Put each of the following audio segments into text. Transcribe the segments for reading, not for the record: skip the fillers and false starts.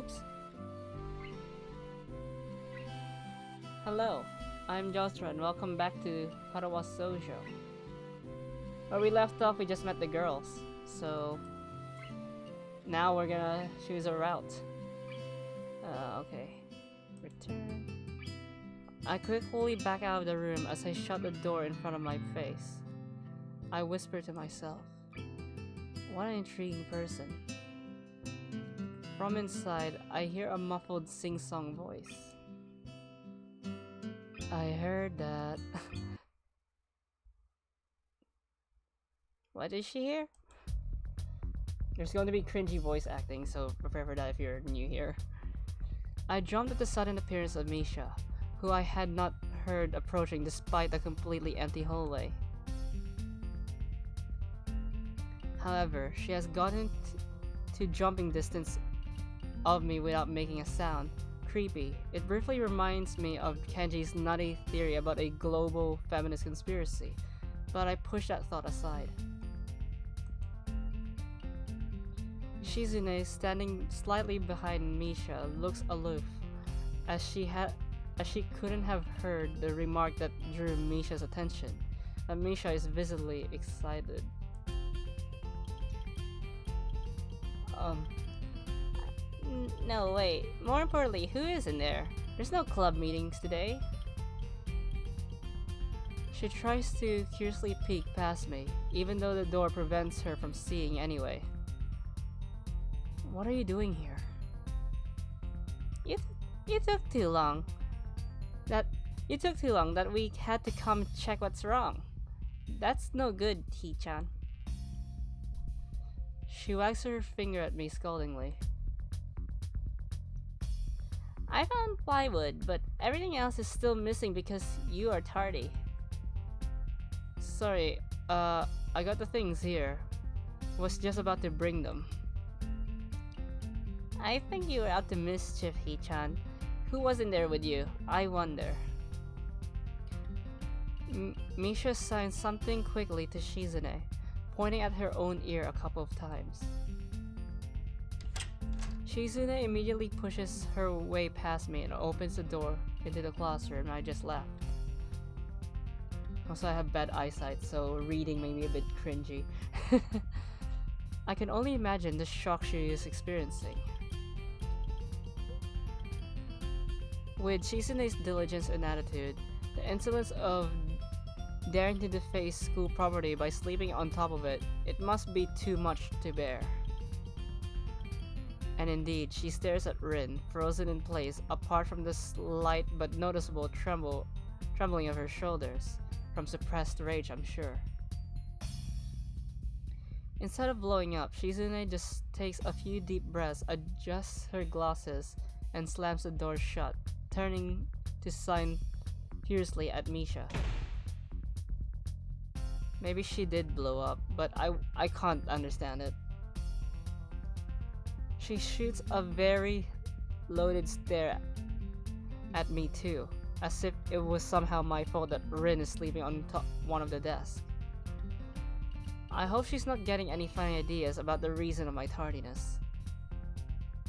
Oops. Hello, I'm Joshua and welcome back to Katawa Shoujo. Where we left off, we just met the girls, so now we're gonna choose a route. Okay. Return. I quickly back out of the room as I shut the door in front of my face. I whisper to myself, what an intriguing person. From inside, I hear a muffled sing-song voice. I heard that... What did she hear? There's going to be cringy voice acting, so prepare for that if you're new here. I jumped at the sudden appearance of Misha, who I had not heard approaching despite the completely empty hallway. However, she has gotten to jumping distance of me without making a sound. Creepy. It briefly reminds me of Kenji's nutty theory about a global feminist conspiracy, but I pushed that thought aside. Shizune, standing slightly behind Misha, looks aloof, as she couldn't have heard the remark that drew Misha's attention, that Misha is visibly excited. No, wait. More importantly, who is in there? There's no club meetings today. She tries to curiously peek past me, even though the door prevents her from seeing anyway. What are you doing here? You took too long. You took too long that we had to come check what's wrong. That's no good, Hee-chan. She wags her finger at me scoldingly. I found plywood, but everything else is still missing because you are tardy. Sorry, I got the things here. Was just about to bring them. I think you were out to mischief, Hee-chan. Who was in there with you? I wonder. Misha signed something quickly to Shizune, pointing at her own ear a couple of times. Shizune immediately pushes her way past me and opens the door into the classroom I just left. Also, I have bad eyesight, so reading may be a bit cringy. I can only imagine the shock she is experiencing. With Shizune's diligence and attitude, the insolence of daring to deface school property by sleeping on top of it, it must be too much to bear. And indeed, she stares at Rin, frozen in place, apart from the slight but noticeable trembling of her shoulders, from suppressed rage, I'm sure. Instead of blowing up, Shizune just takes a few deep breaths, adjusts her glasses, and slams the door shut, turning to sign fiercely at Misha. Maybe she did blow up, but I can't understand it. She shoots a very loaded stare at me too, as if it was somehow my fault that Rin is sleeping on top one of the desks. I hope she's not getting any funny ideas about the reason of my tardiness.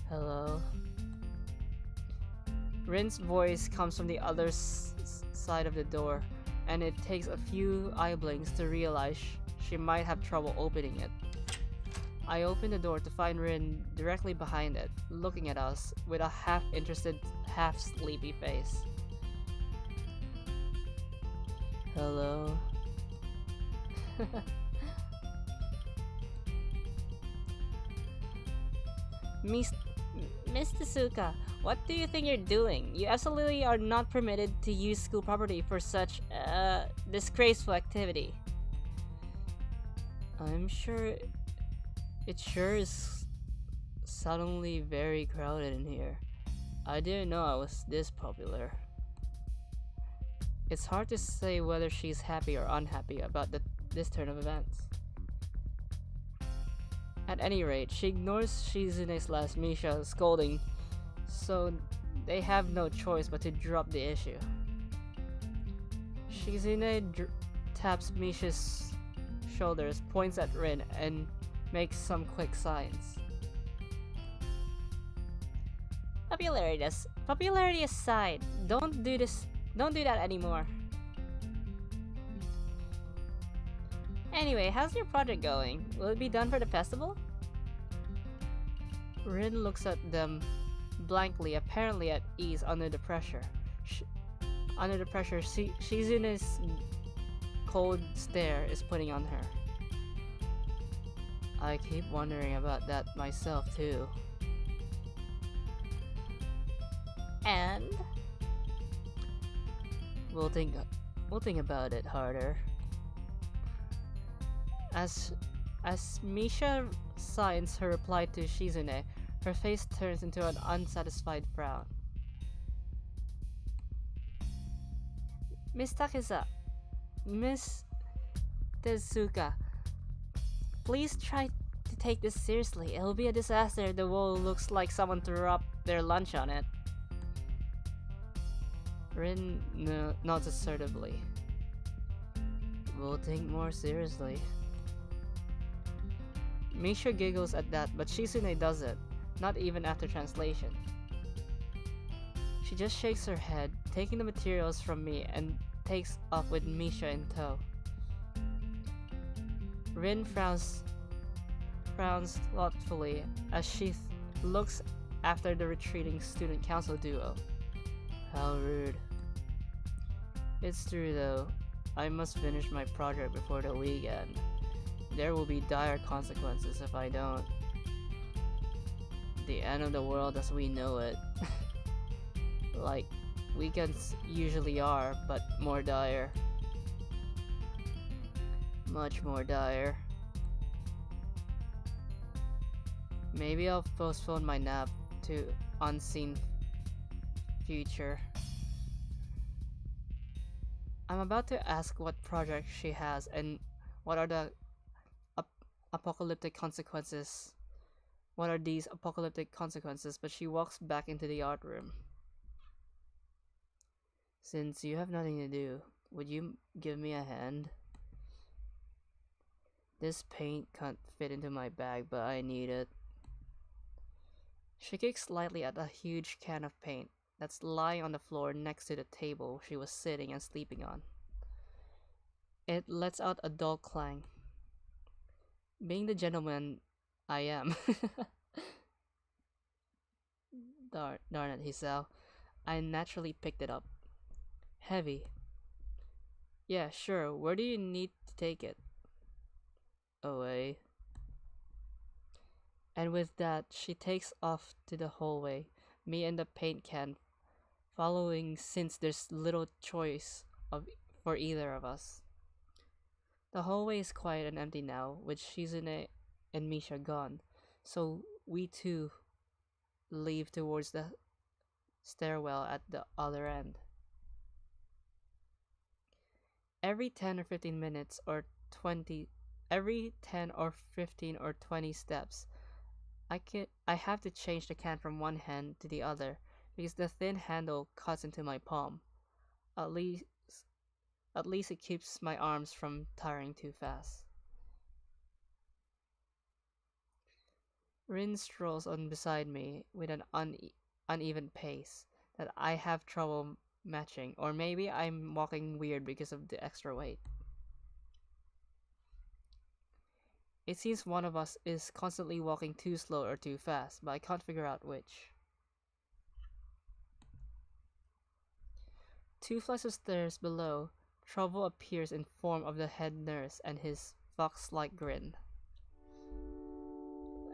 Hello? Rin's voice comes from the other side of the door, and it takes a few eye blinks to realize she might have trouble opening it. I open the door to find Rin directly behind it, looking at us with a half-interested, half-sleepy face. Hello? Miss Tezuka, what do you think you're doing? You absolutely are not permitted to use school property for such disgraceful activity. I'm sure it sure is suddenly very crowded in here. I didn't know I was this popular. It's hard to say whether she's happy or unhappy about this turn of events. At any rate, she ignores Shizune's last Misha scolding, so they have no choice but to drop the issue. Shizune taps Misha's shoulders, points at Rin, and makes some quick signs. Popularity aside, don't do this. Don't do that anymore. Anyway, how's your project going? Will it be done for the festival? Rin looks at them blankly, apparently at ease under the pressure. Shizune's cold stare is putting on her. I keep wondering about that myself too. And we'll think about it harder. As Misha signs her reply to Shizune, her face turns into an unsatisfied frown. Miss Tezuka, please try to take this seriously. It'll be a disaster if the wall looks like someone threw up their lunch on it. Rin nods assertively. We'll think more seriously. Misha giggles at that, but Shizune doesn't, not even after translation. She just shakes her head, taking the materials from me, and takes off with Misha in tow. Rin frowns thoughtfully as she looks after the retreating student council duo. How rude. It's true though, I must finish my project before the weekend. There will be dire consequences if I don't. The end of the world as we know it. Like weekends usually are, but more dire. Much more dire. Maybe I'll postpone my nap to unseen future. I'm about to ask what project she has and what are the apocalyptic consequences. What are these apocalyptic consequences? But she walks back into the art room. Since you have nothing to do, would you give me a hand? This paint can't fit into my bag, but I need it. She kicks slightly at a huge can of paint that's lying on the floor next to the table she was sitting and sleeping on. It lets out a dull clang. Being the gentleman I am. Darn it, Hisao. I naturally picked it up. Heavy. Yeah, sure. Where do you need to take it? Away. And with that, she takes off to the hallway, me and the paint can following since there's little choice for either of us. The hallway is quiet and empty now, with Shizune and Misha gone, so we too leave towards the stairwell at the other end. Every 10 or 15 minutes or 20, every 10 or 15 or 20 steps, I have to change the can from one hand to the other because the thin handle cuts into my palm. At least it keeps my arms from tiring too fast. Rin strolls on beside me with an uneven pace that I have trouble matching, or maybe I'm walking weird because of the extra weight. It seems one of us is constantly walking too slow or too fast, but I can't figure out which. 2 flights of stairs below, trouble appears in form of the head nurse and his fox-like grin.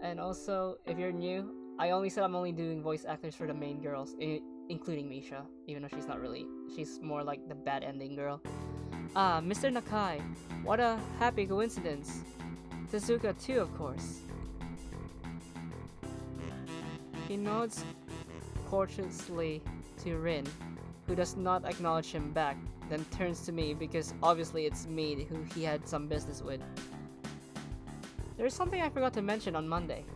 And also, if you're new, I only said I'm only doing voice actors for the main girls, including Misha, even though she's not really. She's more like the bad ending girl. Ah, Mr. Nakai, what a happy coincidence. Tezuka too, of course. He nods courteously to Rin, who does not acknowledge him back, then turns to me because obviously it's me who he had some business with. There's something I forgot to mention on Monday.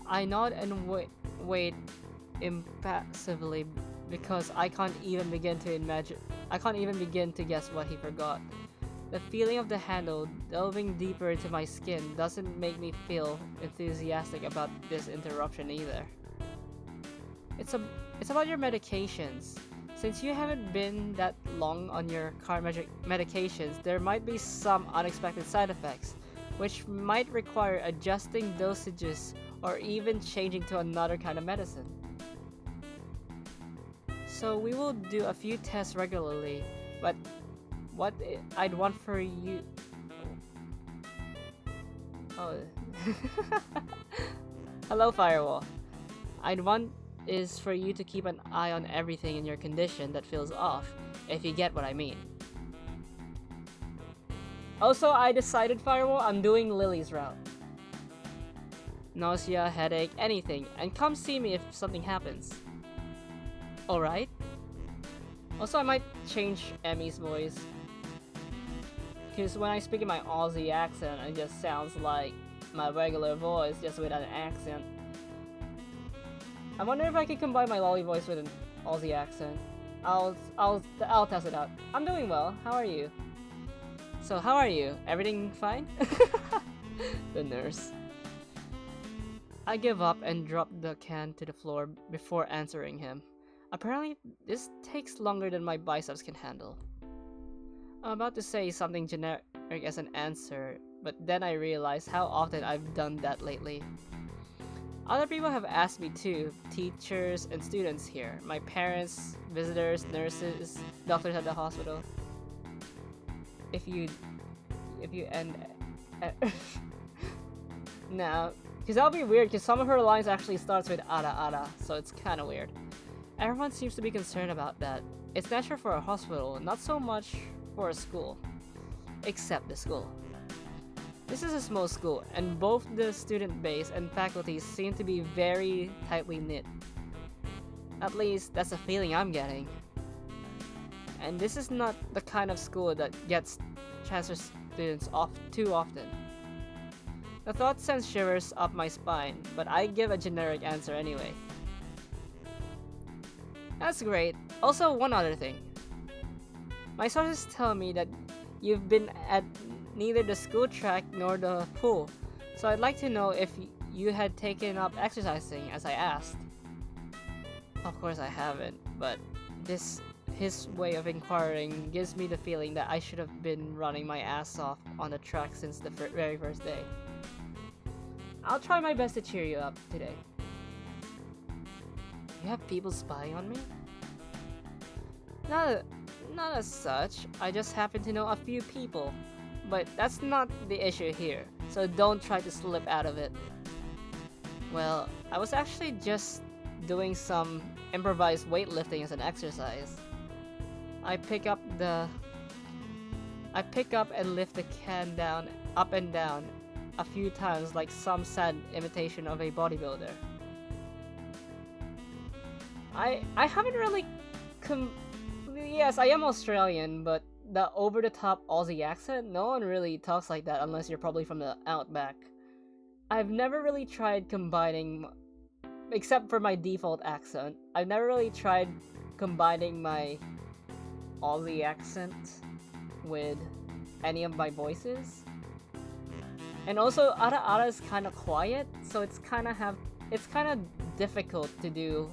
I nod and wait impassively because I can't even begin to guess what he forgot. The feeling of the handle delving deeper into my skin doesn't make me feel enthusiastic about this interruption either. It's a it's about your medications. Since you haven't been that long on your current medications, there might be some unexpected side effects, which might require adjusting dosages or even changing to another kind of medicine. So we will do a few tests regularly, but I'd want for you... Oh. Hello, Firewall. I'd want is for you to keep an eye on everything in your condition that feels off, if you get what I mean. Also, I decided, Firewall, I'm doing Lilly's route. Nausea, headache, anything, and come see me if something happens. Alright? Also, I might change Emmy's voice. Because when I speak in my Aussie accent, it just sounds like my regular voice, just without an accent. I wonder if I could combine my lolly voice with an Aussie accent. I'll test it out. I'm doing well. How are you? So how are you? Everything fine? The nurse. I give up and drop the can to the floor before answering him. Apparently, this takes longer than my biceps can handle. I'm about to say something generic as an answer, but then I realize how often I've done that lately. Other people have asked me too, teachers and students here, my parents, visitors, nurses, doctors at the hospital. If you end... No, because that'll be weird, because some of her lines actually starts with ara ara, so it's kinda weird. Everyone seems to be concerned about that. It's natural for a hospital, not so much for a school. Except the school. This is a small school, and both the student base and faculty seem to be very tightly knit. At least, that's the feeling I'm getting. And this is not the kind of school that gets transfer students off too often. The thought sends shivers up my spine, but I give a generic answer anyway. That's great. Also, one other thing. My sources tell me that you've been at neither the school track nor the pool, so I'd like to know if you had taken up exercising as I asked. Of course I haven't, but his way of inquiring gives me the feeling that I should have been running my ass off on the track since the very first day. I'll try my best to cheer you up today. You have people spying on me? Not as such, I just happen to know a few people. But that's not the issue here, so don't try to slip out of it. Well, I was actually just doing some improvised weightlifting as an exercise. I pick up and lift the can up and down a few times like some sad imitation of a bodybuilder. I haven't really yes, I am Australian, but the over-the-top Aussie accent, no one really talks like that unless you're probably from the outback. I've never really tried combining, except for my default accent, I've never really tried combining my Aussie accent with any of my voices. And also, ara ara is kind of quiet, so it's kind of difficult to do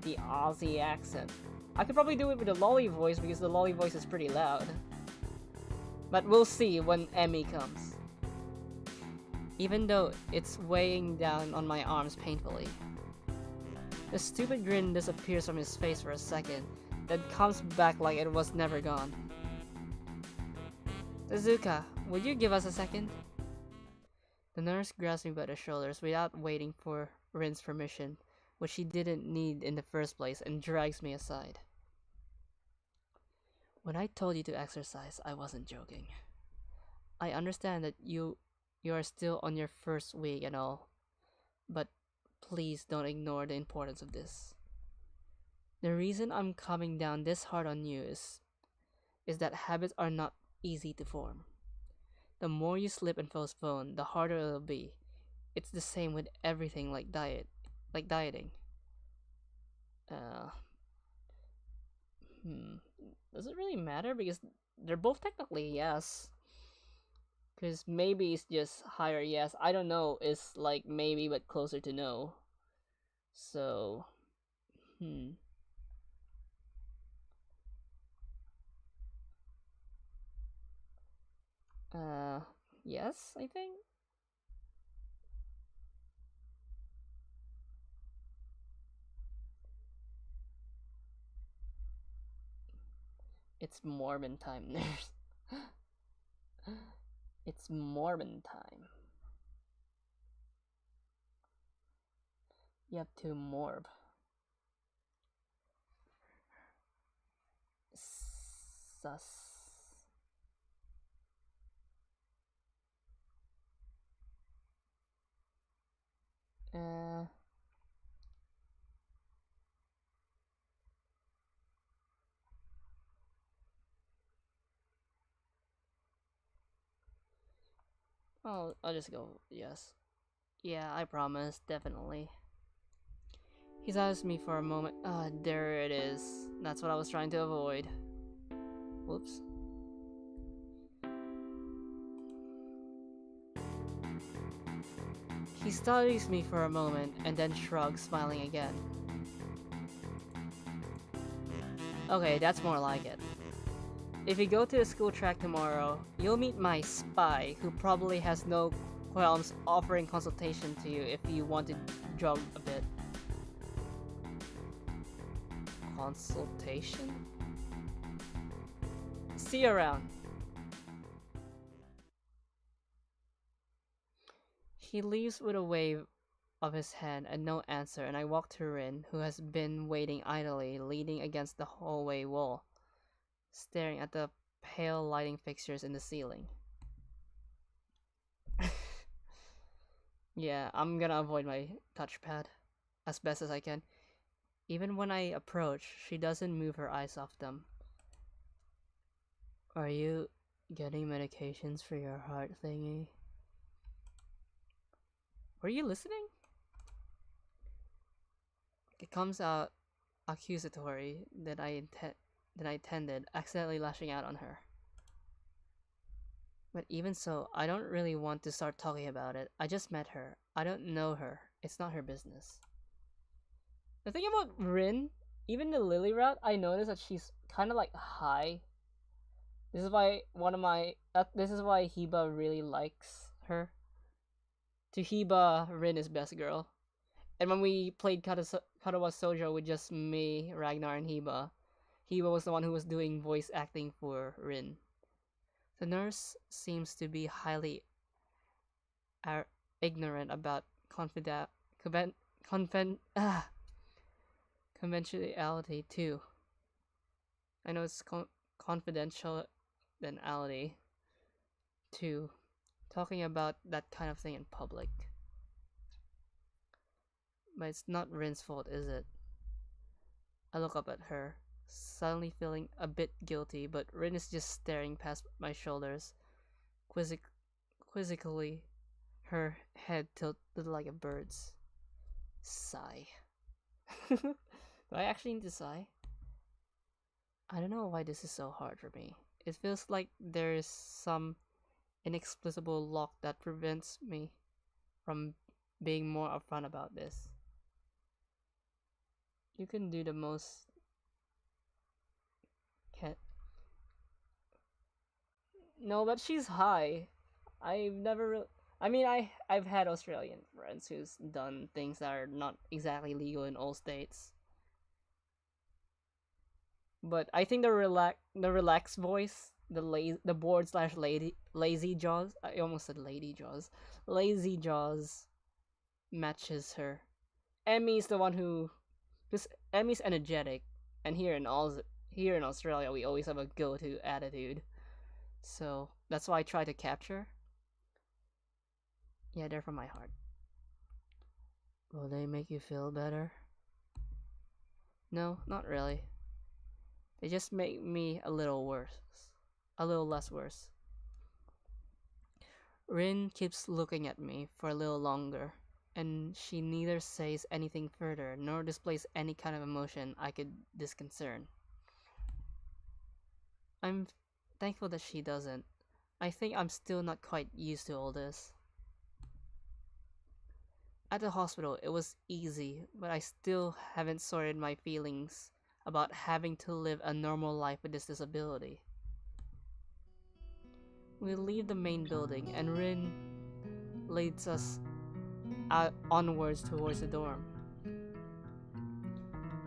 the Aussie accent. I could probably do it with the lolly voice because the lolly voice is pretty loud. But we'll see when Emmy comes. Even though it's weighing down on my arms painfully. The stupid grin disappears from his face for a second, then comes back like it was never gone. Tezuka, would you give us a second? The nurse grabs me by the shoulders without waiting for Rin's permission, which she didn't need in the first place, and drags me aside. When I told you to exercise, I wasn't joking. I understand that you are still on your first week and all, but please don't ignore the importance of this. The reason I'm coming down this hard on you is that habits are not easy to form. The more you slip and postpone, the harder it'll be. It's the same with everything like dieting. Does it really matter? Because they're both technically yes. Because maybe it's just higher yes. I don't know. It's like maybe but closer to no. So, Hmm. Uh, yes, I think? It's Mormon time, nurse. It's Mormon time. You have to morb. Sus. Uh, I'll just go yes. Yeah, I promise, definitely. He's asked me for a moment. Ah, there it is. That's what I was trying to avoid. Whoops. He studies me for a moment and then shrugs, smiling again. Okay, that's more like it. If you go to the school track tomorrow, you'll meet my spy, who probably has no qualms offering consultation to you if you want to jog a bit. Consultation? See you around. He leaves with a wave of his hand and no answer, and I walk to Rin, who has been waiting idly, leaning against the hallway wall, staring at the pale lighting fixtures in the ceiling. Yeah, I'm gonna avoid my touchpad as best as I can. Even when I approach, she doesn't move her eyes off them. Are you getting medications for your heart thingy? Were you listening? It comes out accusatory that I intended, accidentally lashing out on her. But even so, I don't really want to start talking about it. I just met her. I don't know her. It's not her business. The thing about Rin, even the Lilly route, I noticed that she's kind of like high. This is why this is why Hiba really likes her. To Hiba, Rin is best girl. And when we played Katawa Shoujo with just me, Ragnar, and Hiba, Hiba was the one who was doing voice acting for Rin. The nurse seems to be highly ignorant about conventionality too. I know it's confidentiality too. Talking about that kind of thing in public. But it's not Rin's fault, is it? I look up at her, suddenly feeling a bit guilty, but Rin is just staring past my shoulders, quizzically, her head tilted like a bird's. Sigh. Do I actually need to sigh? I don't know why this is so hard for me. It feels like there is some inexplicable lock that prevents me from being more upfront about this. You can do the most. Can No, but she's high. I've never. I mean, I've had Australian friends who's done things that are not exactly legal in all states. But I think the relaxed voice, the bored slash lazy jaws. I almost said lady jaws. Lazy jaws matches her. Emmy's the one who, because Emmy's energetic, and here in Australia we always have a go-to attitude. So that's why I try to capture. Yeah, they're from my heart. Will they make you feel better? No, not really. They just make me a little worse. A little less worse. Rin keeps looking at me for a little longer, and she neither says anything further nor displays any kind of emotion I could disconcern. I'm thankful that she doesn't. I think I'm still not quite used to all this. At the hospital, it was easy, but I still haven't sorted my feelings about having to live a normal life with this disability. We leave the main building, and Rin leads us onwards towards the dorm.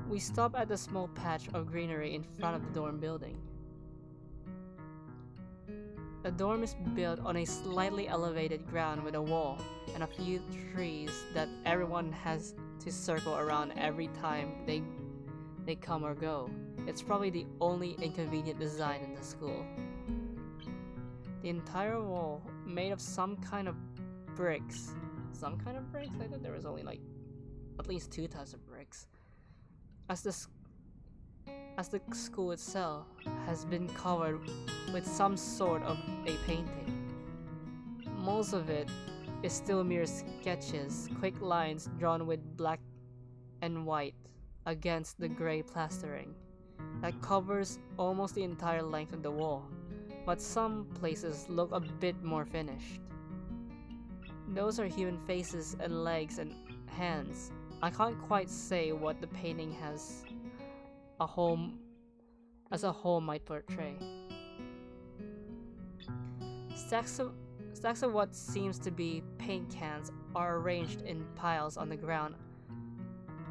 We stop at the small patch of greenery in front of the dorm building. The dorm is built on a slightly elevated ground with a wall and a few trees that everyone has to circle around every time they come or go. It's probably the only inconvenient design in the school. The entire wall made of some kind of bricks. Some kind of bricks? I thought there was only like at least 2 types of bricks. As the school itself has been covered with some sort of a painting. Most of it is still mere sketches, quick lines drawn with black and white against the gray plastering that covers almost the entire length of the wall, but some places look a bit more finished. Those are human faces and legs and hands. I can't quite say what the painting as a whole might portray. Stacks of what seems to be paint cans are arranged in piles on the ground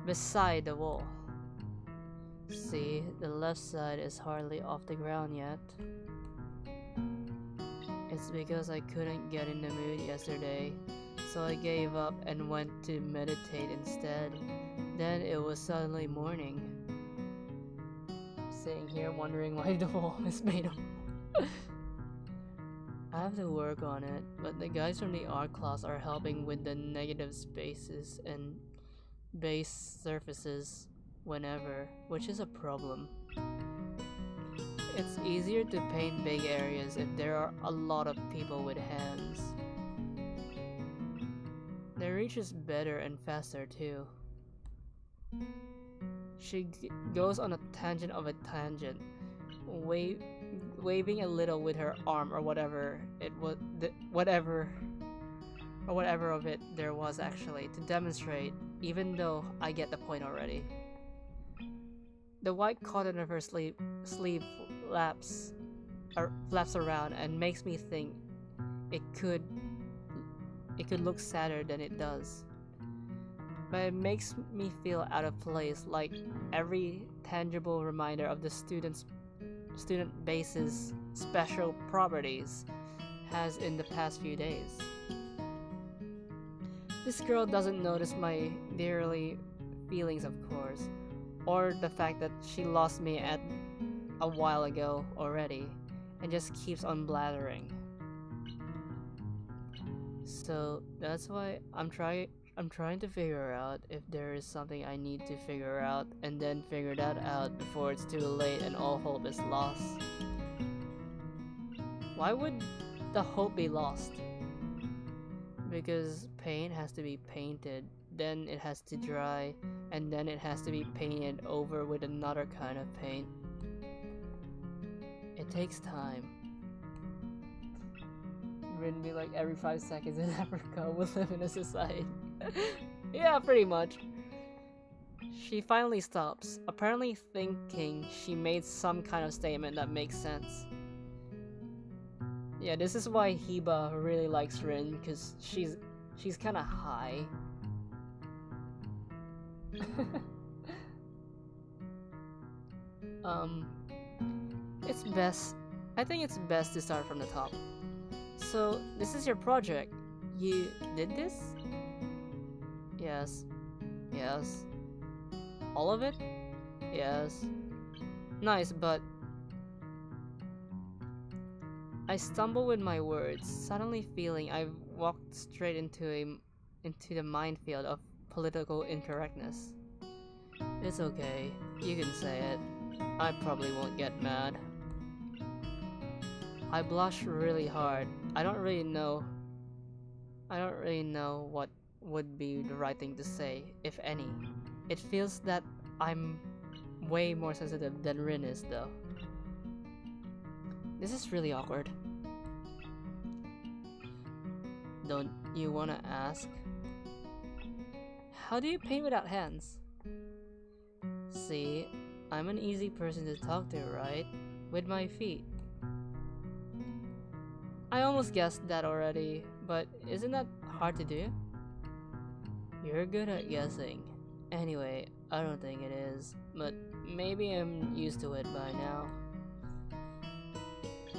beside the wall. See, the left side is hardly off the ground yet. It's because I couldn't get in the mood yesterday, so I gave up and went to meditate instead. Then it was suddenly morning. Sitting here wondering why the wall is made of. I have to work on it, but the guys from the art class are helping with the negative spaces and base surfaces whenever, which is a problem. It's easier to paint big areas if there are a lot of people with hands. The reach is better and faster too. She goes on a tangent of a tangent, waving a little with her arm or whatever it was, whatever of it there was actually, to demonstrate, even though I get the point already. The white cotton of her sleeve flaps around and makes me think it could look sadder than it does. But it makes me feel out of place, like every tangible reminder of the student base's special properties has in the past few days. This girl doesn't notice my dearly feelings, of course, or the fact that she lost me at a while ago already, and just keeps on blathering. So that's why I'm trying to figure out if there is something I need to figure out, and then figure that out before it's too late and all hope is lost. Why would the hope be lost? Because paint has to be painted, then it has to dry, and then it has to be painted over with another kind of paint. It takes time. Wouldn't be like every 5 seconds in Africa we live in a society. Yeah, pretty much. She finally stops, apparently thinking she made some kind of statement that makes sense. Yeah, this is why Hiba really likes Rin, because she's kinda high. I think it's best to start from the top. So, this is your project. You did this? Yes. Yes. All of it? Yes. Nice, but... I stumble with my words, suddenly feeling I've walked straight into the minefield of political incorrectness. It's okay. You can say it. I probably won't get mad. I blush really hard. I don't really know what would be the right thing to say, if any. It feels that I'm way more sensitive than Rin is, though. This is really awkward. Don't you wanna ask? How do you paint without hands? See, I'm an easy person to talk to, right? With my feet. I almost guessed that already, but isn't that hard to do? You're good at guessing. Anyway, I don't think it is, but maybe I'm used to it by now.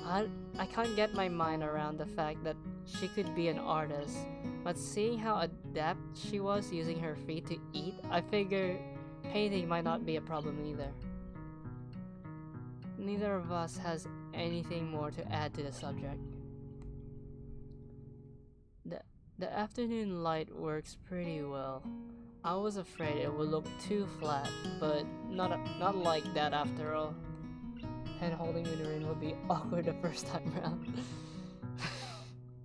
I can't get my mind around the fact that she could be an artist, but seeing how adept she was using her feet to eat, I figure painting might not be a problem either. Neither of us has anything more to add to the subject. The afternoon light works pretty well. I was afraid it would look too flat, but not like that after all. Hand holding Rin would be awkward the first time around.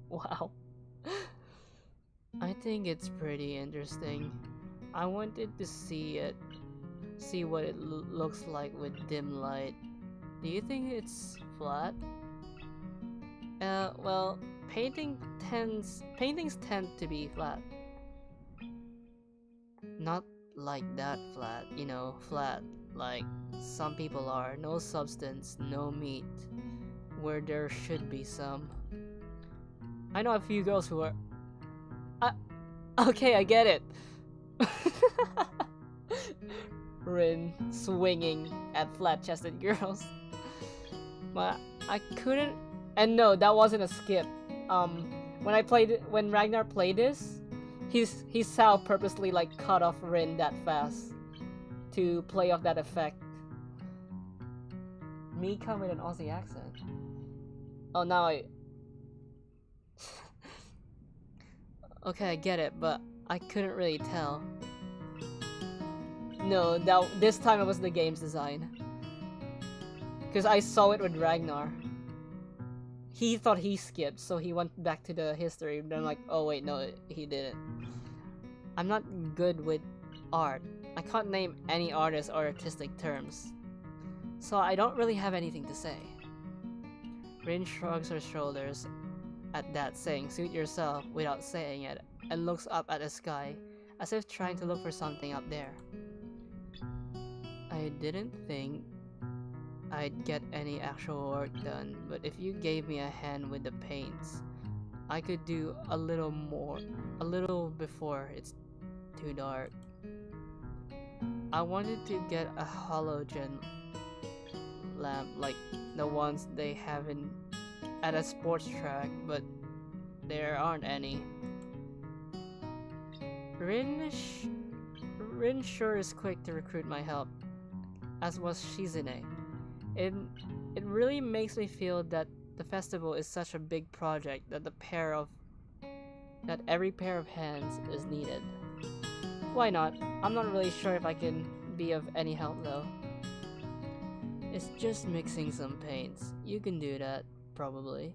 Wow. I think it's pretty interesting. I wanted to see what it looks like with dim light. Do you think it's flat? Well, paintings tend to be flat. Not like that flat, you know, flat like some people are. No substance, no meat, where there should be some. I know a few girls who are... okay, I get it. Rin swinging at flat-chested girls. But I couldn't... And no, that wasn't a skip. When Ragnar played this, he Sao purposely like cut off Rin that fast to play off that effect. Mika with an Aussie accent. Oh, now I... Okay, I get it, but I couldn't really tell. No, this time it was the game's design. Because I saw it with Ragnar. He thought he skipped, so he went back to the history, and then like, oh wait, no, he didn't. I'm not good with art. I can't name any artist or artistic terms. So I don't really have anything to say. Rin shrugs her shoulders at that, saying, "Suit yourself," without saying it, and looks up at the sky, as if trying to look for something up there. I didn't think I'd get any actual work done, but if you gave me a hand with the paints, I could do a little before it's too dark. I wanted to get a halogen lamp like the ones they have at a sports track, but there aren't any. Rin sure is quick to recruit my help, as was Shizune. It really makes me feel that the festival is such a big project that every pair of hands is needed. Why not? I'm not really sure if I can be of any help though. It's just mixing some paints. You can do that, probably.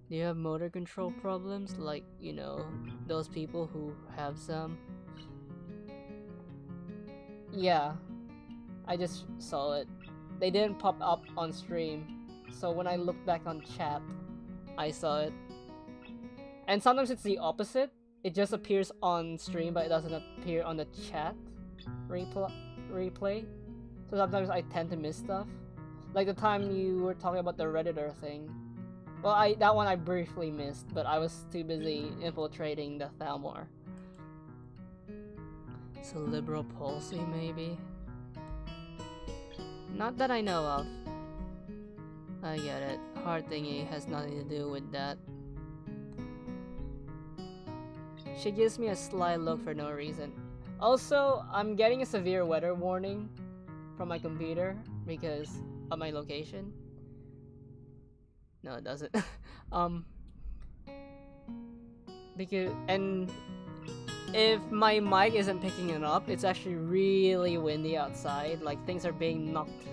Do you have motor control problems, like, you know, those people who have some? Yeah, I just saw it. They didn't pop up on stream, so when I looked back on chat, I saw it. And sometimes it's the opposite. It just appears on stream, but it doesn't appear on the chat replay. So sometimes I tend to miss stuff. Like the time you were talking about the Redditor thing. Well, that one I briefly missed, but I was too busy infiltrating the Thalmor. Cerebral palsy, maybe? Not that I know of. I get it. Heart thingy has nothing to do with that. She gives me a sly look for no reason. Also, I'm getting a severe weather warning from my computer because of my location. No, it doesn't. And if my mic isn't picking it up, it's actually really windy outside. Like things are being knocked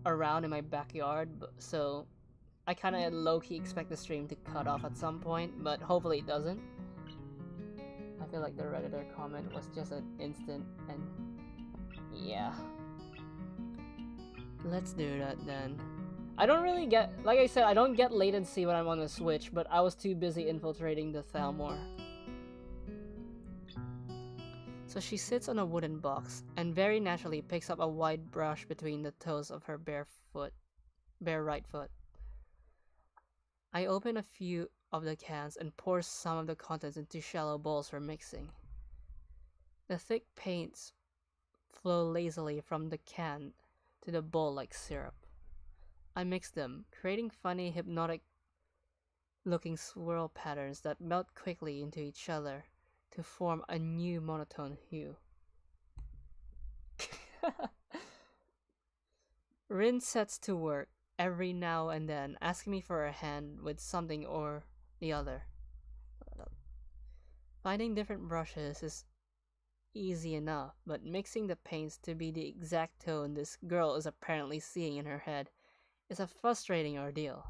around in my backyard. So I kind of low-key expect the stream to cut off at some point, but hopefully it doesn't. I feel like the Redditor comment was just an instant, and yeah. Let's do that then. I don't really get, like I said, I don't get latency when I'm on the Switch, but I was too busy infiltrating the Thalmor. So she sits on a wooden box and very naturally picks up a wide brush between the toes of her bare right foot. I open a few of the cans and pour some of the contents into shallow bowls for mixing. The thick paints flow lazily from the can to the bowl like syrup. I mix them, creating funny hypnotic looking swirl patterns that melt quickly into each other to form a new monotone hue. Rin sets to work every now and then, asking me for a hand with something or the other. Finding different brushes is easy enough, but mixing the paints to be the exact tone this girl is apparently seeing in her head is a frustrating ordeal.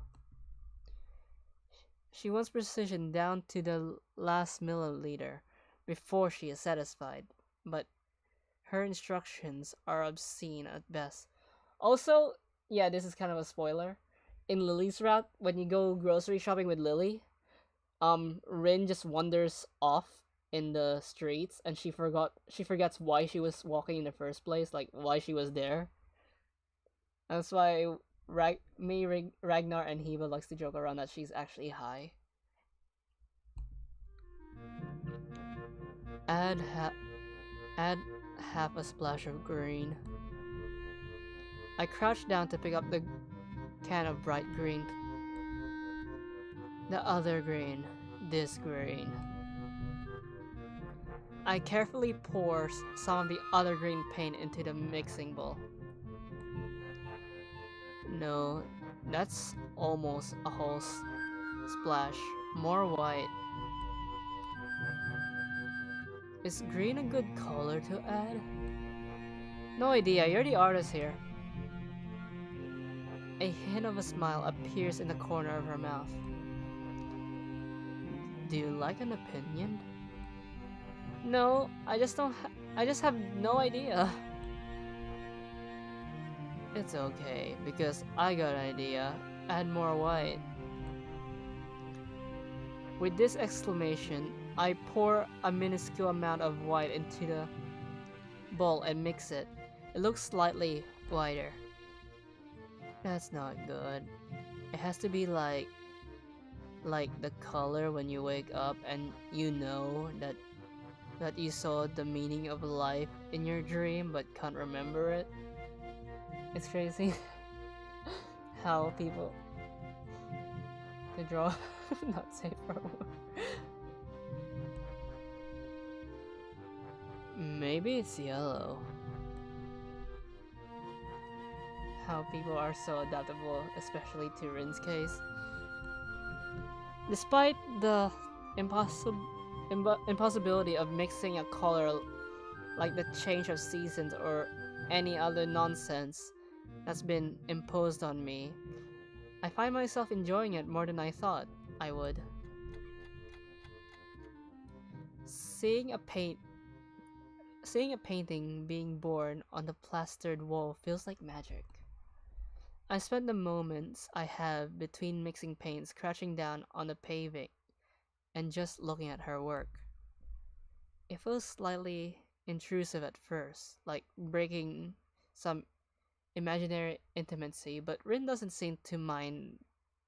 She wants precision down to the last milliliter before she is satisfied, but her instructions are obscene at best. Also, yeah, this is kind of a spoiler. In Lily's route, when you go grocery shopping with Lily, Rin just wanders off in the streets and she forgets why she was walking in the first place, like why she was there. That's why Ragnar, and Heba likes to joke around that she's actually high. Add add half a splash of green. I crouch down to pick up the can of bright green. The other green. This green. I carefully pour some of the other green paint into the mixing bowl. No, that's almost a whole splash. More white. Is green a good color to add? No idea, you're the artist here. A hint of a smile appears in the corner of her mouth. Do you like an opinion? No, I just have no idea. It's okay, because I got an idea. Add more white. With this exclamation, I pour a minuscule amount of white into the bowl and mix it. It looks slightly whiter. That's not good. It has to be like the color when you wake up and you know that you saw the meaning of life in your dream but can't remember it. It's crazy how people to draw not safe for work. Maybe it's yellow. How people are so adaptable, especially to Rin's case. Despite the impossibility of mixing a color like the change of seasons or any other nonsense that's been imposed on me, I find myself enjoying it more than I thought I would. Seeing a painting being born on the plastered wall feels like magic. I spent the moments I have between mixing paints crouching down on the paving and just looking at her work. It feels slightly intrusive at first, like breaking some imaginary intimacy, but Rin doesn't seem to mind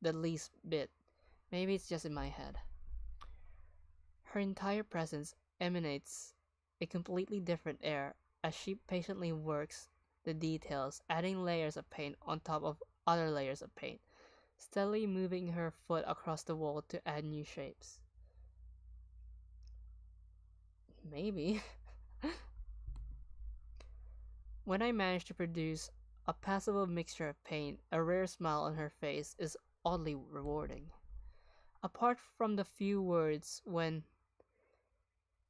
the least bit. Maybe it's just in my head. Her entire presence emanates a completely different air as she patiently works the details, adding layers of paint on top of other layers of paint, steadily moving her foot across the wall to add new shapes. Maybe. When I manage to produce a passable mixture of paint, a rare smile on her face is oddly rewarding. Apart from the few words when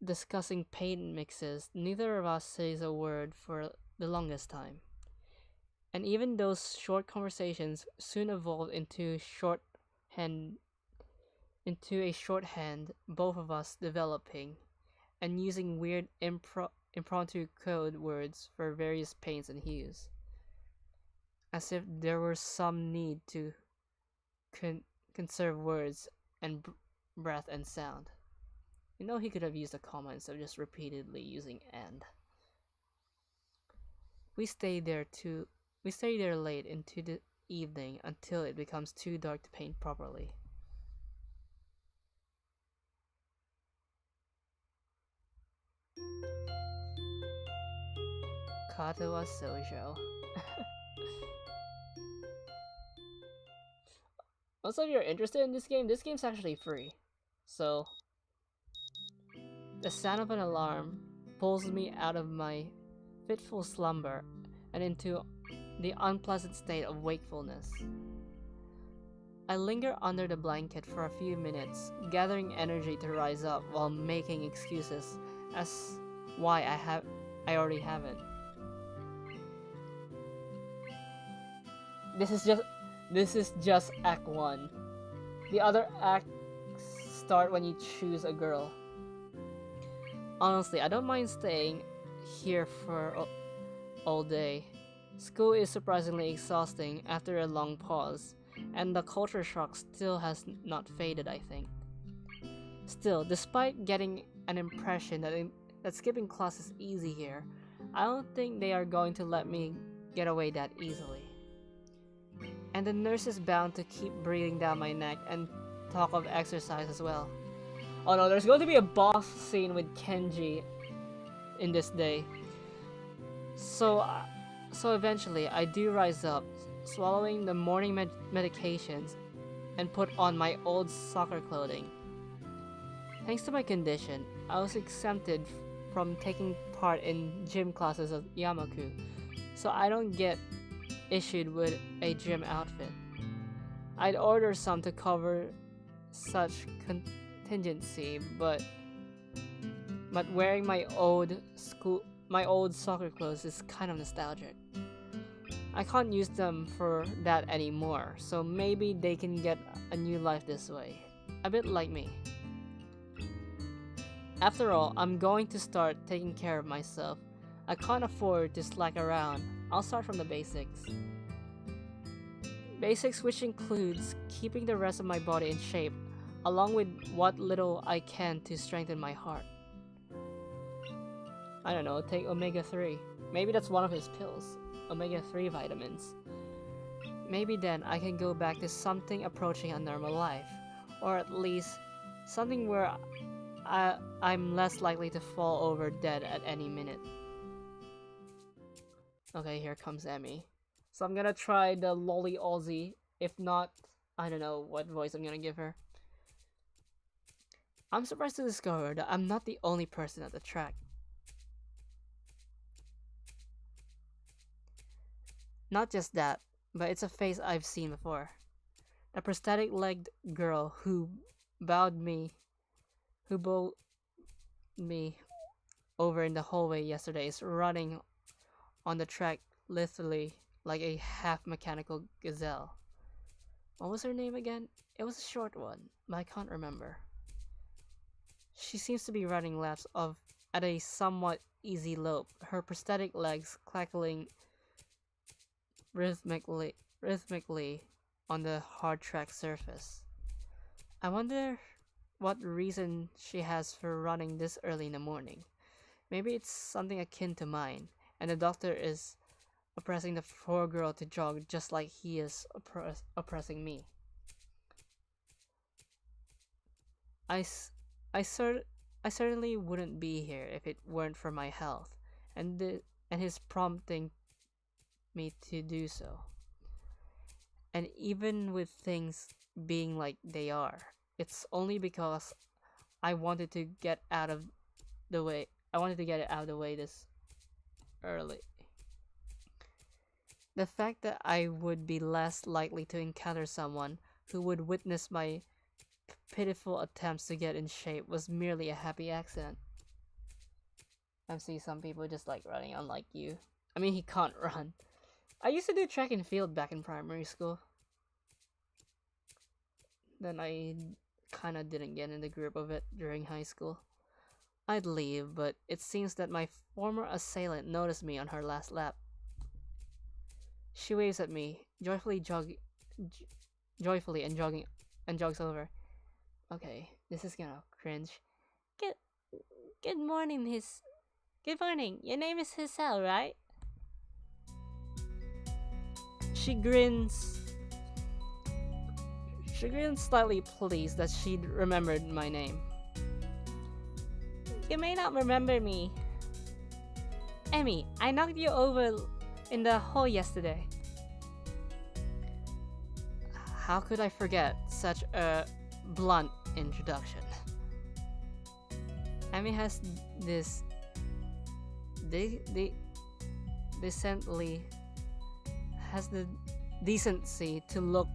discussing paint mixes, neither of us says a word for the longest time. And even those short conversations soon evolved into a shorthand, both of us developing and using weird impromptu code words for various paints and hues, as if there were some need to conserve words and breath and sound. You know he could have used a comma instead of just repeatedly using and. We stayed there late into the evening until it becomes too dark to paint properly. Katawa Shoujo. Also, if you're interested in this game's actually free. So, the sound of an alarm pulls me out of my fitful slumber and into the unpleasant state of wakefulness. I linger under the blanket for a few minutes, gathering energy to rise up while making excuses as why I already haven't. This is just Act 1. The other acts start when you choose a girl. Honestly, I don't mind staying here for all day. School is surprisingly exhausting after a long pause, and the culture shock still has not faded, I think. Still, despite getting an impression that skipping class is easy here, I don't think they are going to let me get away that easily. And the nurse is bound to keep breathing down my neck and talk of exercise as well. Oh no, there's going to be a boss scene with Kenji in this day. So eventually, I do rise up, swallowing the morning medications, and put on my old soccer clothing. Thanks to my condition, I was exempted from taking part in gym classes at Yamaku, so I don't get issued with a gym outfit. I'd order some to cover such contingency, but wearing my old soccer clothes is kind of nostalgic. I can't use them for that anymore, so maybe they can get a new life this way. A bit like me. After all, I'm going to start taking care of myself. I can't afford to slack around. I'll start from the basics. Basics which includes keeping the rest of my body in shape, along with what little I can to strengthen my heart. I don't know, take omega-3. Maybe that's one of his pills. Omega-3 vitamins. Maybe then I can go back to something approaching a normal life. Or at least something where I'm less likely to fall over dead at any minute. Okay, here comes Emmy. So I'm gonna try the Lolly Aussie. If not, I don't know what voice I'm gonna give her. I'm surprised to discover that I'm not the only person at the track. Not just that, but it's a face I've seen before. The prosthetic-legged girl who bowed me over in the hallway yesterday is running on the track literally like a half-mechanical gazelle. What was her name again? It was a short one, but I can't remember. She seems to be running laps at a somewhat easy lope, her prosthetic legs clacking rhythmically on the hard track surface. I wonder what reason she has for running this early in the morning. Maybe it's something akin to mine, and the doctor is oppressing the poor girl to jog just like he is oppressing me. I certainly wouldn't be here if it weren't for my health, and his prompting me to do so. And even with things being like they are, it's only because I wanted to get out of the way. I wanted to get it out of the way this early. The fact that I would be less likely to encounter someone who would witness my pitiful attempts to get in shape was merely a happy accident. I see some people just like running, unlike you. I mean, he can't run. I used to do track and field back in primary school. Then I kinda didn't get in the grip of it during high school. I'd leave, but it seems that my former assailant noticed me on her last lap. She waves at me, joyfully and jogs over. Okay, this is gonna cringe. Get Good morning, Good morning. Your name is Hisel, right? She grins. She grins slightly pleased that she'd remembered my name. You may not remember me. Emmy, I knocked you over in the hole yesterday. How could I forget such a blunt introduction? Emmy has this has the decency to look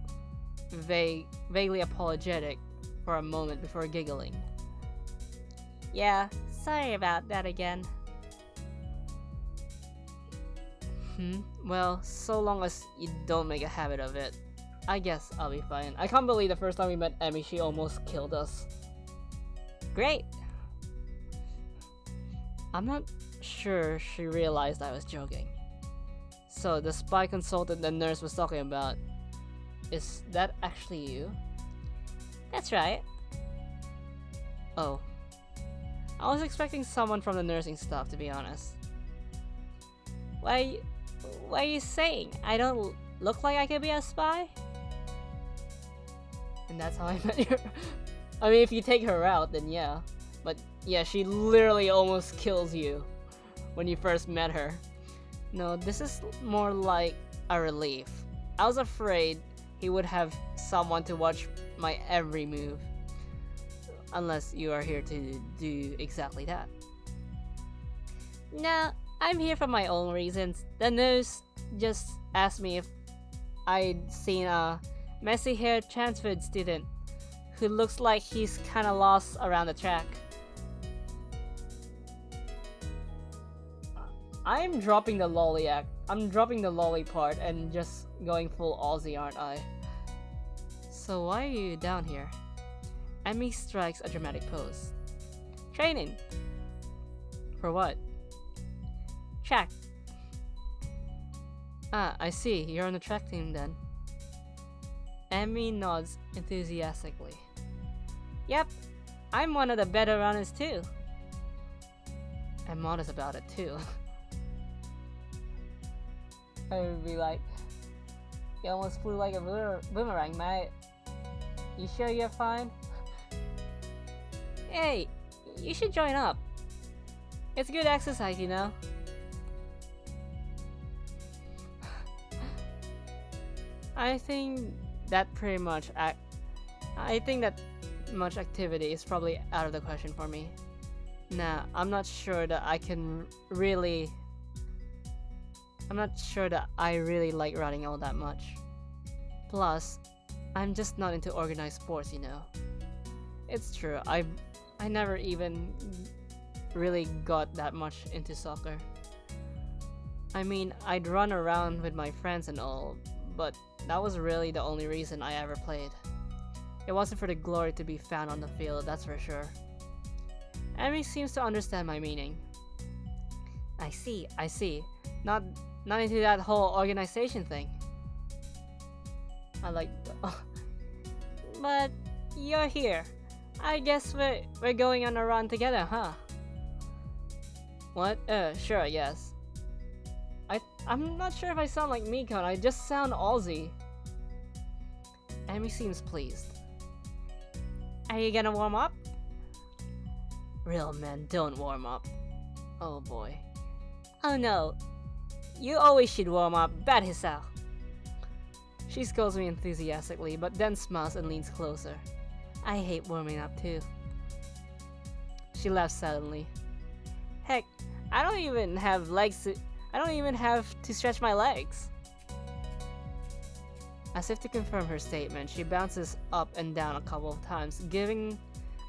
vaguely apologetic for a moment before giggling. Yeah, sorry about that again. Well, so long as you don't make a habit of it, I guess I'll be fine. I can't believe the first time we met Emmy, she almost killed us. Great! I'm not sure she realized I was joking. So, the spy consultant the nurse was talking about, is that actually you? That's right. Oh. I was expecting someone from the nursing staff, to be honest. What are you saying? I don't look like I could be a spy? And that's how I met her. I mean, if you take her out, then yeah. But yeah, she literally almost kills you when you first met her. No, this is more like a relief. I was afraid he would have someone to watch my every move. Unless you are here to do exactly that. No, I'm here for my own reasons. The nurse just asked me if I'd seen a messy-haired transferred student who looks like he's kinda lost around the track. I'm dropping the lolly act. I'm dropping the lolly part and just going full Aussie, aren't I? So why are you down here? Emmy strikes a dramatic pose. Training. For what? Track. Ah, I see. You're on the track team then. Emmy nods enthusiastically. Yep, I'm one of the better runners too. I'm modest about it too. I would be like, you almost flew like a boomerang, mate. You sure you're fine? Hey, you should join up. It's good exercise, you know. I think that much activity is probably out of the question for me. Nah, I'm not sure that I really like running all that much. Plus, I'm just not into organized sports, you know. It's true, I never even really got that much into soccer. I mean, I'd run around with my friends and all, but that was really the only reason I ever played. It wasn't for the glory to be found on the field, that's for sure. Emmy seems to understand my meaning. I see. Not into that whole organization thing. I like But you're here. I guess we're going on a run together, huh? What? Sure, yes. I'm not sure if I sound like Mikon, I just sound Aussie. Emmy seems pleased. Are you gonna warm up? Real men don't warm up. Oh boy. Oh no. You always should warm up, bad Hisao. She scolds me enthusiastically, but then smiles and leans closer. I hate warming up too. She laughs suddenly. Heck, I don't even have to stretch my legs. As if to confirm her statement, she bounces up and down a couple of times, giving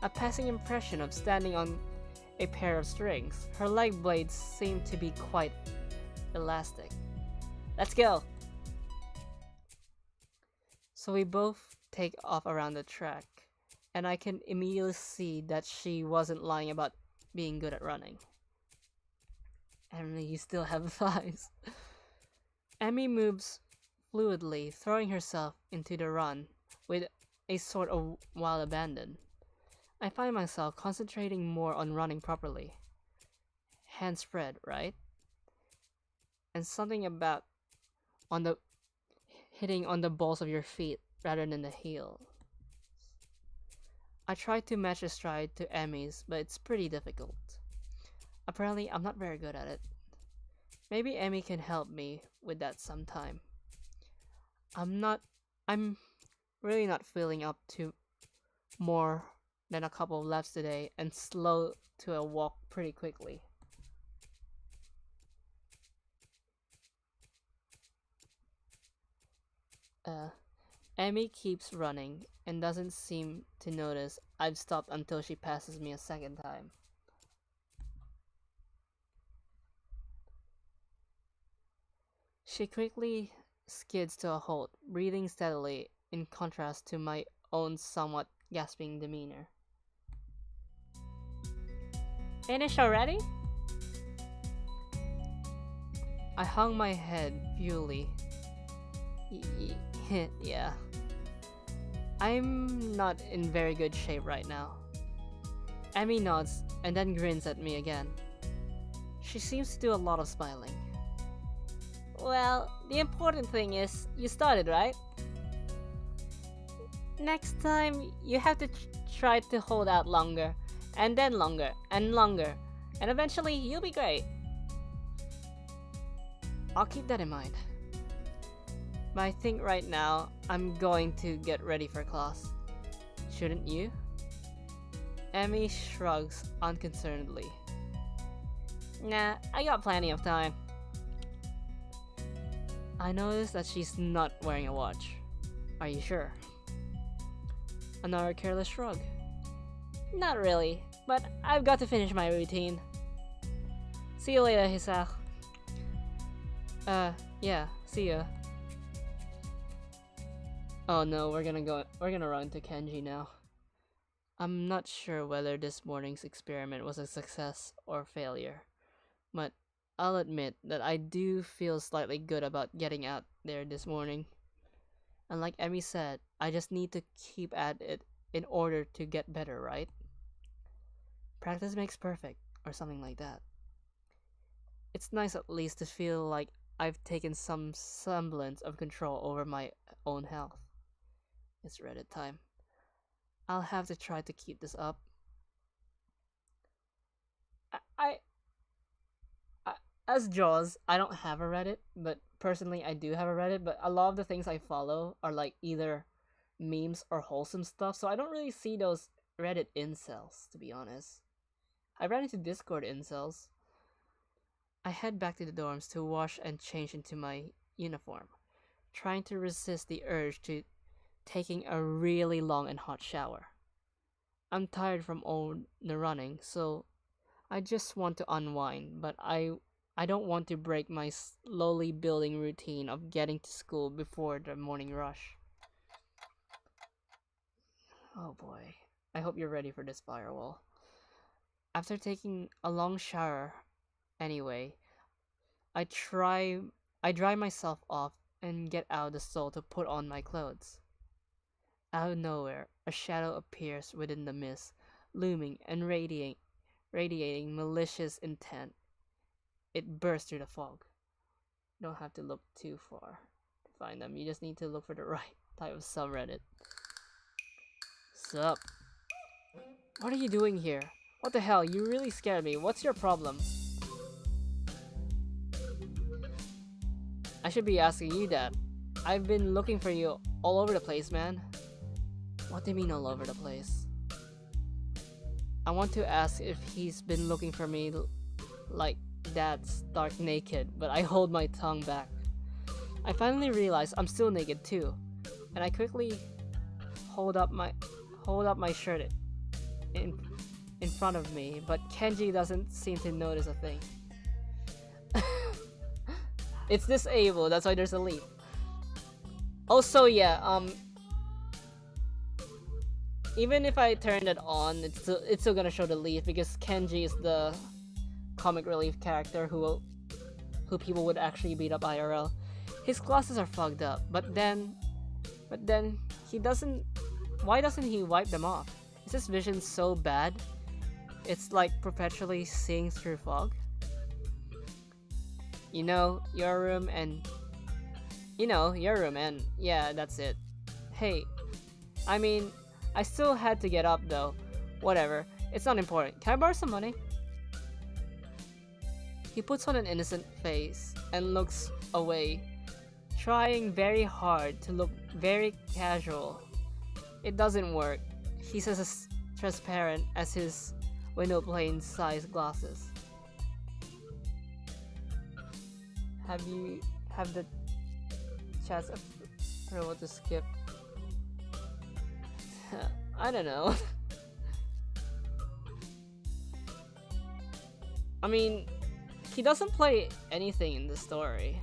a passing impression of standing on a pair of strings. Her leg blades seem to be quite elastic. Let's go! So we both take off around the track, and I can immediately see that she wasn't lying about being good at running. Emily, you still have thighs. Emmy moves fluidly, throwing herself into the run with a sort of wild abandon. I find myself concentrating more on running properly. Hand spread, right? And something about on the hitting on the balls of your feet rather than the heel. I try to match the stride to Emmy's, but it's pretty difficult. Apparently, I'm not very good at it. Maybe Emmy can help me with that sometime. I'm really not feeling up to more than a couple of laps today and slow to a walk pretty quickly. Emmy keeps running and doesn't seem to notice I've stopped until she passes me a second time. She quickly skids to a halt, breathing steadily in contrast to my own somewhat gasping demeanor. Finished already? I hung my head futilely. Yeah. I'm not in very good shape right now. Emmy nods and then grins at me again. She seems to do a lot of smiling. Well, the important thing is you started, right? Next time, you have to try to hold out longer, and then longer, and longer, and eventually you'll be great. I'll keep that in mind. But I think right now, I'm going to get ready for class. Shouldn't you? Emmy shrugs unconcernedly. Nah, I got plenty of time. I noticed that she's not wearing a watch. Are you sure? Another careless shrug. Not really, but I've got to finish my routine. See you later, Hisao. Yeah, see ya. Oh no, we're gonna run to Kenji now. I'm not sure whether this morning's experiment was a success or failure, but I'll admit that I do feel slightly good about getting out there this morning. And like Emmy said, I just need to keep at it in order to get better, right? Practice makes perfect, or something like that. It's nice at least to feel like I've taken some semblance of control over my own health. It's Reddit time. I'll have to try to keep this up. As Jaws, I don't have a Reddit, but personally I do have a Reddit, but a lot of the things I follow are like either memes or wholesome stuff, so I don't really see those Reddit incels, to be honest. I ran into Discord incels. I head back to the dorms to wash and change into my uniform, trying to resist the urge to taking a really long and hot shower. I'm tired from all the running, so I just want to unwind, but I don't want to break my slowly building routine of getting to school before the morning rush. Oh boy, I hope you're ready for this firewall. After taking a long shower, anyway, I dry myself off and get out of the stall to put on my clothes. Out of nowhere, a shadow appears within the mist, looming and radiating malicious intent. It bursts through the fog. You don't have to look too far to find them. You just need to look for the right type of subreddit. Sup? What are you doing here? What the hell? You really scared me. What's your problem? I should be asking you that. I've been looking for you all over the place, man. What do you mean all over the place? I want to ask if he's been looking for me like that, stark naked, but I hold my tongue back. I finally realize I'm still naked too, and I quickly hold up my shirt in front of me, but Kenji doesn't seem to notice a thing. It's disabled, that's why there's a leaf. Also, yeah, even if I turn it on, it's still gonna show the leaf because Kenji is the comic relief character who people would actually beat up IRL. His glasses are fogged up, but then he doesn't. Why doesn't he wipe them off? Is his vision so bad? It's like perpetually seeing through fog? You know, your room and... yeah, that's it. Hey, I mean, I still had to get up though. Whatever, it's not important. Can I borrow some money? He puts on an innocent face and looks away, trying very hard to look very casual. It doesn't work. He's as transparent as his window pane-sized glasses. Have the chance of what to skip? I don't know. I mean, he doesn't play anything in the story.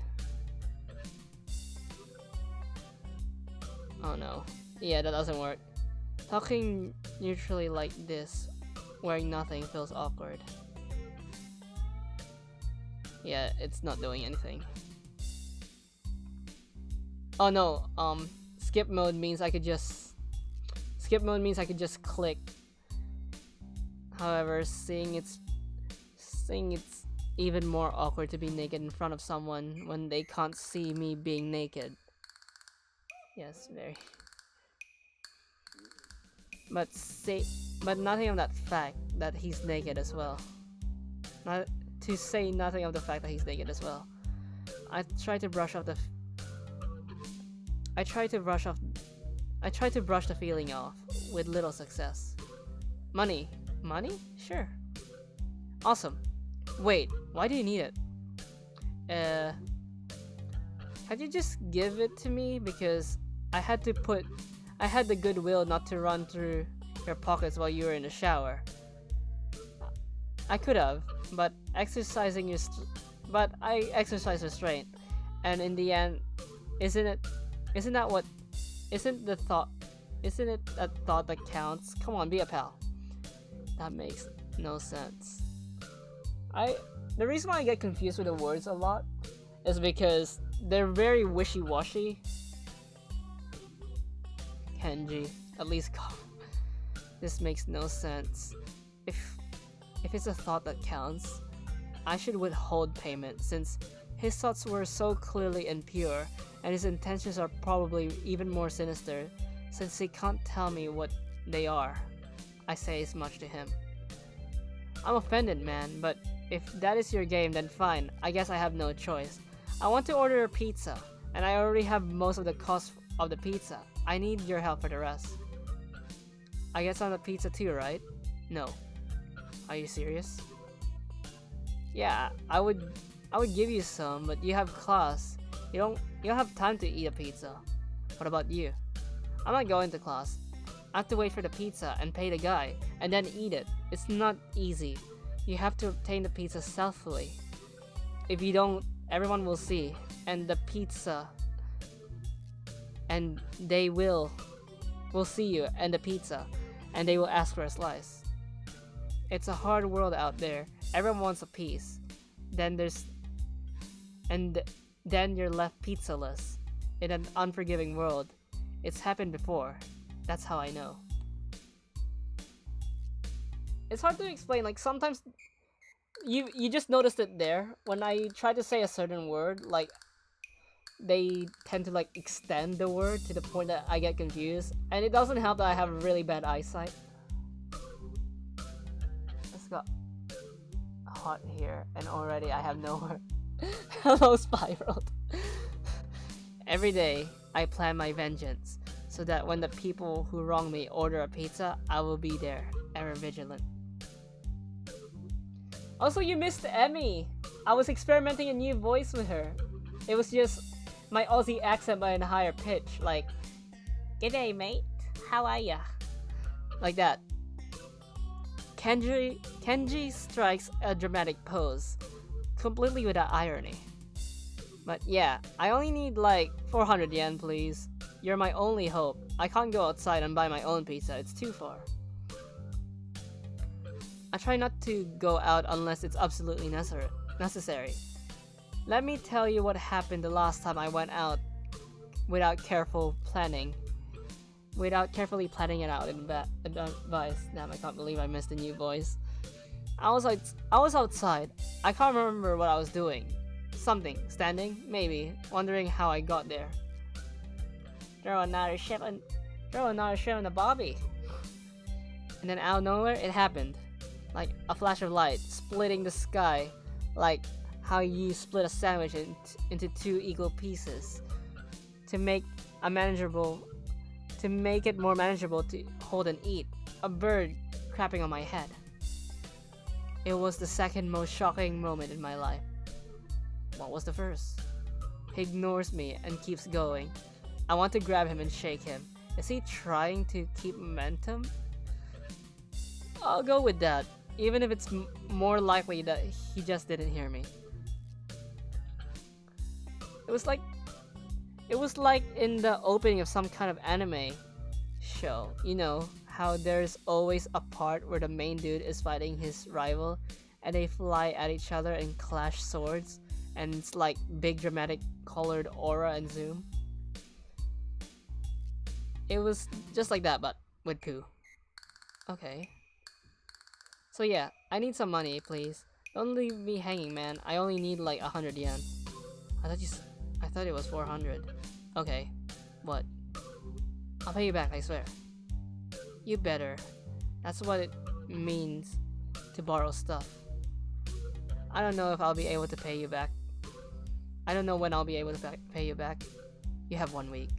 Oh no. Yeah, that doesn't work. Talking neutrally like this, wearing nothing, feels awkward. Yeah, it's not doing anything. Oh no, skip mode means I could just click. However, seeing it's even more awkward to be naked in front of someone when they can't see me being naked. Yes, very. But nothing of that fact that he's naked as well. Not to say nothing of the fact that he's naked as well. I try to brush the feeling off with little success. Money? Money? Sure. Awesome. Wait, why do you need it? Had you just give it to me because I had the goodwill not to run through your pockets while you were in the shower. I could have, but I exercise restraint, and in the end, isn't it a thought that counts? Come on, be a pal. That makes no sense. The reason why I get confused with the words a lot is because they're very wishy-washy. Kenji, at least this makes no sense. If it's a thought that counts, I should withhold payment since his thoughts were so clearly impure and his intentions are probably even more sinister since he can't tell me what they are. I say as much to him. I'm offended, man, but if that is your game, then fine. I guess I have no choice. I want to order a pizza, and I already have most of the cost of the pizza. I need your help for the rest. I guess on the pizza too, right? No. Are you serious? Yeah, I would give you some, but you have class. You don't have time to eat a pizza. What about you? I'm not going to class. I have to wait for the pizza and pay the guy, and then eat it. It's not easy. You have to obtain the pizza stealthily. If you don't, everyone will see, and the pizza, and they will see you and the pizza, and they will ask for a slice. It's a hard world out there. Everyone wants a piece. Then you're left pizzaless in an unforgiving world. It's happened before. That's how I know. It's hard to explain, like sometimes you just noticed it there. When I try to say a certain word, like they tend to like extend the word to the point that I get confused. And it doesn't help that I have really bad eyesight. It's got hot here and already I have nowhere. Hello, Spiral. Every day I plan my vengeance so that when the people who wrong me order a pizza, I will be there, ever vigilant. Also, you missed Emmy! I was experimenting a new voice with her. It was just my Aussie accent but in a higher pitch, like, "G'day mate, how are ya?" Like that. Kenji strikes a dramatic pose, completely without irony. But yeah, I only need like 400 yen please. You're my only hope. I can't go outside and buy my own pizza, it's too far. I try not to go out unless it's absolutely necessary. Let me tell you what happened the last time I went out without careful planning. without carefully planning it out in advice. Damn, I can't believe I missed the new voice. I was outside. I can't remember what I was doing. Something. Standing? Maybe. Wondering how I got there. Throw another ship in the Bobby. And then out of nowhere, it happened. Like a flash of light, splitting the sky. Like how you split a sandwich into 2 equal pieces. To make it more manageable to hold and eat. A bird crapping on my head. It was the second most shocking moment in my life. What was the first? He ignores me and keeps going. I want to grab him and shake him. Is he trying to keep momentum? I'll go with that, even if it's more likely that he just didn't hear me. It was like in the opening of some kind of anime show. You know, how there's always a part where the main dude is fighting his rival and they fly at each other and clash swords, and it's like big dramatic colored aura and zoom. It was just like that, but with poo. Okay. So yeah, I need some money, please. Don't leave me hanging, man. I only need like 100 yen. I thought it was 400. Okay. What? I'll pay you back, I swear. You better. That's what it means to borrow stuff. I don't know if I'll be able to pay you back. I don't know when I'll be able to pay you back. You have 1 week.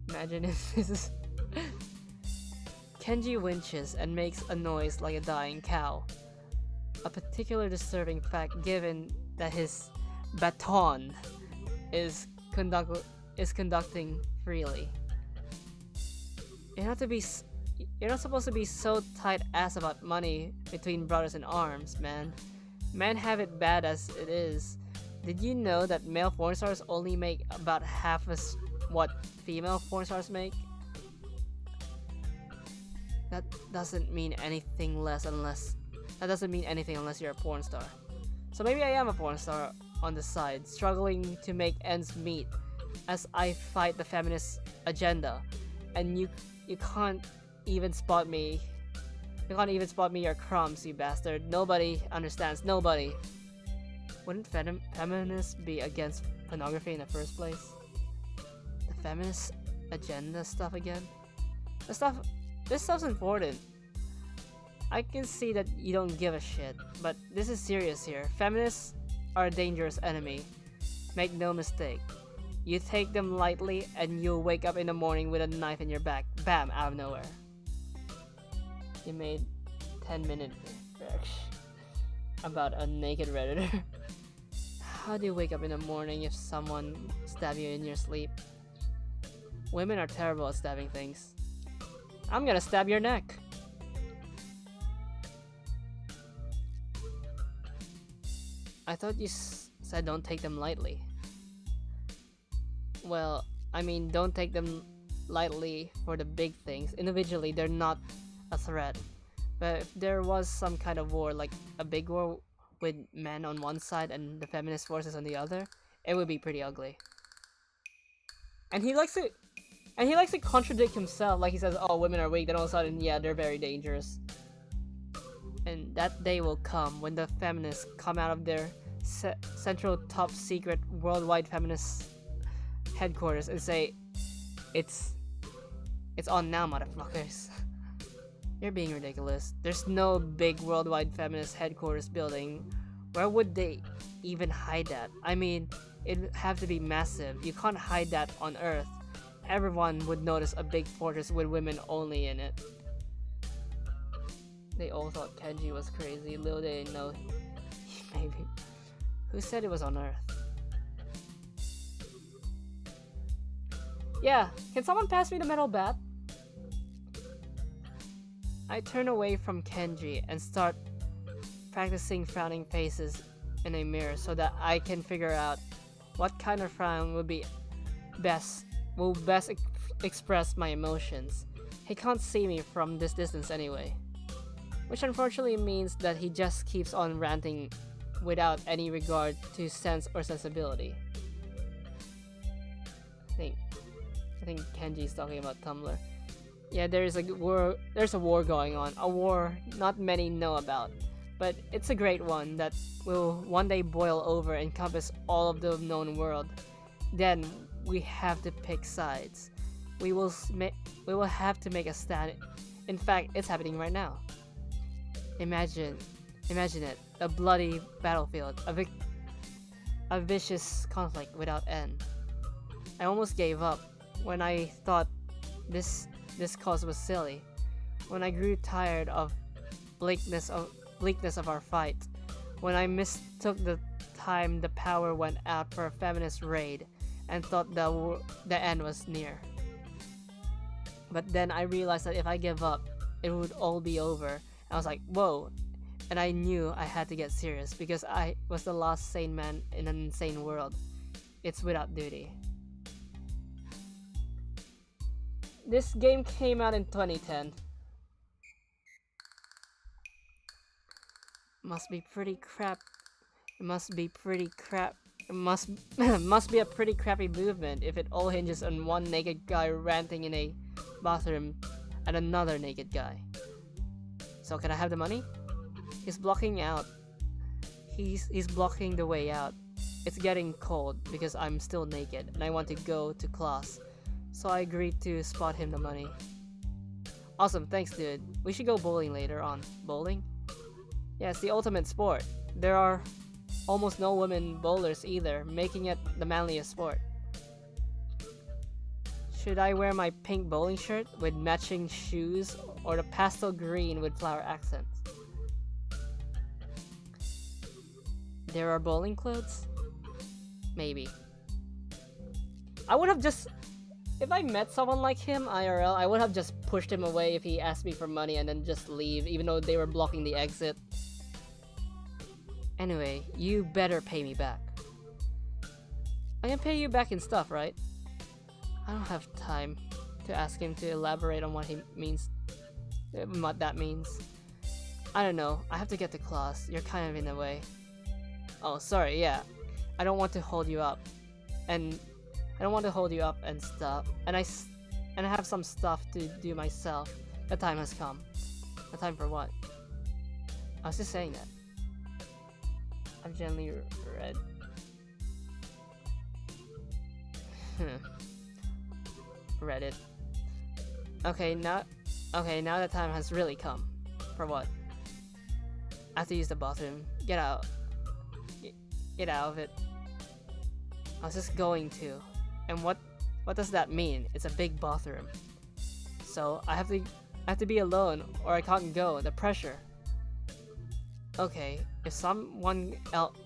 Imagine if this is... Kenji winches and makes a noise like a dying cow. A particular disturbing fact given that his baton is conducting freely. You're not supposed to be so tight-ass about money between brothers in arms, man. Men have it bad as it is. Did you know that male porn stars only make about half as what female porn stars make? That doesn't mean anything unless you're a porn star. So maybe I am a porn star on the side, struggling to make ends meet as I fight the feminist agenda. And you can't even spot me. You can't even spot me your crumbs, you bastard. Nobody understands. Nobody. Wouldn't feminists be against pornography in the first place? The feminist agenda stuff again? This stuff's important. I can see that you don't give a shit, but this is serious here. Feminists are a dangerous enemy. Make no mistake. You take them lightly and you'll wake up in the morning with a knife in your back. Bam! Out of nowhere. You made 10-minute about a naked redditor. How do you wake up in the morning if someone stabs you in your sleep? Women are terrible at stabbing things. I'm gonna stab your neck. I thought you said don't take them lightly. Well, I mean, don't take them lightly for the big things. Individually, they're not a threat. But if there was some kind of war, like a big war with men on one side and the feminist forces on the other, it would be pretty ugly. And he likes to contradict himself, like he says, oh, women are weak, then all of a sudden, yeah, they're very dangerous. And that day will come when the feminists come out of their central top secret worldwide feminist headquarters and say, it's on now, motherfuckers. You're being ridiculous. There's no big worldwide feminist headquarters building. Where would they even hide that? I mean, it'd have to be massive. You can't hide that on Earth. Everyone would notice a big fortress with women only in it. They all thought Kenji was crazy. Little they didn't know. Maybe. Who said it was on Earth? Yeah, can someone pass me the metal bat? I turn away from Kenji and start practicing frowning faces in a mirror so that I can figure out what kind of frown will best express my emotions. He can't see me from this distance anyway. Which unfortunately means that he just keeps on ranting without any regard to sense or sensibility. I think Kenji's talking about Tumblr. Yeah, there's a war going on. A war not many know about. But it's a great one that will one day boil over and encompass all of the known world. Then we have to pick sides. We will have to make a stand. In fact, it's happening right now. Imagine it, a bloody battlefield, a vicious conflict without end. I almost gave up when I thought this cause was silly. When I grew tired of bleakness of our fight. When I mistook the time the power went out for a feminist raid and thought the end was near. But then I realized that if I give up, it would all be over. I was like, whoa. And I knew I had to get serious because I was the last sane man in an insane world. It's without duty. This game came out in 2010. Must be pretty crap. It must be pretty crap. It must be a pretty crappy movement if it all hinges on one naked guy ranting in a bathroom at another naked guy. So can I have the money? He's blocking out. He's blocking the way out. It's getting cold because I'm still naked and I want to go to class. So I agreed to spot him the money. Awesome, thanks dude. We should go bowling later on. Bowling? Yeah, it's the ultimate sport. There are almost no women bowlers either, making it the manliest sport. Should I wear my pink bowling shirt with matching shoes or the pastel green with flower accents? There are bowling clothes? Maybe. I would have just... If I met someone like him, IRL, I would have just pushed him away if he asked me for money and then just leave, even though they were blocking the exit. Anyway, you better pay me back. I can pay you back in stuff, right? I don't have time to ask him to elaborate on what that means. I don't know, I have to get to class. You're kind of in the way. Oh, sorry, yeah. I don't want to hold you up. And stuff. And I have some stuff to do myself. The time has come. The time for what? I was just saying that. I've gently read. Read it. Okay, now the time has really come. For what? I have to use the bathroom. Get out. Get out of it. I was just going to. And what does that mean? It's a big bathroom. So I have to be alone or I can't go. The pressure. Okay, if someone else...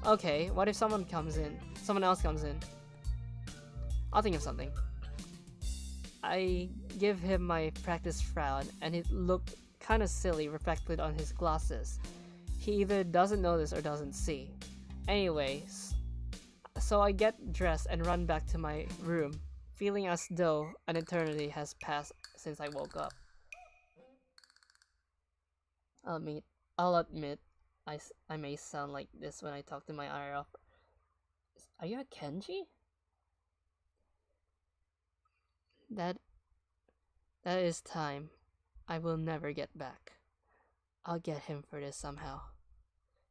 Okay, what if someone else comes in? I'll think of something. I give him my practice frown and it looked kinda silly reflected on his glasses. He either doesn't notice or doesn't see. Anyways, so I get dressed and run back to my room, feeling as though an eternity has passed since I woke up. I'll admit, I may sound like this when I talk to my IRL. Are you a Kenji? That is time I will never get back. I'll get him for this somehow.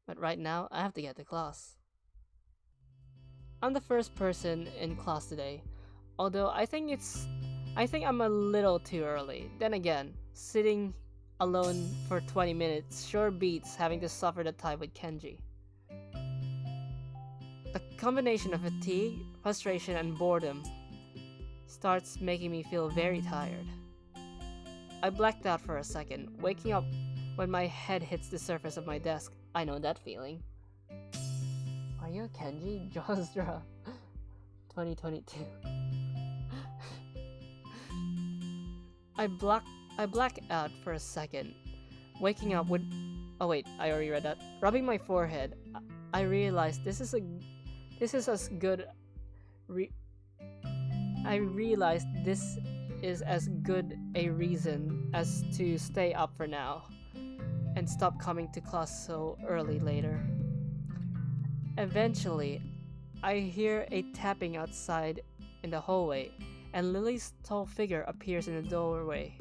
But right now, I have to get to class. I'm the first person in class today, although I think I'm a little too early. Then again, sitting alone for 20 minutes sure beats having to suffer the time with Kenji. The combination of fatigue, frustration, and boredom starts making me feel very tired. I blacked out for a second, waking up when my head hits the surface of my desk. I know that feeling. Are you a Kenji? Jostra 2022. I black out for a second, waking up with... Oh wait, I already read that. Rubbing my forehead, I realized this is as good a reason as to stay up for now and stop coming to class so early later. Eventually, I hear a tapping outside in the hallway, and Lily's tall figure appears in the doorway.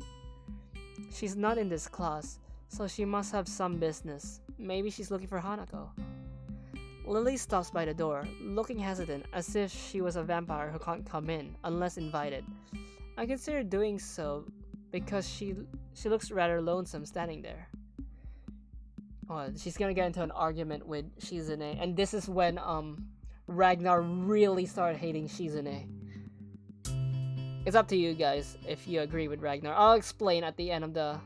She's not in this class, so she must have some business. Maybe she's looking for Hanako. Lily stops by the door, looking hesitant, as if she was a vampire who can't come in unless invited. I consider doing so because she looks rather lonesome standing there. Oh, she's gonna get into an argument with Shizune, and this is when Ragnar really started hating Shizune. It's up to you guys if you agree with Ragnar. I'll explain at the end of the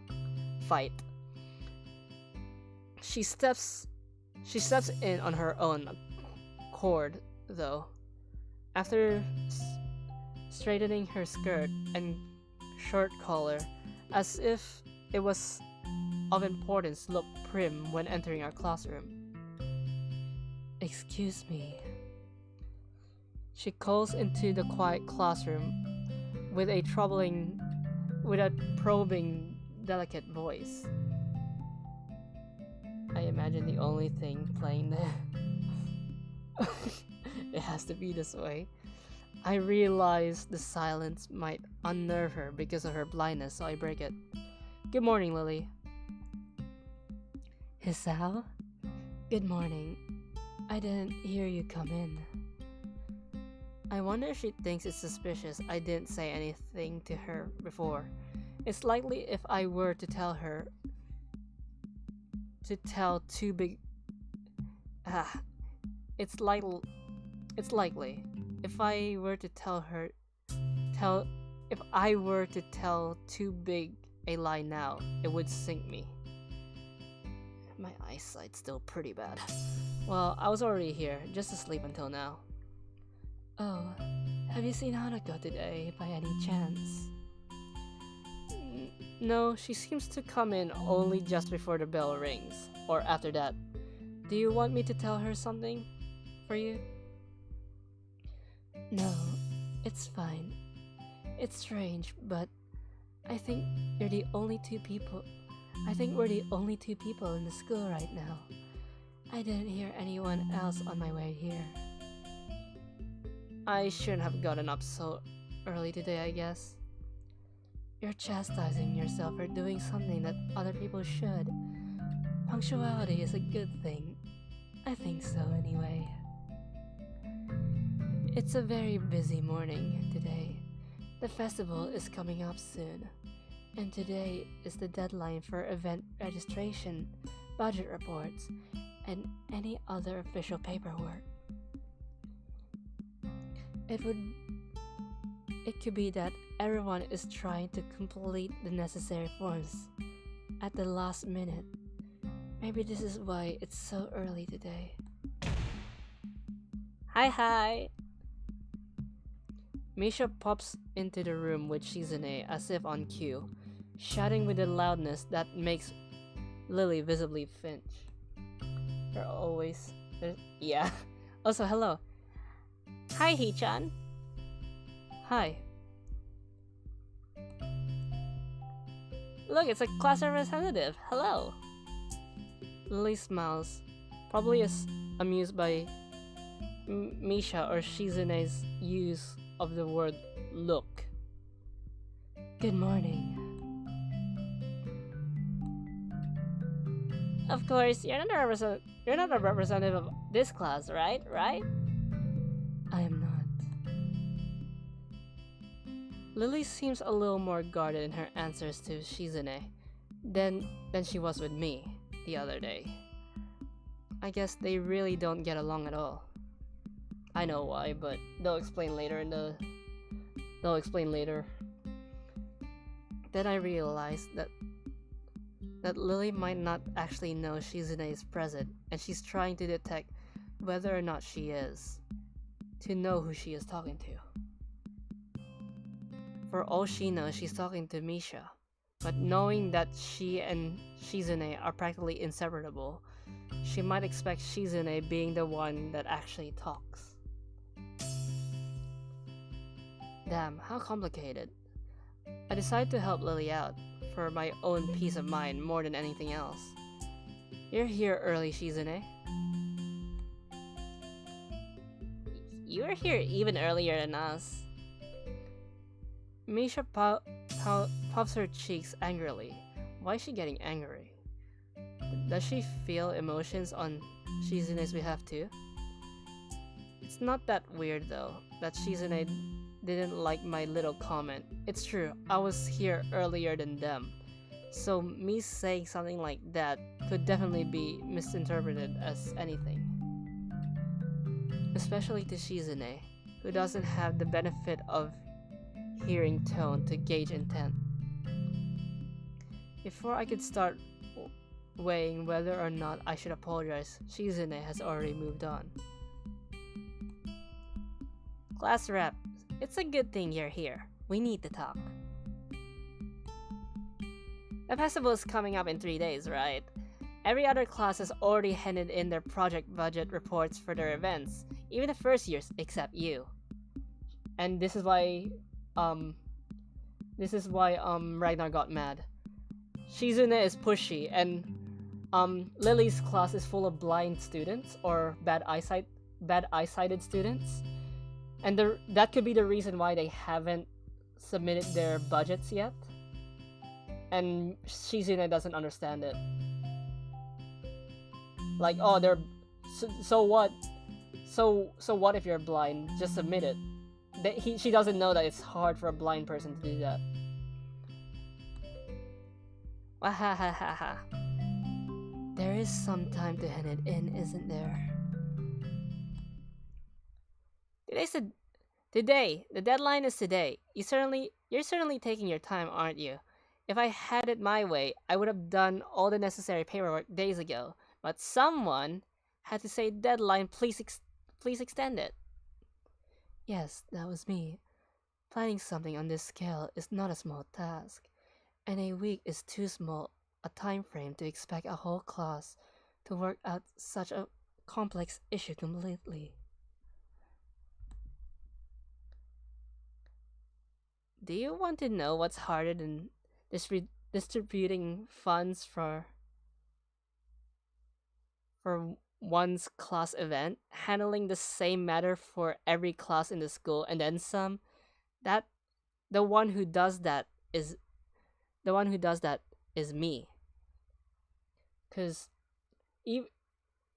fight. She steps in on her own accord, though. After straightening her skirt and short collar, as if it was of importance, look prim when entering our classroom. Excuse me. She calls into the quiet classroom with a probing, delicate voice. I imagine the only thing playing there. It has to be this way. I realize the silence might unnerve her because of her blindness, so I break it. Good morning, Lily. Hisao? Good morning. I didn't hear you come in. I wonder if she thinks it's suspicious I didn't say anything to her before. It's likely if I were to tell her to tell too big. It's likely if I were to tell too big a lie now, it would sink me. My eyesight's still pretty bad. Well, I was already here, just asleep until now. Oh, have you seen Hanako today by any chance? No, she seems to come in only just before the bell rings, or after that. Do you want me to tell her something for you? No, it's fine. It's strange, but I think we're the only two people in the school right now. I didn't hear anyone else on my way here. I shouldn't have gotten up so early today, I guess. You're chastising yourself for doing something that other people should. Punctuality is a good thing. I think so, anyway. It's a very busy morning today. The festival is coming up soon, and today is the deadline for event registration, budget reports, and any other official paperwork. It could be that everyone is trying to complete the necessary forms at the last minute. Maybe this is why it's so early today. Hi! Misha pops into the room with Shizune as if on cue, shouting with a loudness that makes Lily visibly flinch. Yeah. Also, hello. Hi, Hee-chan. Hi. Look, it's a class representative. Hello. Lily smiles, probably as amused by Misha or Shizune's use of the word look. Good morning. Of course, you're not a representative of this class, right? I am not. Lily seems a little more guarded in her answers to Shizune than she was with me the other day. I guess they really don't get along at all. I know why, but they'll explain later Then I realized that Lily might not actually know Shizune is present, and she's trying to detect whether or not she is, to know who she is talking to. For all she knows, she's talking to Misha, but knowing that she and Shizune are practically inseparable, she might expect Shizune being the one that actually talks. Damn, how complicated. I decided to help Lily out, for my own peace of mind more than anything else. You're here early, Shizune. You were here even earlier than us. Misha puffs her cheeks angrily. Why is she getting angry? Does she feel emotions on Shizune's behalf too? It's not that weird though, that Shizune didn't like my little comment. It's true, I was here earlier than them. So me saying something like that could definitely be misinterpreted as anything. Especially to Shizune, who doesn't have the benefit of hearing tone to gauge intent. Before I could start weighing whether or not I should apologize, Shizune has already moved on. Class rep, it's a good thing you're here. We need to talk. The festival is coming up in 3 days, right? Every other class has already handed in their project budget reports for their events, even the first years except you. And this is why Ragnar got mad. Shizune is pushy, and Lilly's class is full of blind students or bad eyesighted students, and that could be the reason why they haven't submitted their budgets yet. And Shizune doesn't understand it. Like, oh, they're so what? So what if you're blind? Just submit it. She doesn't know that it's hard for a blind person to do that. Wahahaha. There is some time to hand it in, isn't there? Today. The deadline is today. You're certainly taking your time, aren't you? If I had it my way, I would have done all the necessary paperwork days ago. But someone had to say deadline, please extend it. Yes, that was me. Planning something on this scale is not a small task, and a week is too small a time frame to expect a whole class to work out such a complex issue completely. Do you want to know what's harder than distributing funds for one's class event, handling the same matter for every class in the school, and then some? That the one who does that is me. Cause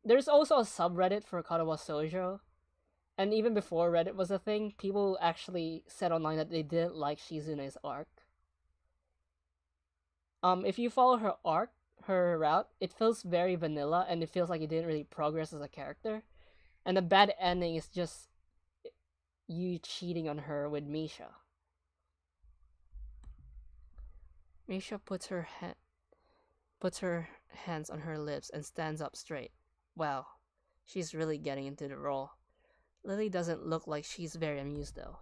there's also a subreddit for Katawa Shoujo, and even before Reddit was a thing, people actually said online that they didn't like Shizune's arc. If you follow her route, it feels very vanilla, and it feels like it didn't really progress as a character. And the bad ending is just you cheating on her with Misha. Misha puts her hands on her lips and stands up straight. Wow, she's really getting into the role. Lilly doesn't look like she's very amused though.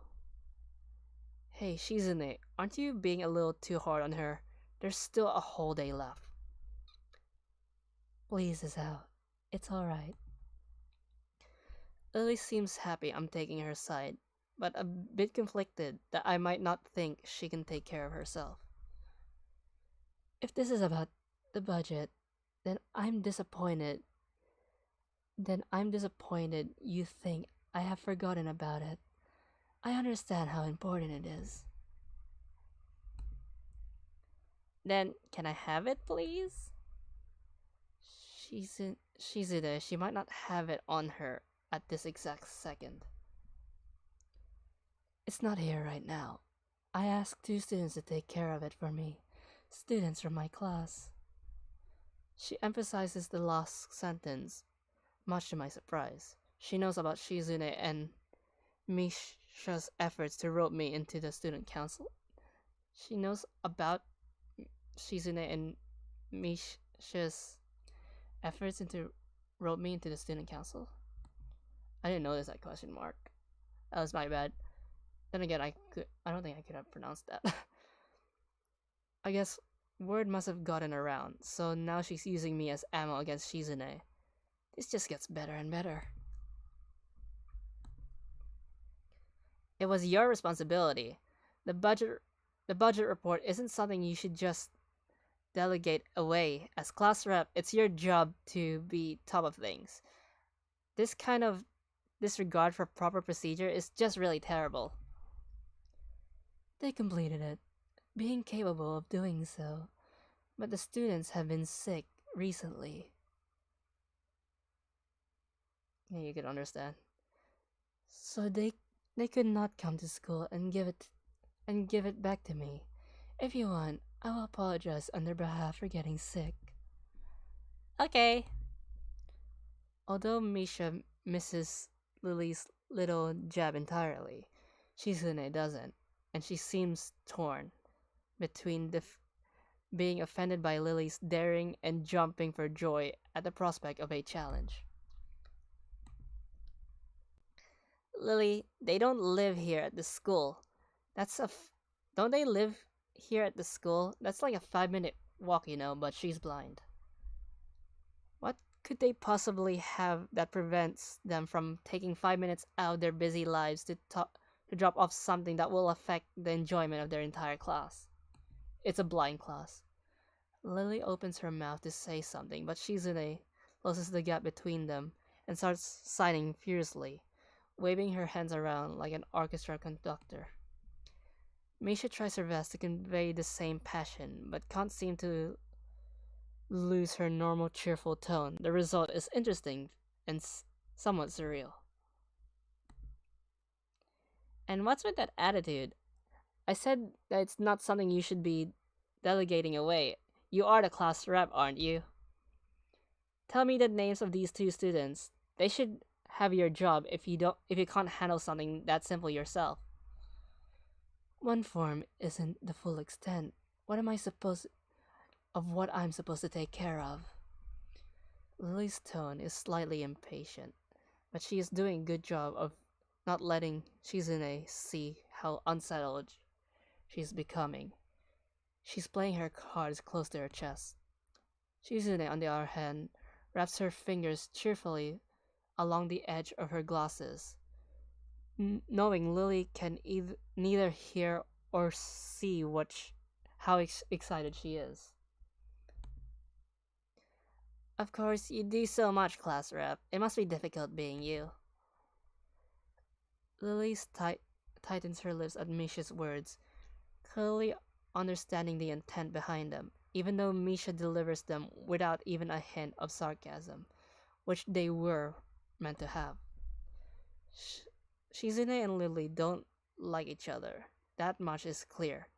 Hey, Shizune, aren't you being a little too hard on her? There's still a whole day left. Please is out. It's alright. Lilly seems happy I'm taking her side, but a bit conflicted that I might not think she can take care of herself. If this is about the budget, then I'm disappointed you think I have forgotten about it. I understand how important it is. Then, can I have it, please? Shizune, she might not have it on her at this exact second. It's not here right now. I asked 2 students to take care of it for me. Students from my class. She emphasizes the last sentence, much to my surprise. She knows about Shizune and Misha's efforts to rope me into the student council. She knows about Shizune and Misha's efforts to rope me into the student council. I didn't notice that question mark. That was my bad. Then again, I don't think I could have pronounced that. I guess word must have gotten around, so now she's using me as ammo against Shizune. This just gets better and better. It was your responsibility. The budget report isn't something you should just delegate away. As class rep, it's your job to be top of things. This kind of disregard for proper procedure is just really terrible. They completed it, being capable of doing so, but the students have been sick recently. Yeah, you can understand. So they could not come to school and give it back to me. If you want, I will apologize on their behalf for getting sick. Okay. Although Misha misses Lily's little jab entirely, Shizune doesn't, and she seems torn between being offended by Lily's daring and jumping for joy at the prospect of a challenge. Lily, they don't live here at the school. That's a. Don't they live here at the school? That's like a 5-minute walk, but she's blind. What could they possibly have that prevents them from taking 5 minutes out of their busy lives to drop off something that will affect the enjoyment of their entire class? It's a blind class. Lily opens her mouth to say something, but Shizune closes the gap between them and starts signing furiously, waving her hands around like an orchestra conductor. Misha tries her best to convey the same passion, but can't seem to lose her normal cheerful tone. The result is interesting and somewhat surreal. And what's with that attitude? I said that it's not something you should be delegating away. You are the class rep, aren't you? Tell me the names of these two students. They should have your job if you can't handle something that simple yourself. One form isn't the full extent. What I'm supposed to take care of? Lily's tone is slightly impatient, but she is doing a good job of not letting Shizune see how unsettled she's becoming. She's playing her cards close to her chest. Shizune, on the other hand, wraps her fingers cheerfully along the edge of her glasses, knowing Lily can neither hear or see how excited she is. Of course, you do so much, class rep. It must be difficult being you. Lily tightens her lips at Misha's words, clearly understanding the intent behind them, even though Misha delivers them without even a hint of sarcasm, which they were meant to have. Shizune and Lily don't like each other. That much is clear.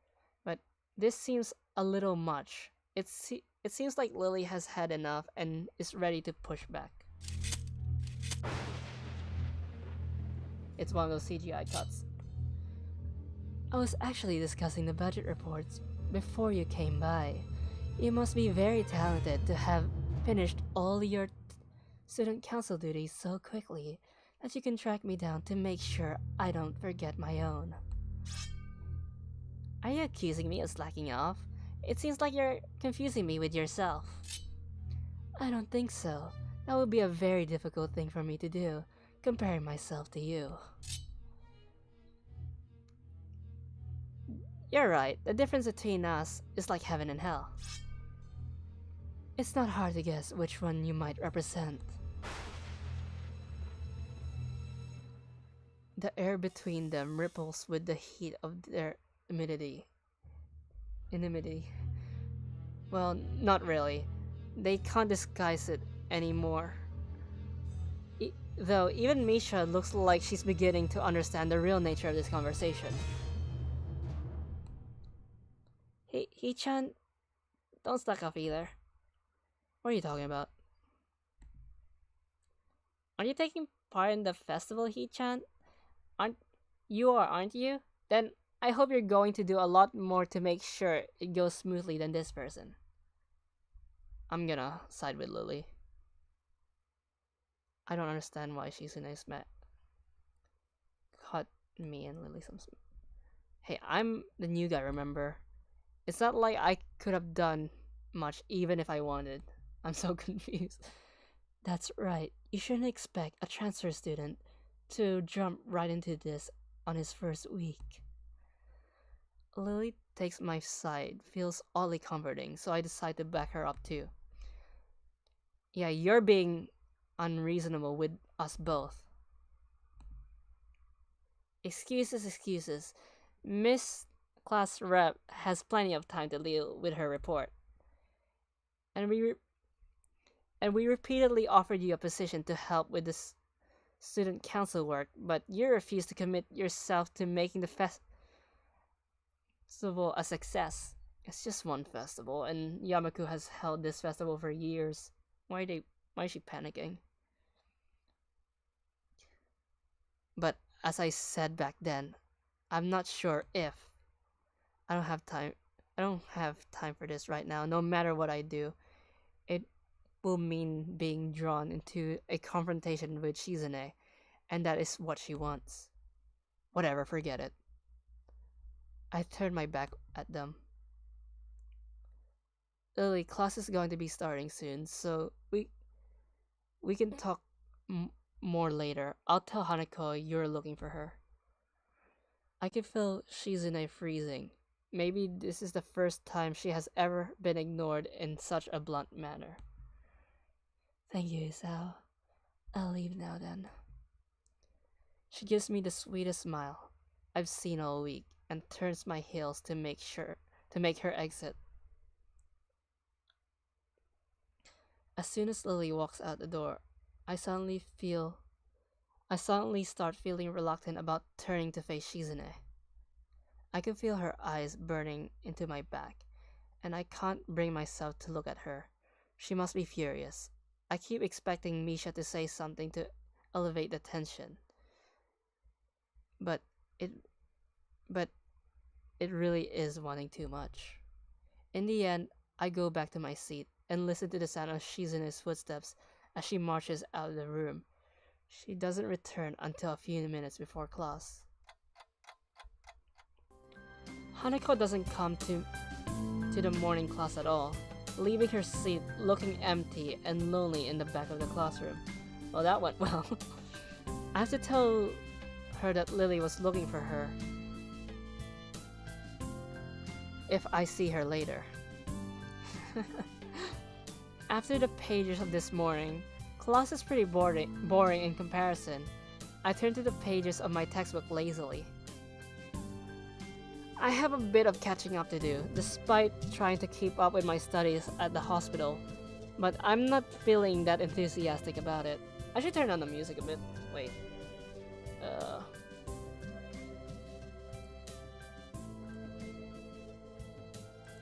But this seems a little much. It seems like Lily has had enough and is ready to push back. It's one of those CGI cuts. I was actually discussing the budget reports before you came by. You must be very talented to have finished all your student council duties so quickly that you can track me down to make sure I don't forget my own. Are you accusing me of slacking off? It seems like you're confusing me with yourself. I don't think so. That would be a very difficult thing for me to do, comparing myself to you. You're right, the difference between us is like heaven and hell. It's not hard to guess which one you might represent. The air between them ripples with the heat of their inimity. Well, not really. They can't disguise it anymore. Though even Misha looks like she's beginning to understand the real nature of this conversation. Hey, Hee-chan, don't slack off either. What are you talking about? Are you taking part in the festival, Hee-chan? Aren't you? Then I hope you're going to do a lot more to make sure it goes smoothly than this person. I'm gonna side with Lily. I don't understand why she's in a smack. Cut me and Lily some. Hey, I'm the new guy, remember? It's not like I could have done much even if I wanted. I'm so confused. That's right. You shouldn't expect a transfer student to jump right into this on his first week. Lily takes my side, feels oddly comforting, so I decide to back her up too. Yeah, you're being unreasonable with us both. Excuses, excuses. Miss Class Rep has plenty of time to deal with her report. And we repeatedly offered you a position to help with this student council work, but you refused to commit yourself to making the festival a success. It's just one festival, and Yamaku has held this festival for years. Why is she panicking? But as I said back then, I'm not sure if I don't have time. I don't have time for this right now. No matter what I do, it will mean being drawn into a confrontation with Shizune, and that is what she wants. Whatever, forget it. I turned my back at them. Lily, class is going to be starting soon, so we can talk more later. I'll tell Hanako you're looking for her. I can feel Shizune freezing. Maybe this is the first time she has ever been ignored in such a blunt manner. Thank you, Isao. I'll leave now then. She gives me the sweetest smile I've seen all week and turns my heels to make her exit. As soon as Lily walks out the door, I suddenly start feeling reluctant about turning to face Shizune. I can feel her eyes burning into my back, and I can't bring myself to look at her. She must be furious. I keep expecting Misha to say something to elevate the tension. But it really is wanting too much. In the end, I go back to my seat and listen to the sound of Shizune's footsteps as she marches out of the room. She doesn't return until a few minutes before class. Hanako doesn't come to the morning class at all, leaving her seat looking empty and lonely in the back of the classroom. Well, that went well. I have to tell her that Lily was looking for her if I see her later. After the pages of this morning, class is pretty boring in comparison. I turn to the pages of my textbook lazily. I have a bit of catching up to do, despite trying to keep up with my studies at the hospital, but I'm not feeling that enthusiastic about it. I should turn on the music a bit. Wait.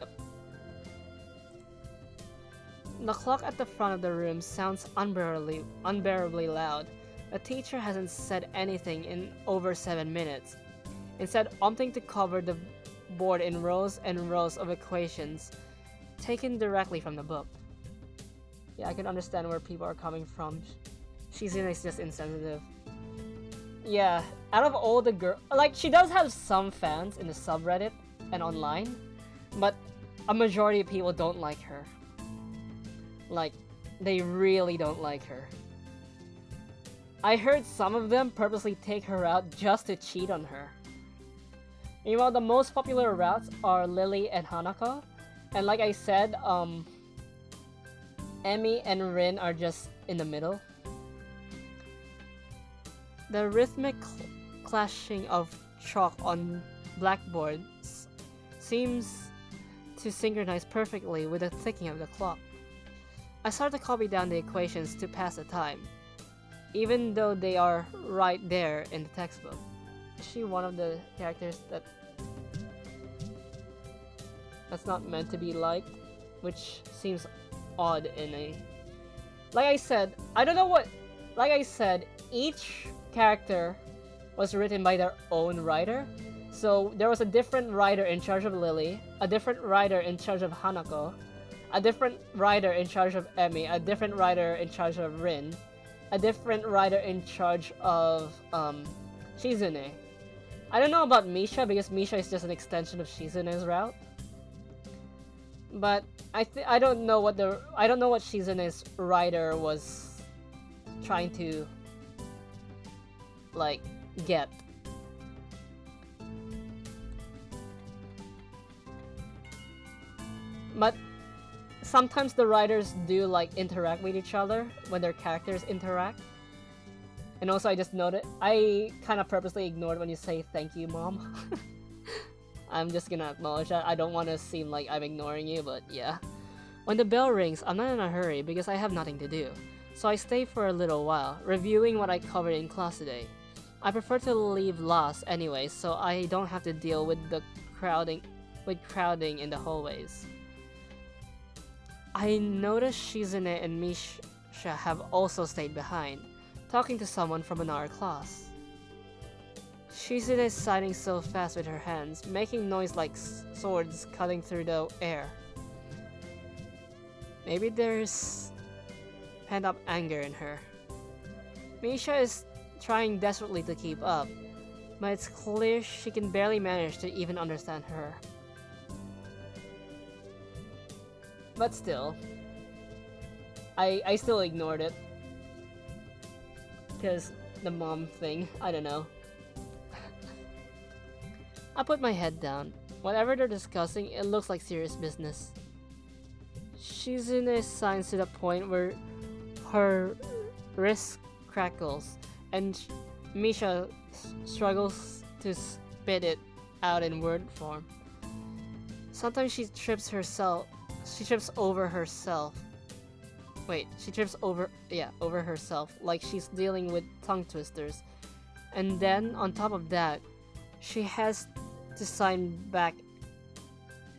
Yep. The clock at the front of the room sounds unbearably loud. The teacher hasn't said anything in over 7 minutes, instead opting to cover the board in rows and rows of equations taken directly from the book. Yeah, I can understand where people are coming from. Shizune is just insensitive. Yeah, out of all the girls, like, she does have some fans in the subreddit and online, but a majority of people don't like her. Like, they really don't like her. I heard some of them purposely take her out just to cheat on her. Meanwhile, the most popular routes are Lilly and Hanako, and like I said, Emi and Rin are just in the middle. The rhythmic clashing of chalk on blackboards seems to synchronize perfectly with the ticking of the clock. I start to copy down the equations to pass the time, even though they are right there in the textbook. Is she one of the characters that's not meant to be liked? Which seems odd in a... Like I said, I don't know what... Like I said, each character was written by their own writer. So there was a different writer in charge of Lily, a different writer in charge of Hanako, a different writer in charge of Emi, a different writer in charge of Rin, a different writer in charge of Shizune. I don't know about Misha because Misha is just an extension of Shizune's route. But I don't know what Shizune's writer was trying to like get. But sometimes the writers do like interact with each other when their characters interact. And also, I just noted, I kind of purposely ignored when you say thank you, mom. I'm just gonna acknowledge that. I don't want to seem like I'm ignoring you, but yeah. When the bell rings, I'm not in a hurry because I have nothing to do. So I stay for a little while, reviewing what I covered in class today. I prefer to leave last anyway, so I don't have to deal with the crowding in the hallways. I noticed Shizune and Misha have also stayed behind, talking to someone from another class. Shizune is signing so fast with her hands, making noise like swords cutting through the air. Maybe there's pent-up anger in her. Misha is trying desperately to keep up, but it's clear she can barely manage to even understand her. But still, I still ignored it. Because the mom thing, I don't know. I put my head down. Whatever they're discussing, it looks like serious business. Shizune signs to the point where her wrist crackles, and Misha struggles to spit it out in word form. Sometimes she trips over herself. Wait, she trips over herself, like she's dealing with tongue twisters. And then, on top of that, she has to sign back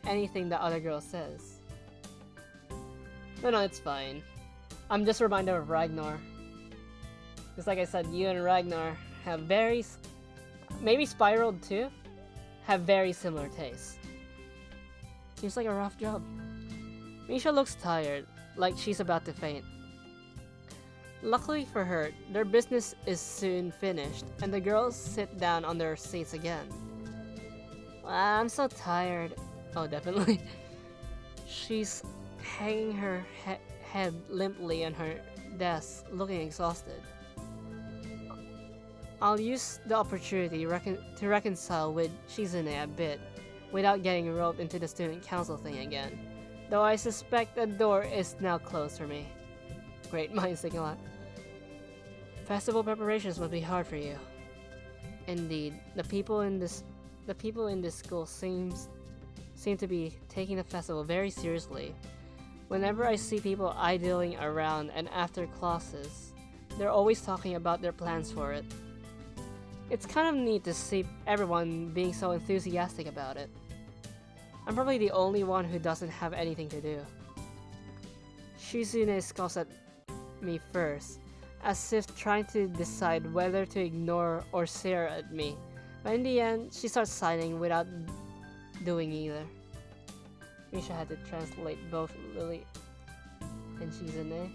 anything the other girl says. No, it's fine. I'm just reminded of Ragnar. Because like I said, you and Ragnar have maybe Spiraled too, have very similar tastes. Seems like a rough job. Misha looks tired, like she's about to faint. Luckily for her, their business is soon finished, and the girls sit down on their seats again. I'm so tired. Oh, definitely. She's hanging her head limply on her desk, looking exhausted. I'll use the opportunity to reconcile with Shizune a bit, without getting roped into the student council thing again. Though I suspect the door is now closed for me. Great minds think a lot. Festival preparations must be hard for you. Indeed, the people in this school seem to be taking the festival very seriously. Whenever I see people idling around and after classes, they're always talking about their plans for it. It's kind of neat to see everyone being so enthusiastic about it. I'm probably the only one who doesn't have anything to do. Shizune scoffs at me first, as if trying to decide whether to ignore or stare at me. But in the end, she starts signing without doing either. Misha had to translate both Lilly and Shizune.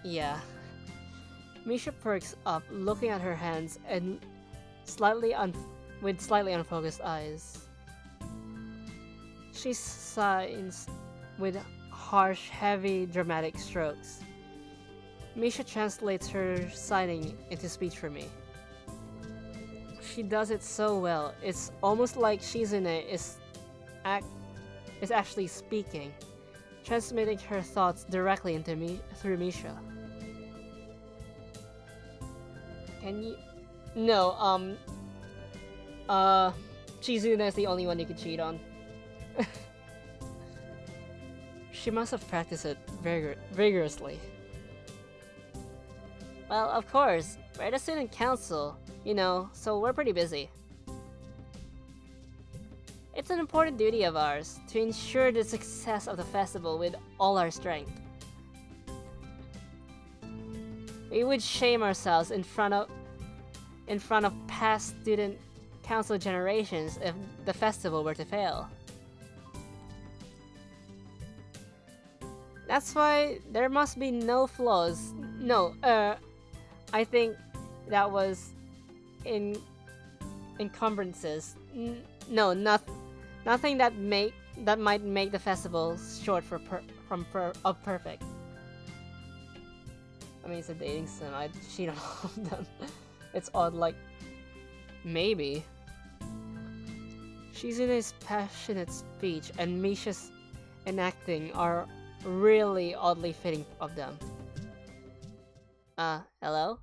Yeah. Misha perks up, looking at her hands and with slightly unfocused eyes. She signs with harsh, heavy, dramatic strokes. Misha translates her signing into speech for me. She does it so well, it's almost like Shizune is actually speaking, transmitting her thoughts directly into me through Misha. Can you? No, Shizune is the only one you could cheat on. She must have practiced it vigorously. Well, of course, we're the student council, so we're pretty busy. It's an important duty of ours to ensure the success of the festival with all our strength. We would shame ourselves in front of past student council generations if the festival were to fail. That's why there must be no flaws. I think that was encumbrances. Nothing that might make the festival short of perfect. I mean, it's a dating sim. I'd cheat on all of them. It's odd, like maybe. Shizune's passionate speech and Misha's enacting are really oddly fitting of them. Hello?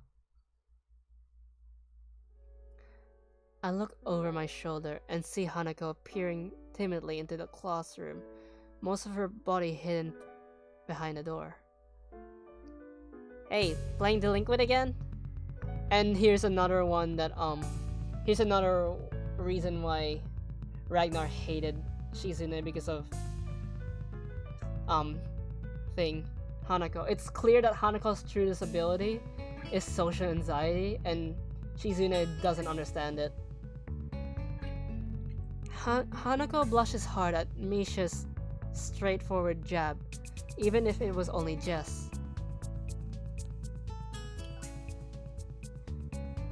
I look over my shoulder and see Hanako peering timidly into the classroom, most of her body hidden behind the door. Hey, playing delinquent again? And here's another one that here's another reason why Ragnar hated Shizune because of Hanako. It's clear that Hanako's true disability is social anxiety, and Shizune doesn't understand it. Hanako blushes hard at Misha's straightforward jab, even if it was only Jess.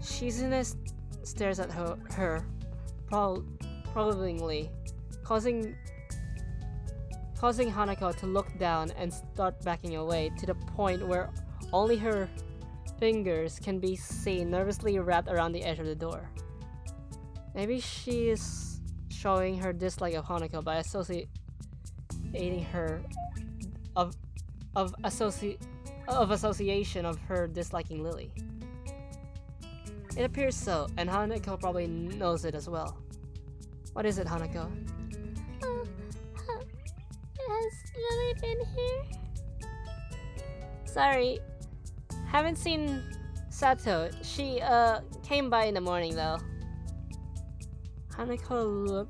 Shizune stares at her probably causing Hanako to look down and start backing away to the point where only her fingers can be seen nervously wrapped around the edge of the door. Maybe she is showing her dislike of Hanako by associating her of association of her disliking Lilly. It appears so, and Hanako probably knows it as well. What is it, Hanako? Has Lilly been here? Sorry, haven't seen Sato. She came by in the morning though. Hanako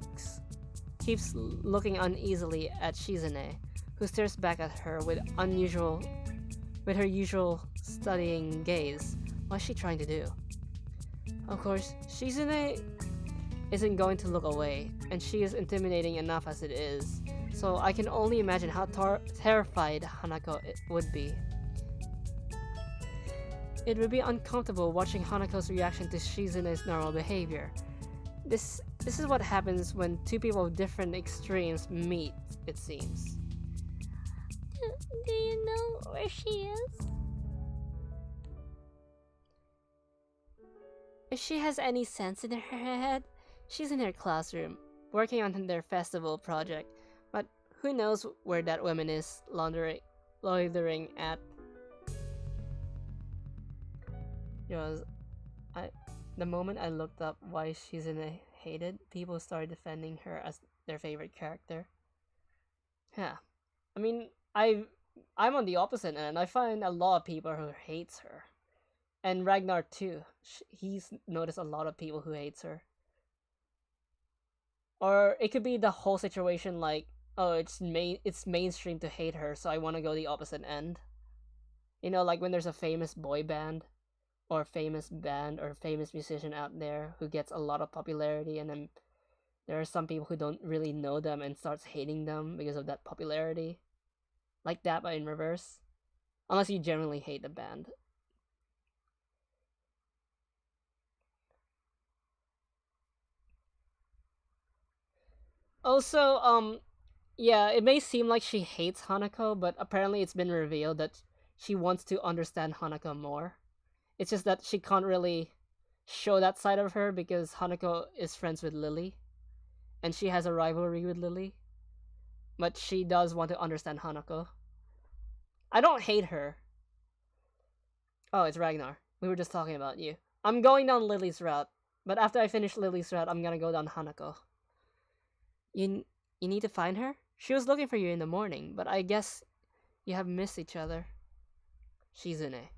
keeps looking uneasily at Shizune, who stares back at her with her usual studying gaze. What's she trying to do? Of course, Shizune isn't going to look away, and she is intimidating enough as it is, so I can only imagine how terrified Hanako would be. It would be uncomfortable watching Hanako's reaction to Shizune's normal behavior. This is what happens when two people of different extremes meet, it seems. Do you know where she is? If she has any sense in her head, she's in her classroom, working on their festival project, but who knows where that woman is loitering at. The moment I looked up why Shizune hated, people started defending her as their favorite character. Yeah, I mean, I'm on the opposite end. I find a lot of people who hates her. And Ragnar too. He's noticed a lot of people who hates her. Or it could be the whole situation like, oh, it's mainstream to hate her, so I want to go the opposite end. You know, like when there's a famous boy band or famous band or famous musician out there who gets a lot of popularity, and then there are some people who don't really know them and starts hating them because of that popularity. Like that, but in reverse. Unless you genuinely hate the band. Also, yeah, it may seem like she hates Hanako, but apparently it's been revealed that she wants to understand Hanako more. It's just that she can't really show that side of her because Hanako is friends with Lilly, and she has a rivalry with Lilly. But she does want to understand Hanako. I don't hate her. Oh, it's Ragnar. We were just talking about you. I'm going down Lilly's route, but after I finish Lilly's route, I'm gonna go down Hanako. You need to find her? She was looking for you in the morning, but I guess you have missed each other. Shizune.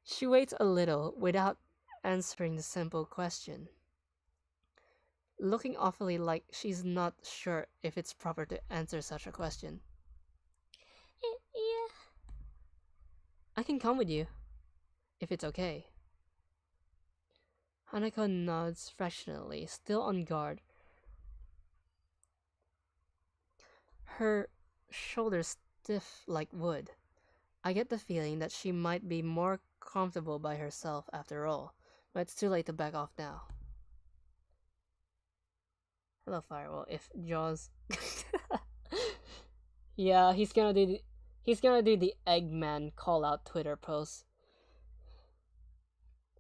She waits a little without answering the simple question, looking awfully like she's not sure if it's proper to answer such a question. Yeah. I can come with you, if it's okay. Hanako nods fractionally, still on guard. Her shoulders stiff like wood. I get the feeling that she might be more comfortable by herself after all, but it's too late to back off now. Hello, Firewall. If Jaws... yeah, he's gonna do the Eggman call-out Twitter post.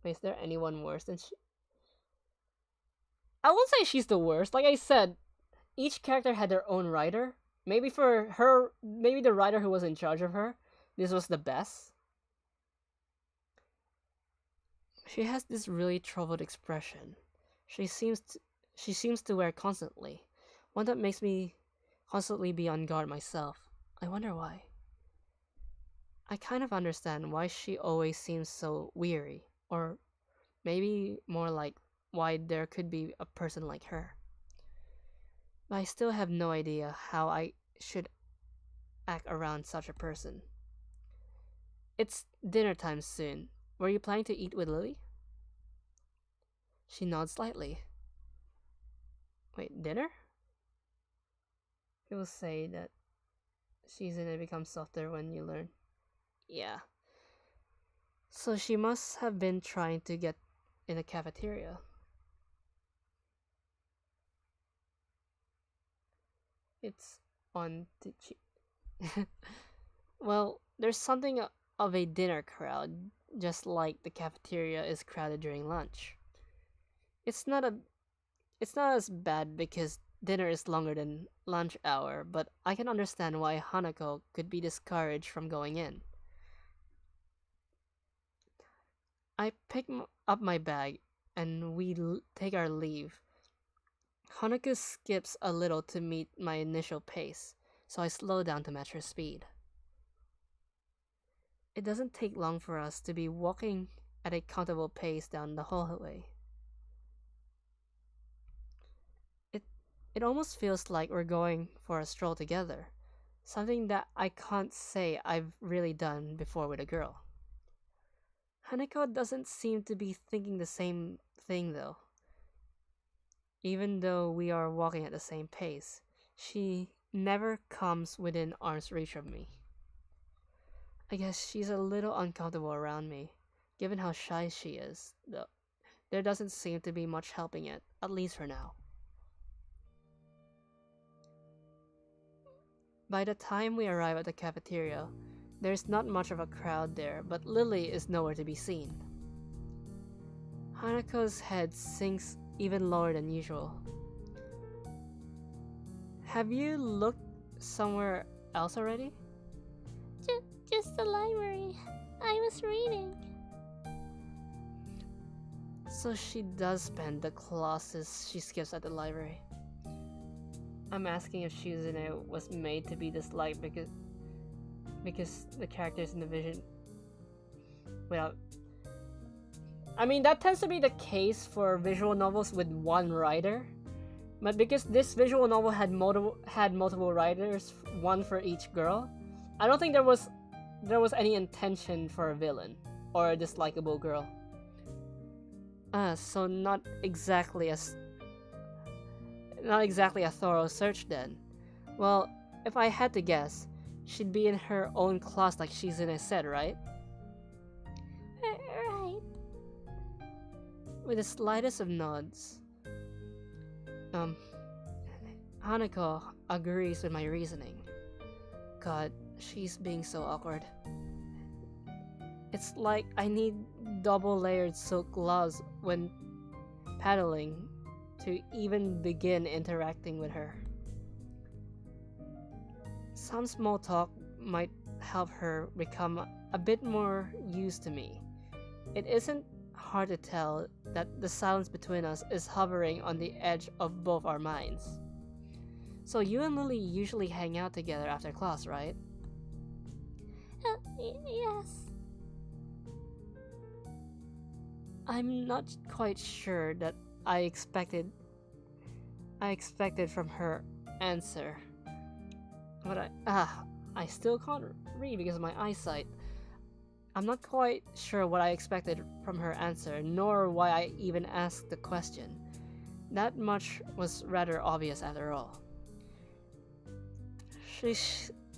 Wait, is there anyone worse than she? I won't say she's the worst. Like I said, each character had their own writer. Maybe for her, maybe the writer who was in charge of her, this was the best. She has this really troubled expression. She seems to, she seems to wear constantly, one that makes me constantly be on guard myself. I wonder why. I kind of understand why she always seems so weary, or maybe more like why there could be a person like her. But I still have no idea how I should act around such a person. It's dinner time soon. Were you planning to eat with Lily? She nods slightly. Wait, dinner? People say that seasoning becomes softer when you learn. Yeah. So she must have been trying to get in a cafeteria. It's on the Well, there's something of a dinner crowd, just like the cafeteria is crowded during lunch. It's not a it's not as bad because dinner is longer than lunch hour, but I can understand why Hanako could be discouraged from going in. I pick up my bag and we take our leave. Hanako skips a little to meet my initial pace, so I slow down to match her speed. It doesn't take long for us to be walking at a comfortable pace down the hallway. It it almost feels like we're going for a stroll together, something that I can't say I've really done before with a girl. Hanako doesn't seem to be thinking the same thing though. Even though we are walking at the same pace, she never comes within arm's reach of me. I guess she's a little uncomfortable around me, given how shy she is, though there doesn't seem to be much helping it, at least for now. By the time we arrive at the cafeteria, there's not much of a crowd there, but Lily is nowhere to be seen. Hanako's head sinks even lower than usual. Have you looked somewhere else already? Just the library. I was reading. So she does spend the classes she skips at the library. I'm asking if Shizune was made to be disliked because the characters in the vision. Well, I mean that tends to be the case for visual novels with one writer, but because this visual novel had multiple writers, one for each girl, I don't think there was any intention for a villain or a dislikable girl. So not exactly a thorough search then. Well, if I had to guess, she'd be in her own class like Shizune said, right? Right. With the slightest of nods. Hanako agrees with my reasoning. God, she's being so awkward. It's like I need double-layered silk gloves when paddling to even begin interacting with her. Some small talk might help her become a bit more used to me. It isn't hard to tell that the silence between us is hovering on the edge of both our minds. So you and Lily usually hang out together after class, right? Yes. I'm not quite sure that I expected from her answer. But I still can't read because of my eyesight. I'm not quite sure what I expected from her answer, nor why I even asked the question. That much was rather obvious after all.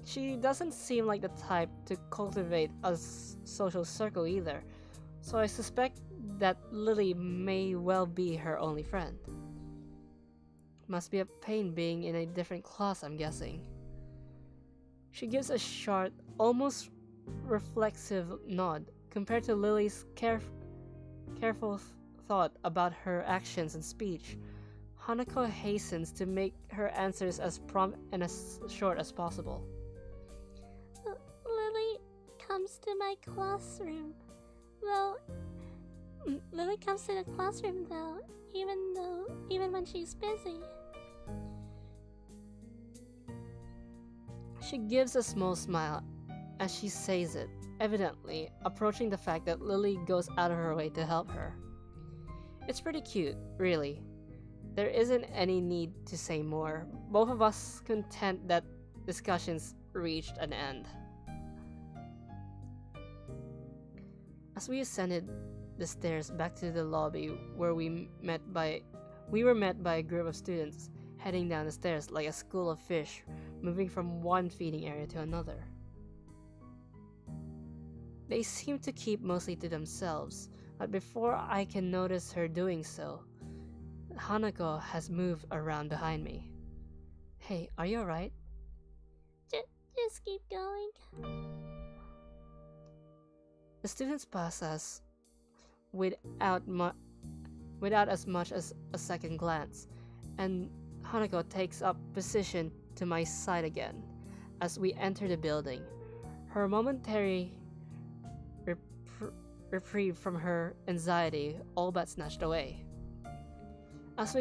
She doesn't seem like the type to cultivate a social circle either, so I suspect that Lily may well be her only friend. Must be a pain being in a different class, I'm guessing. She gives a short, almost reflexive nod compared to Lily's careful thought about her actions and speech. Hanako hastens to make her answers as prompt and as short as possible. Lily comes to my classroom. Well, Lily comes to the classroom though, even when she's busy. She gives a small smile as she says it, evidently approaching the fact that Lily goes out of her way to help her. It's pretty cute, really. There isn't any need to say more, both of us content that discussions reached an end. As we ascended the stairs back to the lobby where we were met by a group of students heading down the stairs like a school of fish moving from one feeding area to another. They seem to keep mostly to themselves, but before I can notice her doing so, Hanako has moved around behind me. Hey, are you alright? Just keep going. The students pass us without as much as a second glance, and Hanako takes up position to my side again as we enter the building. Her momentary reprieve from her anxiety all but snatched away. As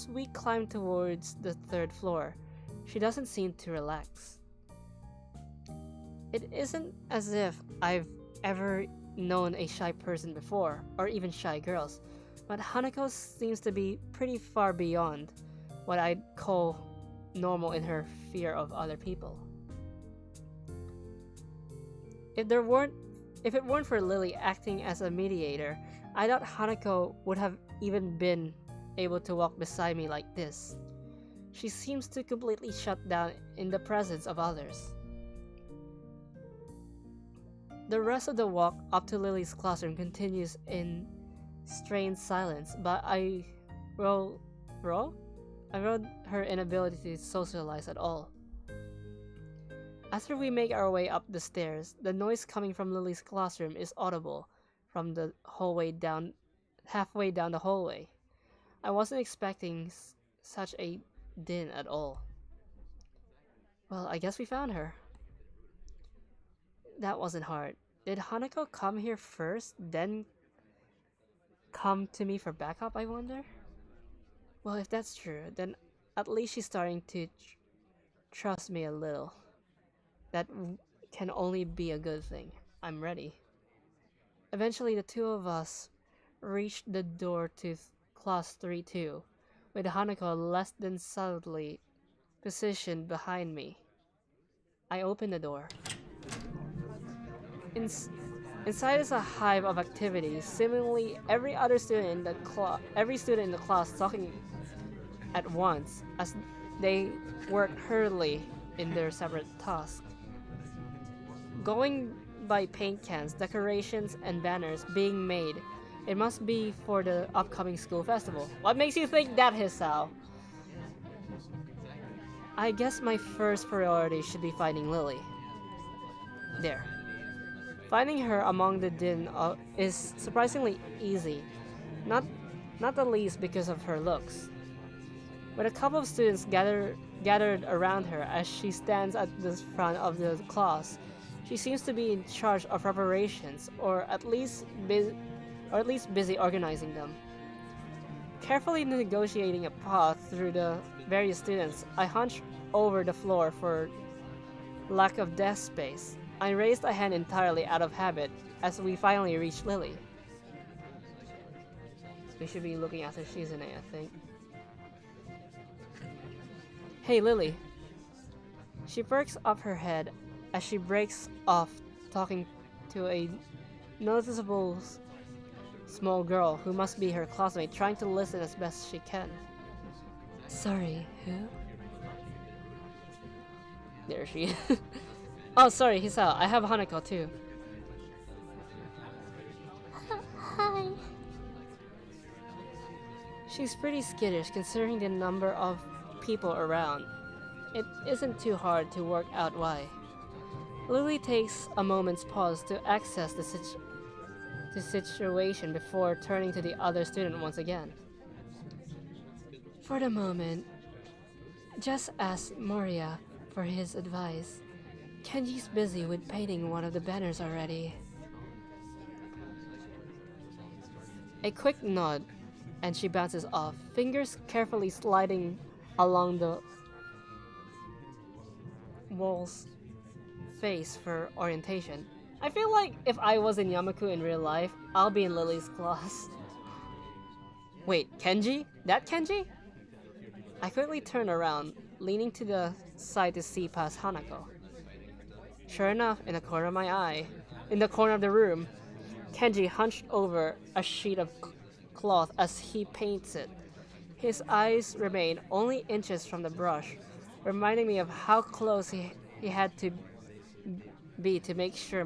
we climb towards the third floor, she doesn't seem to relax. It isn't as if I've ever known a shy person before, or even shy girls, but Hanako seems to be pretty far beyond what I'd call normal in her fear of other people. If it weren't for Lilly acting as a mediator, I doubt Hanako would have even been able to walk beside me like this. She seems to completely shut down in the presence of others. The rest of the walk up to Lily's classroom continues in strained silence, but I rode her inability to socialize at all. After we make our way up the stairs, the noise coming from Lily's classroom is audible from the halfway down the hallway. I wasn't expecting such a din at all. Well, I guess we found her. That wasn't hard. Did Hanako come here first, then come to me for backup, I wonder? Well, if that's true, then at least she's starting to trust me a little. That can only be a good thing. I'm ready. Eventually, the two of us reached the door to Class 3-2, with Hanako less than subtly positioned behind me. I opened the door. Inside is a hive of activity. Seemingly every student in the class talking at once as they work hurriedly in their separate tasks. Going by paint cans, decorations, and banners being made, it must be for the upcoming school festival. What makes you think that, Hisao? I guess my first priority should be finding Lilly. There. Finding her among the din is surprisingly easy, not the least because of her looks. With a couple of students gathered around her as she stands at the front of the class, she seems to be in charge of preparations, or at least busy organizing them. Carefully negotiating a path through the various students, I hunched over the floor for lack of desk space. I raised a hand entirely out of habit as we finally reached Lilly. We should be looking after Shizune, I think. Hey, Lilly. She perks up her head as she breaks off talking to a noticeable small girl who must be her classmate, trying to listen as best she can. Sorry, who? There she is. Oh, sorry, Hisao. I have Hanako too. Hi. She's pretty skittish considering the number of people around. It isn't too hard to work out why. Lilly takes a moment's pause to assess the situation before turning to the other student once again. For the moment, just ask Moria for his advice. Kenji's busy with painting one of the banners already. A quick nod, and she bounces off, fingers carefully sliding along the wall's face for orientation. I feel like if I was in Yamaku in real life, I'll be in Lily's class. Wait, Kenji? That Kenji? I quickly turn around, leaning to the side to see past Hanako. Sure enough, in the corner of the room, Kenji hunched over a sheet of cloth as he paints it. His eyes remain only inches from the brush, reminding me of how close he had to be to make sure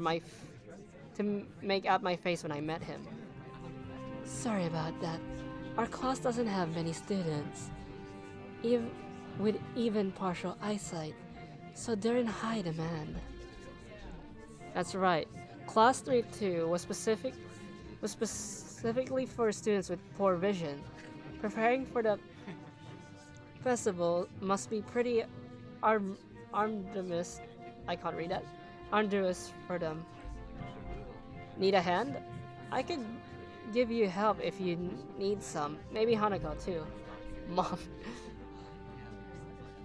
to make out my face when I met him. Sorry about that. Our class doesn't have many students, with even partial eyesight, so they're in high demand. That's right. Class 3-2 was specifically for students with poor vision. Preparing for the festival must be pretty arduous. I can't read that. Arduous for them. Need a hand? I could give you help if you need some. Maybe Hanako too. Mom.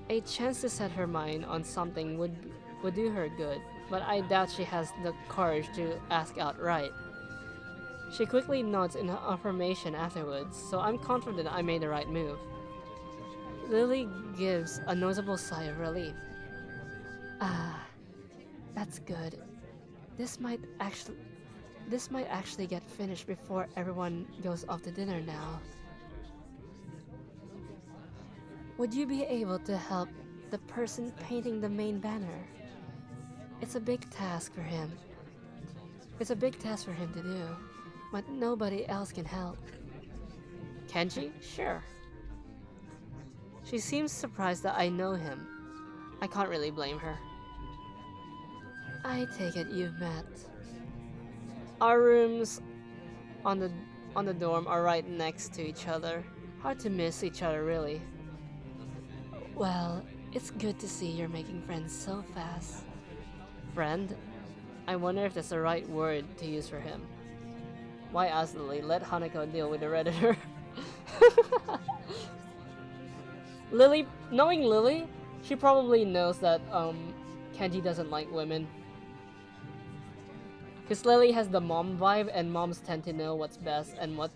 A chance to set her mind on something would do her good, but I doubt she has the courage to ask outright. She quickly nods in affirmation afterwards, so I'm confident I made the right move. Lily gives a noticeable sigh of relief. Ah, that's good. This might actually get finished before everyone goes off to dinner now. Would you be able to help the person painting the main banner? It's a big task for him. It's a big task for him to do, but nobody else can help. Kenji? Sure. She seems surprised that I know him. I can't really blame her. I take it you've met. Our rooms on the dorm are right next to each other. Hard to miss each other, really. Well, it's good to see you're making friends so fast. Friend? I wonder if that's the right word to use for him. Why ask Lily? Let Hanako deal with the redditor. Lily, knowing Lily, she probably knows that Kenji doesn't like women. Because Lily has the mom vibe, and moms tend to know what's best and what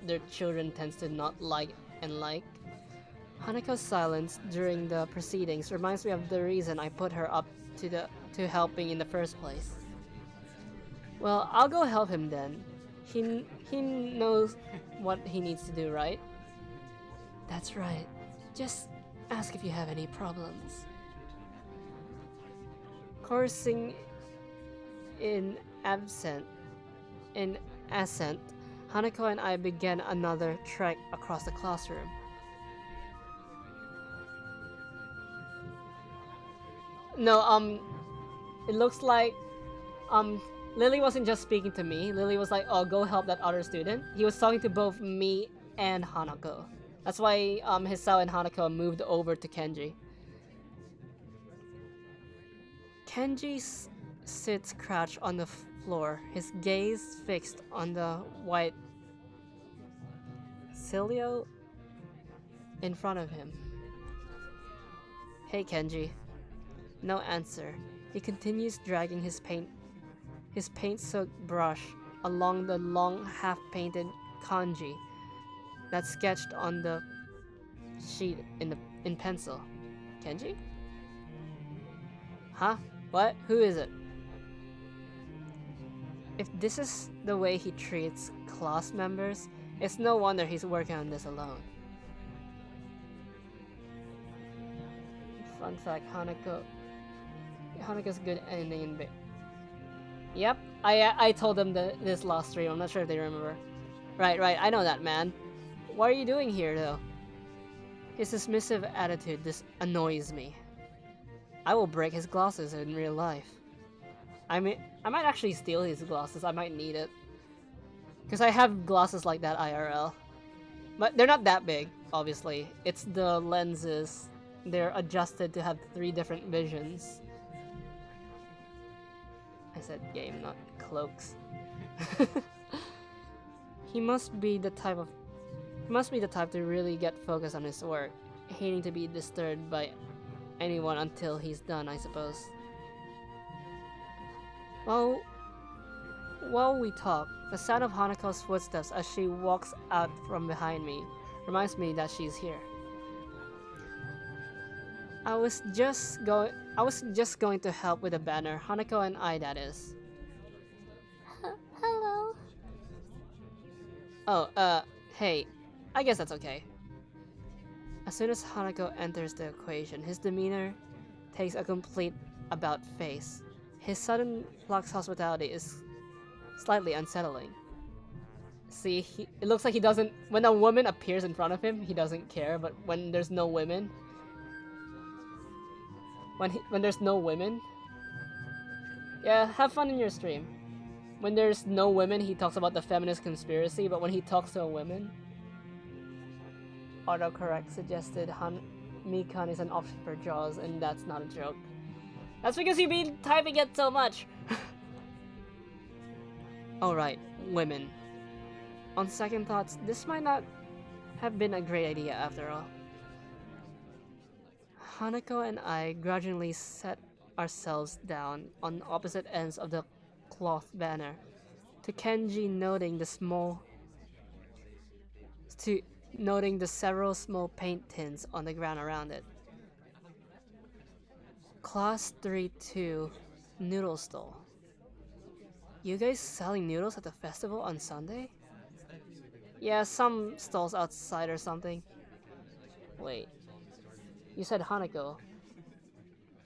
their children tends to not like and like. Hanako's silence during the proceedings reminds me of the reason I put her up to helping in the first place. Well, I'll go help him then. He knows what he needs to do, right? That's right. Just ask if you have any problems. Chorusing in assent, Hanako and I began another trek across the classroom. No, it looks like, Lily wasn't just speaking to me. Lily was like, oh, go help that other student. He was talking to both me and Hanako. That's why, Hisao and Hanako moved over to Kenji. Kenji sits crouched on the floor, his gaze fixed on the white Cilio in front of him. Hey, Kenji. No answer. He continues dragging his paint-soaked brush along the long half-painted kanji that's sketched on the sheet in pencil. Kenji? Huh? What? Who is it? If this is the way he treats class members, it's no wonder he's working on this alone. Fun fact, Hanako's good ending in Yep, I told them this last stream. I'm not sure if they remember. Right, I know that, man. What are you doing here, though? His dismissive attitude annoys me. I will break his glasses in real life. I mean, I might actually steal his glasses. I might need it. Because I have glasses like that IRL. But they're not that big, obviously. It's the lenses. They're adjusted to have 3 different visions. I said game, not cloaks. He must be the type to really get focused on his work, hating to be disturbed by anyone until he's done, I suppose. While we talk, the sound of Hanako's footsteps as she walks out from behind me reminds me that she's here. I was just going to help with the banner, Hanako and I, that is. Hello. Oh, hey, I guess that's okay. As soon as Hanako enters the equation, his demeanor takes a complete about face. His sudden flux hospitality is slightly unsettling. See, it looks like he doesn't. When a woman appears in front of him, he doesn't care. But when there's no women, when there's no women, yeah, have fun in your stream. When there's no women, he talks about the feminist conspiracy. But when he talks to a woman, autocorrect suggested Mikan is an option for Jaws, and that's not a joke. That's because you've been typing it so much. Alright, women. On second thoughts, this might not have been a great idea after all. Hanako and I grudgingly set ourselves down on opposite ends of the cloth banner, to Kenji noting the several small paint tins on the ground around it. Class 3-2 noodle stall. You guys selling noodles at the festival on Sunday? Yeah, some stalls outside or something. Wait, you said Hanako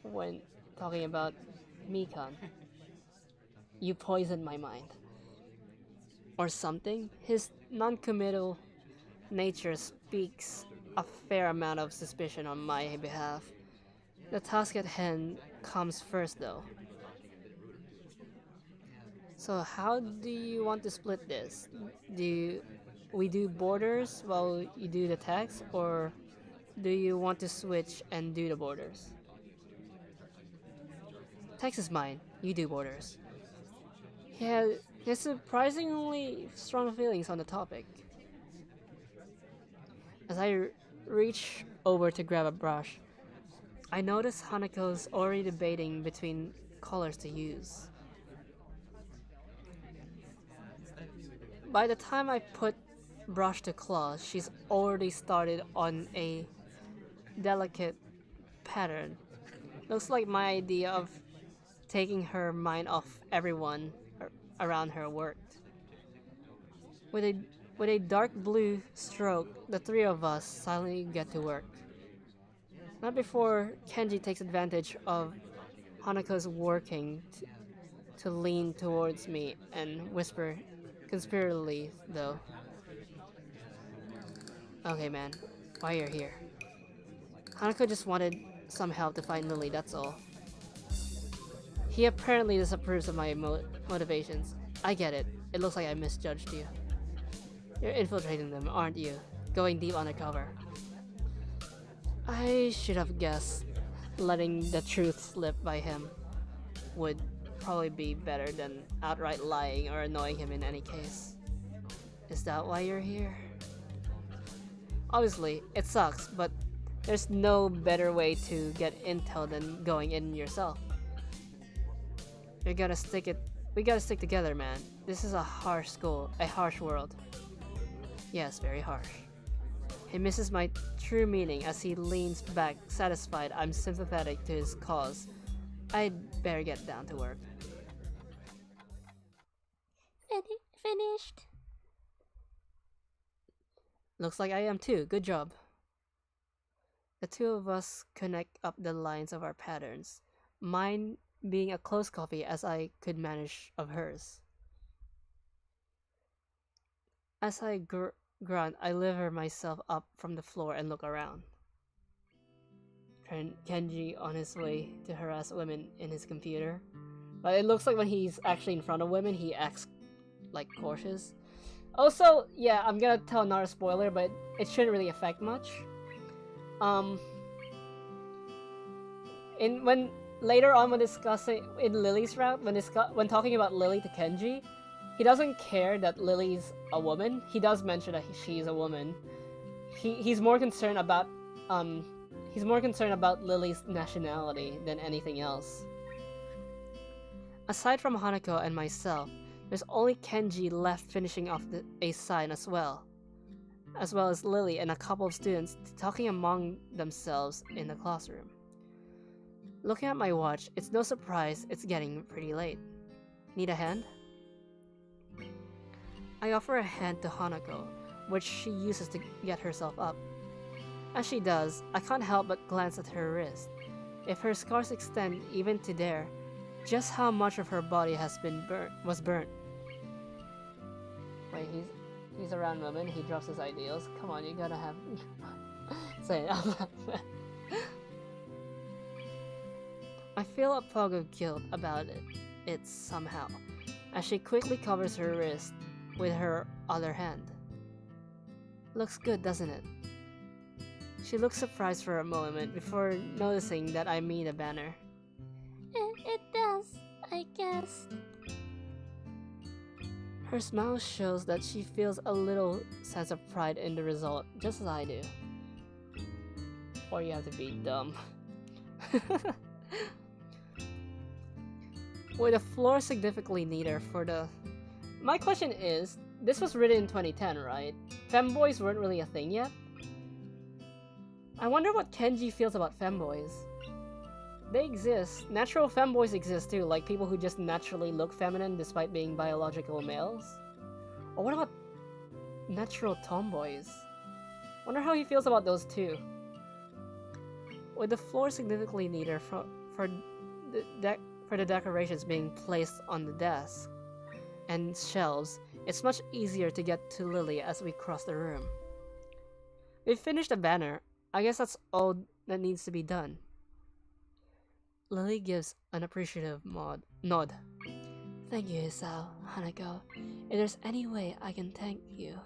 when talking about Mikan. You poisoned my mind. Or something? His non-committal nature speaks a fair amount of suspicion on my behalf. The task at hand comes first though. So how do you want to split this? Do we do borders while you do the text, or do you want to switch and do the borders? Text is mine, you do borders. He has surprisingly strong feelings on the topic. As I reach over to grab a brush, I notice Hanako's already debating between colors to use. By the time I put brush to claw, she's already started on a delicate pattern. Looks like my idea of taking her mind off everyone around her worked. With a dark blue stroke, the three of us silently get to work. Not before Kenji takes advantage of Hanako's working to lean towards me and whisper conspiratorially, though. Okay, man, why you're here? Hanako just wanted some help to find Lilly, that's all. He apparently disapproves of my motivations. I get it. It looks like I misjudged you. You're infiltrating them, aren't you? Going deep undercover. I should have guessed letting the truth slip by him would probably be better than outright lying or annoying him in any case. Is that why you're here? Obviously, it sucks, but there's no better way to get intel than going in yourself. We gotta stick together, man. This is a harsh school, a harsh world. Yes, very harsh. He misses my true meaning as he leans back, satisfied I'm sympathetic to his cause. I'd better get down to work. Finished. Looks like I am too. Good job. The two of us connect up the lines of our patterns, mine being a close copy as I could manage of hers. As I grunt, I lever myself up from the floor and look around. Kenji on his way to harass women in his computer. But it looks like when he's actually in front of women, he acts like cautious. Also, yeah, I'm gonna tell another spoiler, but it shouldn't really affect much. When later on when discussing in Lilly's route, when talking about Lilly to Kenji, he doesn't care that Lily's a woman. He does mention that she's a woman. He's more concerned about Lily's nationality than anything else. Aside from Hanako and myself, there's only Kenji left finishing off a sign as well as Lily and a couple of students talking among themselves in the classroom. Looking at my watch, it's no surprise it's getting pretty late. Need a hand? I offer a hand to Hanako, which she uses to get herself up. As she does, I can't help but glance at her wrist. If her scars extend even to there, just how much of her body was burnt. Wait, he's a round woman, he drops his ideals. Come on, you gotta have... Say it out loud. I feel a fog of guilt about it somehow, as she quickly covers her wrist with her other hand. Looks good, doesn't it? She looks surprised for a moment before noticing that I mean a banner. It does, I guess. Her smile shows that she feels a little sense of pride in the result, just as I do. Or you have to be dumb. With the floor significantly neater for the... My question is, this was written in 2010, right? Femboys weren't really a thing yet? I wonder what Kenji feels about femboys. They exist. Natural femboys exist too, like people who just naturally look feminine despite being biological males. Or what about natural tomboys? Wonder how he feels about those too. With the floor significantly neater for the decorations being placed on the desk and shelves, it's much easier to get to Lily as we cross the room. We've finished the banner. I guess that's all that needs to be done. Lily gives an appreciative nod. Thank you, Isao, Hanako. If there's any way I can thank you.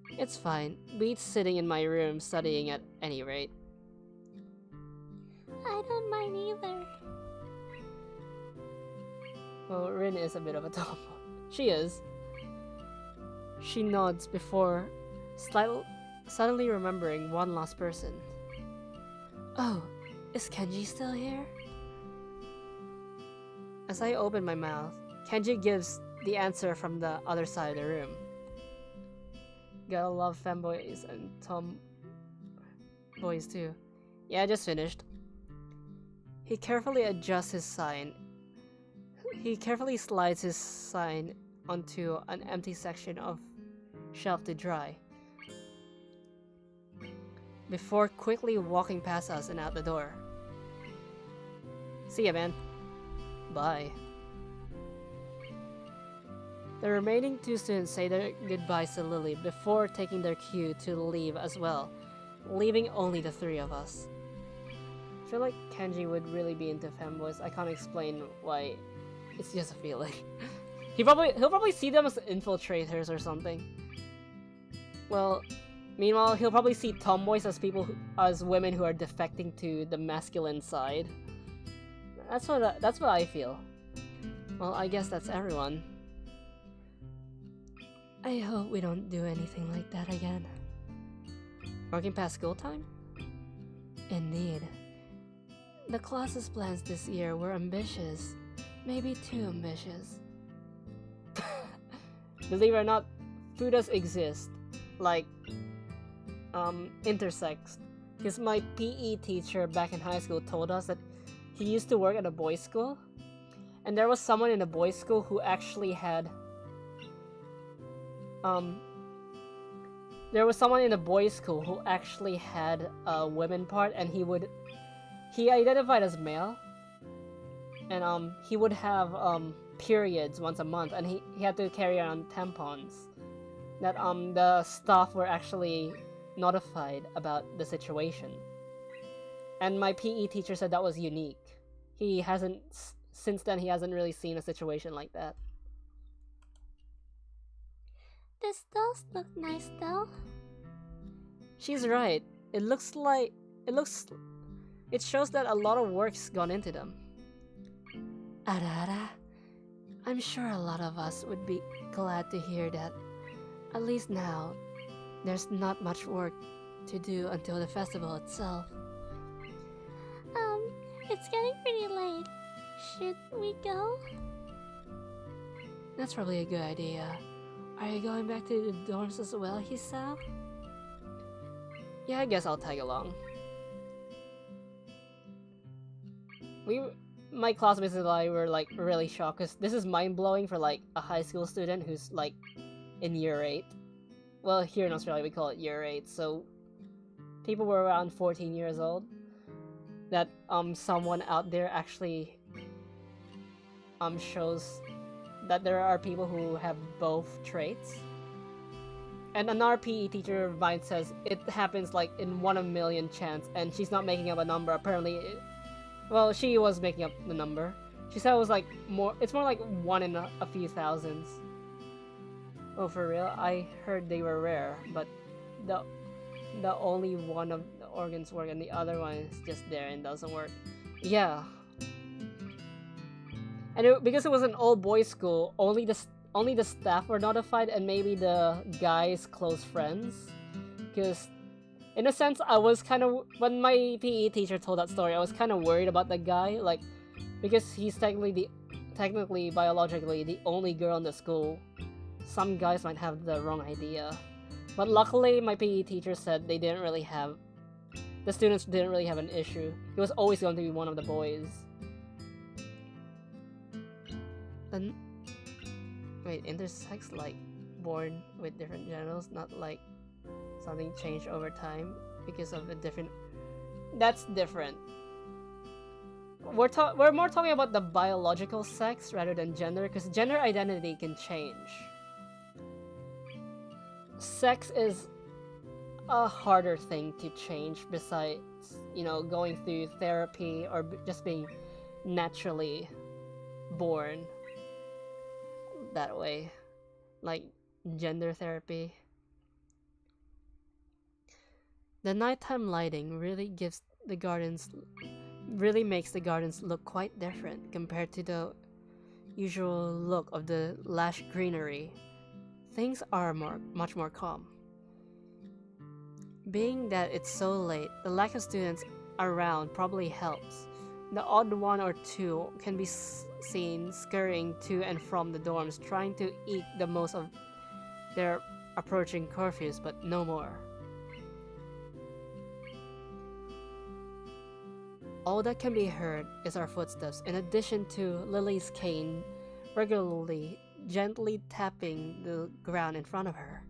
It's fine. Beats sitting in my room studying at any rate. I don't mind either. Well, Rin is a bit of a tomboy. She is. She nods before suddenly remembering one last person. Oh, is Kenji still here? As I open my mouth, Kenji gives the answer from the other side of the room. Gotta love femboys and tomboys too. Yeah, I just finished. He carefully adjusts his sign. He carefully slides his sign onto an empty section of shelf to dry, before quickly walking past us and out the door. See ya, man. Bye. The remaining two students say their goodbyes to Lily before taking their cue to leave as well, leaving only the three of us. I feel like Kenji would really be into femboys. I can't explain why. It's just a feeling. He'll probably see them as infiltrators or something. Well, meanwhile, he'll probably see tomboys as as women who are defecting to the masculine side. That's what I feel. Well, I guess that's everyone. I hope we don't do anything like that again. Working past school time? Indeed. The class's plans this year were ambitious. Maybe too ambitious. Believe it or not, fudas exist. Like, intersex. Because my PE teacher back in high school told us that he used to work at a boys' school. And there was someone in a boys' school who actually had... There was someone in a boys' school who actually had a women part, and he identified as male. And he would have periods once a month, and he had to carry around tampons. That the staff were actually notified about the situation. And my PE teacher said that was unique. Since then he hasn't really seen a situation like that. This does look nice though. She's right. It shows that a lot of work's gone into them. Ara, I'm sure a lot of us would be glad to hear that. At least now, there's not much work to do until the festival itself. It's getting pretty late. Should we go? That's probably a good idea. Are you going back to the dorms as well, Hisao? Yeah, I guess I'll tag along. My classmates and I were like really shocked because this is mind-blowing for like a high school student who's like in year 8. Well, here in Australia we call it year 8, so people were around 14 years old. That someone out there actually shows that there are people who have both traits. And another PE teacher of mine says it happens like in 1 in a million chance, and she's not making up a number. Apparently, well, she was making up the number. She said it was like more. It's more like 1 in a few thousands. Oh, for real? I heard they were rare, but the only one of the organs work and the other one is just there and doesn't work. Yeah. And because it was an old boys' school, only the staff were notified and maybe the guys' close friends. Because, in a sense, I was kind of, when my PE teacher told that story, I was kind of worried about the guy, like, because he's technically biologically the only girl in the school. Some guys might have the wrong idea. But luckily, my PE teacher said the students didn't really have an issue. He was always going to be one of the boys. Then, wait, intersex like born with different genitals, not like something changed over time because of a different. That's different. We're more talking about the biological sex rather than gender, because gender identity can change. Sex is a harder thing to change besides, going through therapy or just being naturally born that way, like gender therapy. The nighttime lighting really makes the gardens look quite different compared to the usual look of the lush greenery. Things are much more calm. Being that it's so late, the lack of students around probably helps. The odd one or two can be seen scurrying to and from the dorms, trying to eke the most of their approaching curfews, but no more. All that can be heard is our footsteps, in addition to Lily's cane regularly, gently tapping the ground in front of her.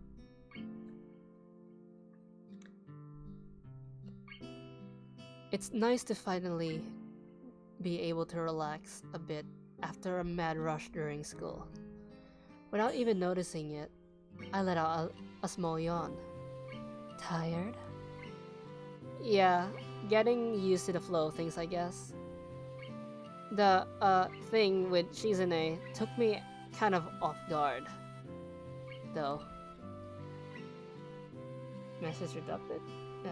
It's nice to finally be able to relax a bit after a mad rush during school. Without even noticing it, I let out a small yawn. Tired? Yeah, getting used to the flow of things, I guess. The thing with Shizune took me kind of off guard, though. Message redacted? Yeah.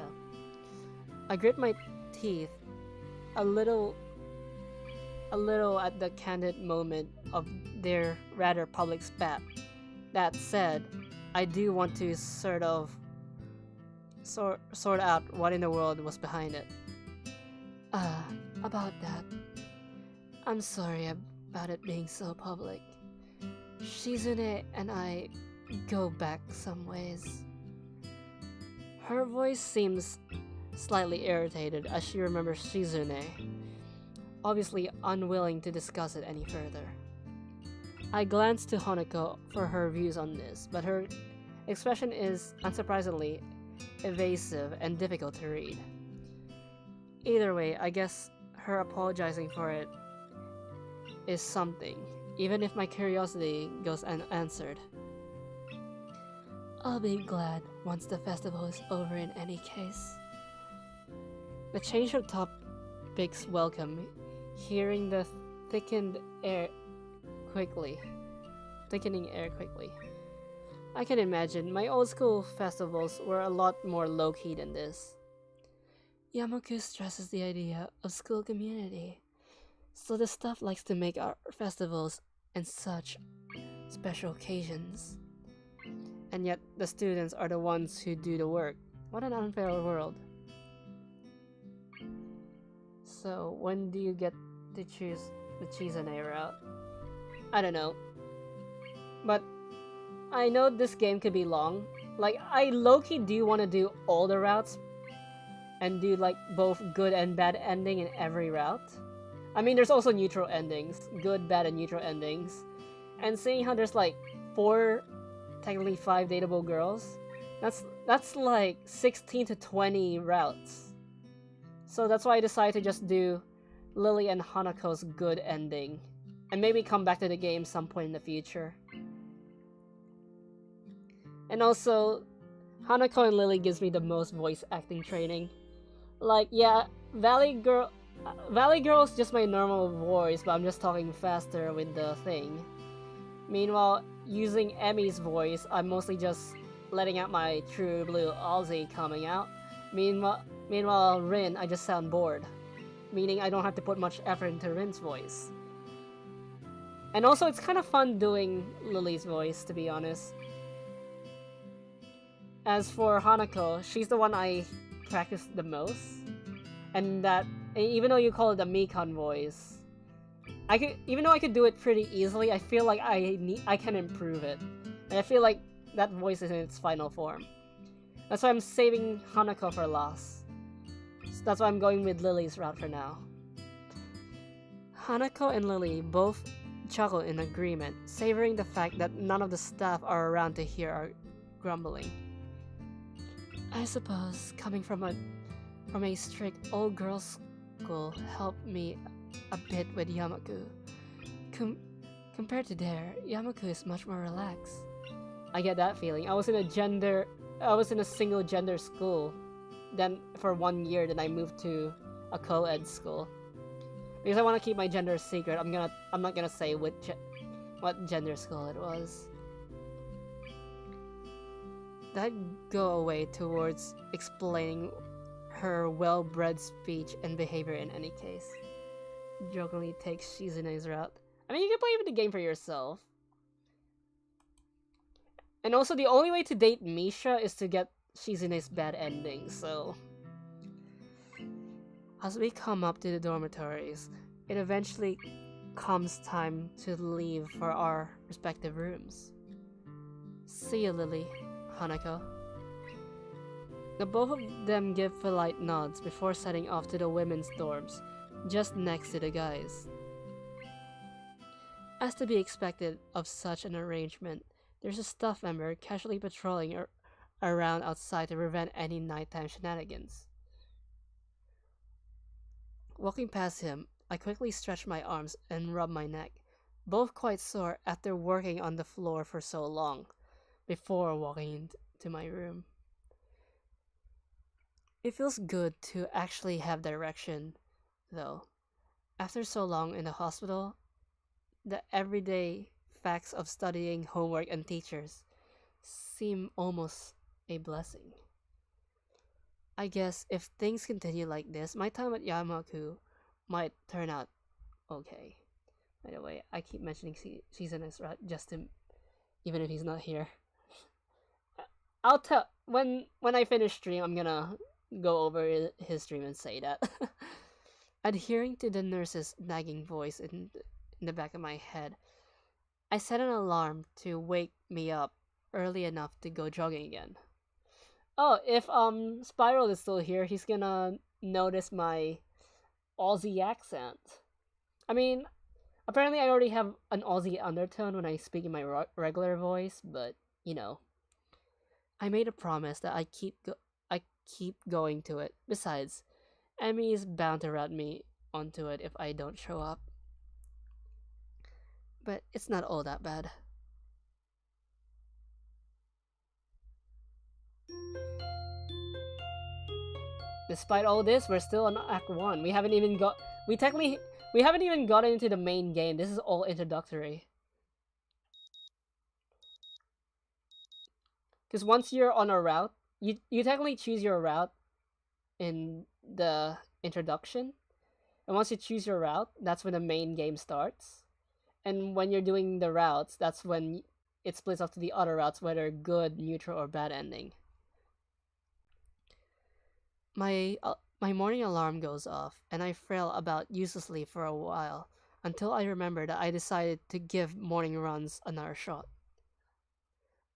I grit my teeth a little at the candid moment of their rather public spat. That said, I do want to sort out what in the world was behind it. About that. I'm sorry about it being so public. Shizune and I go back some ways. Her voice seems slightly irritated as she remembers Shizune, obviously unwilling to discuss it any further. I glance to Honoko for her views on this, but her expression is, unsurprisingly, evasive and difficult to read. Either way, I guess her apologizing for it is something, even if my curiosity goes unanswered. I'll be glad once the festival is over in any case. The change of topics welcome, hearing the thickening air quickly. I can imagine my old school festivals were a lot more low-key than this. Yamoku stresses the idea of school community, so the staff likes to make our festivals and such special occasions. And yet the students are the ones who do the work. What an unfair world. So when do you get to choose the Chizane route? I don't know. But I know this game could be long. Like, I low-key do want to do all the routes and do like both good and bad ending in every route. I mean, there's also neutral endings. Good, bad, and neutral endings. And seeing how there's like 4, technically 5 dateable girls, that's like 16 to 20 routes. So that's why I decided to just do Lilly and Hanako's good ending. And maybe come back to the game some point in the future. And also, Hanako and Lilly gives me the most voice acting training. Like, yeah, Valley Girl's just my normal voice, but I'm just talking faster with the thing. Meanwhile, using Emmy's voice, I'm mostly just letting out my true blue Aussie coming out. Meanwhile, Rin, I just sound bored. Meaning I don't have to put much effort into Rin's voice. And also, it's kind of fun doing Lily's voice, to be honest. As for Hanako, she's the one I practice the most. And that, even though you call it the Mikan voice, even though I could do it pretty easily, I feel like I can improve it. And I feel like that voice is in its final form. That's why I'm saving Hanako for last. So that's why I'm going with Lily's route for now. Hanako and Lilly both chuckle in agreement, savoring the fact that none of the staff are around to hear our grumbling. I suppose coming from a strict all-girls school helped me a bit with Yamaku. Compared to there, Yamaku is much more relaxed. I get that feeling. I was in a single gender school. Then for 1 year, then I moved to a co-ed school. Because I want to keep my gender secret, I'm not gonna say what gender school it was. That'd go away towards explaining her well-bred speech and behavior in any case. Jokingly takes Shizune's route. I mean, you can play with the game for yourself. And also, the only way to date Misha is to get Shizune's bad ending, so... As we come up to the dormitories, it eventually comes time to leave for our respective rooms. See you, Lilly, Hanako. The both of them give polite nods before setting off to the women's dorms, just next to the guys. As to be expected of such an arrangement, there's a staff member casually patrolling around outside to prevent any nighttime shenanigans. Walking past him, I quickly stretch my arms and rub my neck, both quite sore after working on the floor for so long, before walking into my room. It feels good to actually have direction, though. After so long in the hospital, the everyday facts of studying, homework, and teachers seem almost a blessing. I guess if things continue like this, my time at Yamaku might turn out okay. By the way, I keep mentioning Shizune's route just to, even if he's not here. I'll tell when I finish stream. I'm gonna go over his stream and say that. Adhering to the nurse's nagging voice in the back of my head, I set an alarm to wake me up early enough to go jogging again. Oh, if Spiral is still here, he's gonna notice my Aussie accent. I mean, apparently I already have an Aussie undertone when I speak in my regular voice, but you know, I made a promise that I keep going to it. Besides, Emmy is bound to rat me onto it if I don't show up. But it's not all that bad. Despite all this, we're still on Act 1. We haven't even gotten into the main game. This is all introductory. Because once you're on a route, you technically choose your route in the introduction. And once you choose your route, that's when the main game starts. And when you're doing the routes, that's when it splits off to the other routes, whether good, neutral, or bad ending. My morning alarm goes off, and I frail about uselessly for a while until I remember that I decided to give morning runs another shot.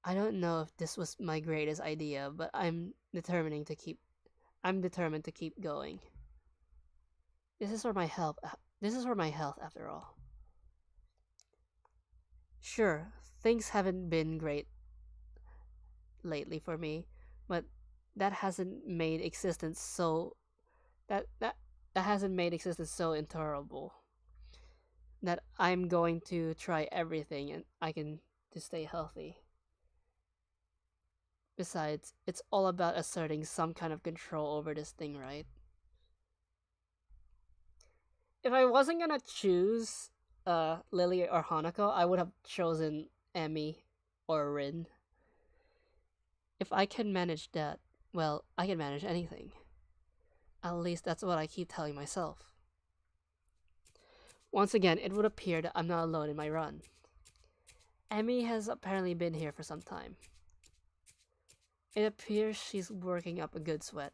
I don't know if this was my greatest idea, but I'm determined to keep going. This is for my health. This is for my health after all. Sure, things haven't been great lately for me, but that hasn't made existence so that that that hasn't made existence so intolerable that I'm going to try everything and I can to stay healthy. Besides, it's all about asserting some kind of control over this thing, right? If I wasn't gonna choose Lily or Hanako, I would have chosen Emmy or Rin. If I can manage that, well, I can manage anything. At least that's what I keep telling myself. Once again, it would appear that I'm not alone in my run. Emmy has apparently been here for some time. It appears she's working up a good sweat.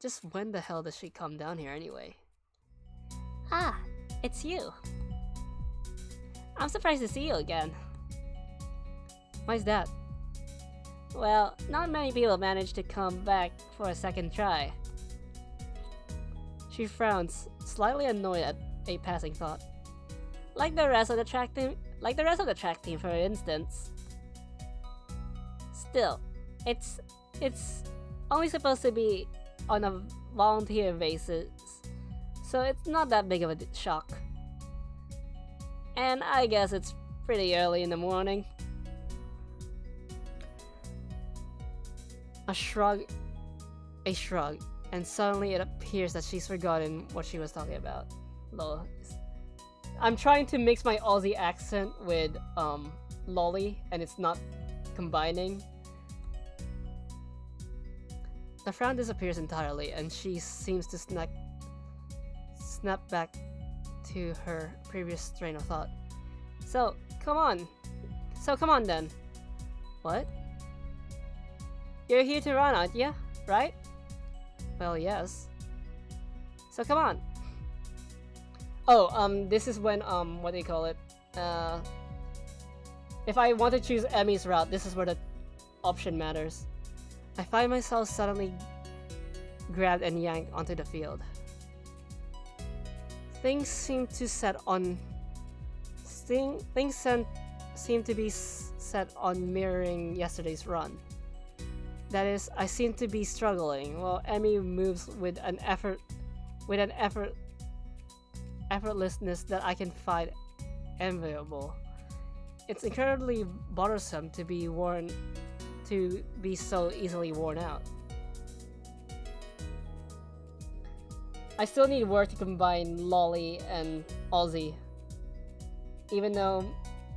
Just when the hell does she come down here anyway? Ah, it's you. I'm surprised to see you again. Why's that? Well, not many people manage to come back for a second try. She frowns, slightly annoyed at a passing thought. Like the rest of the track team, for instance. Still, it's only supposed to be on a volunteer basis, so it's not that big of a shock. And I guess it's pretty early in the morning. A shrug, and suddenly it appears that she's forgotten what she was talking about. Lol. I'm trying to mix my Aussie accent with lolly, and it's not combining. The frown disappears entirely, and she seems to snap back to her previous train of thought. So, come on then. What? You're here to run, aren't you? Right? Well, yes. So come on. Oh, this is when, what do you call it? If I want to choose Emmy's route, this is where the option matters. I find myself suddenly grabbed and yanked onto the field. Things seem to be set on mirroring yesterday's run. That is, I seem to be struggling, while Emmy moves with an effortlessness that I can find enviable. It's incredibly bothersome to be so easily worn out. I still need work to combine lolly and Aussie. Even though,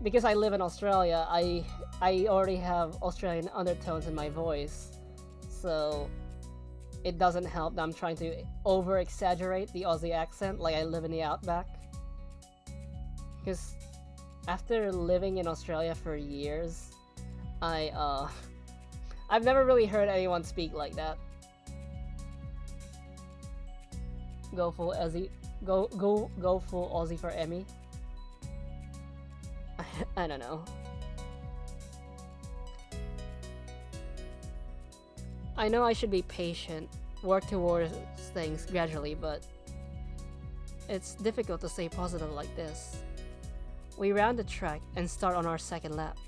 because I live in Australia, I already have Australian undertones in my voice, so it doesn't help that I'm trying to over-exaggerate the Aussie accent like I live in the outback. Because after living in Australia for years, I've never really heard anyone speak like that. Go full Aussie, go full Aussie for Emmy. I don't know. I know I should be patient, work towards things gradually, but it's difficult to stay positive like this. We round the track and start on our second lap.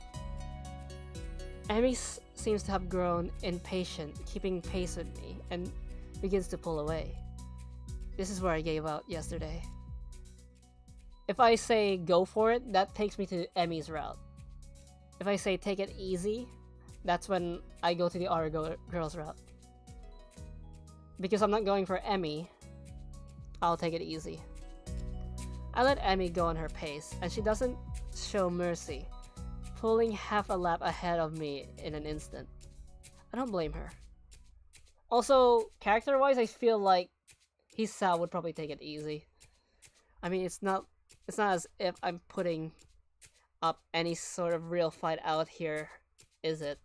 Emmy seems to have grown impatient, keeping pace with me, and begins to pull away. This is where I gave out yesterday. If I say go for it, that takes me to Emmy's route. If I say take it easy, that's when I go to the other girl's route. Because I'm not going for Emmy, I'll take it easy. I let Emmy go on her pace, and she doesn't show mercy, pulling half a lap ahead of me in an instant. I don't blame her. Also, character-wise, I feel like Hisao would probably take it easy. I mean, it's not as if I'm putting up any sort of real fight out here, is it?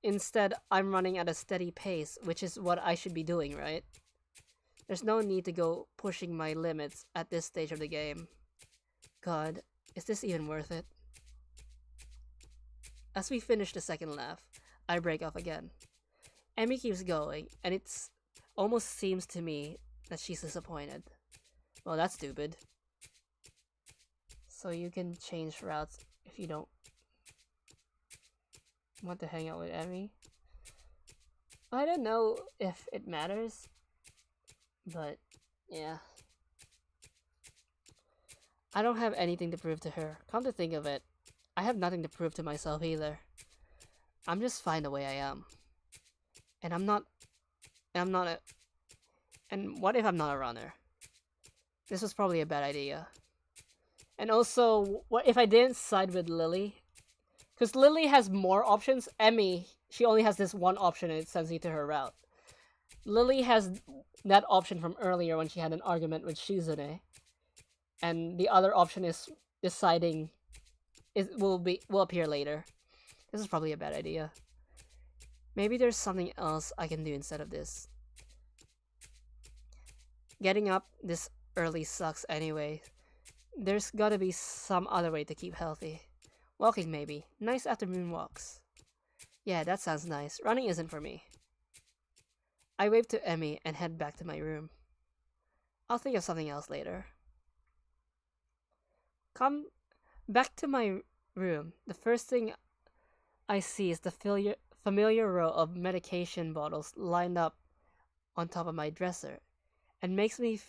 Instead, I'm running at a steady pace, which is what I should be doing, right? There's no need to go pushing my limits at this stage of the game. God, is this even worth it? As we finish the second laugh, I break off again. Emmy keeps going, and it almost seems to me that she's disappointed. Well, that's stupid. So you can change routes if you don't want to hang out with Emmy. I don't know if it matters, but yeah. I don't have anything to prove to her. Come to think of it, I have nothing to prove to myself either. I'm just fine the way I am. And I'm not a... And what if I'm not a runner? This was probably a bad idea. And also, what if I didn't side with Lilly? Because Lilly has more options. Emmy, she only has this one option and it sends you to her route. Lilly has that option from earlier when she had an argument with Shizune. And the other option is deciding will appear later. This is probably a bad idea. Maybe there's something else I can do instead of this. Getting up this early sucks anyway. There's gotta be some other way to keep healthy. Walking maybe. Nice afternoon walks. Yeah, that sounds nice. Running isn't for me. I wave to Emmy and head back to my room. I'll think of something else later. Come back to my room. The first thing I see is the familiar row of medication bottles lined up on top of my dresser. It makes me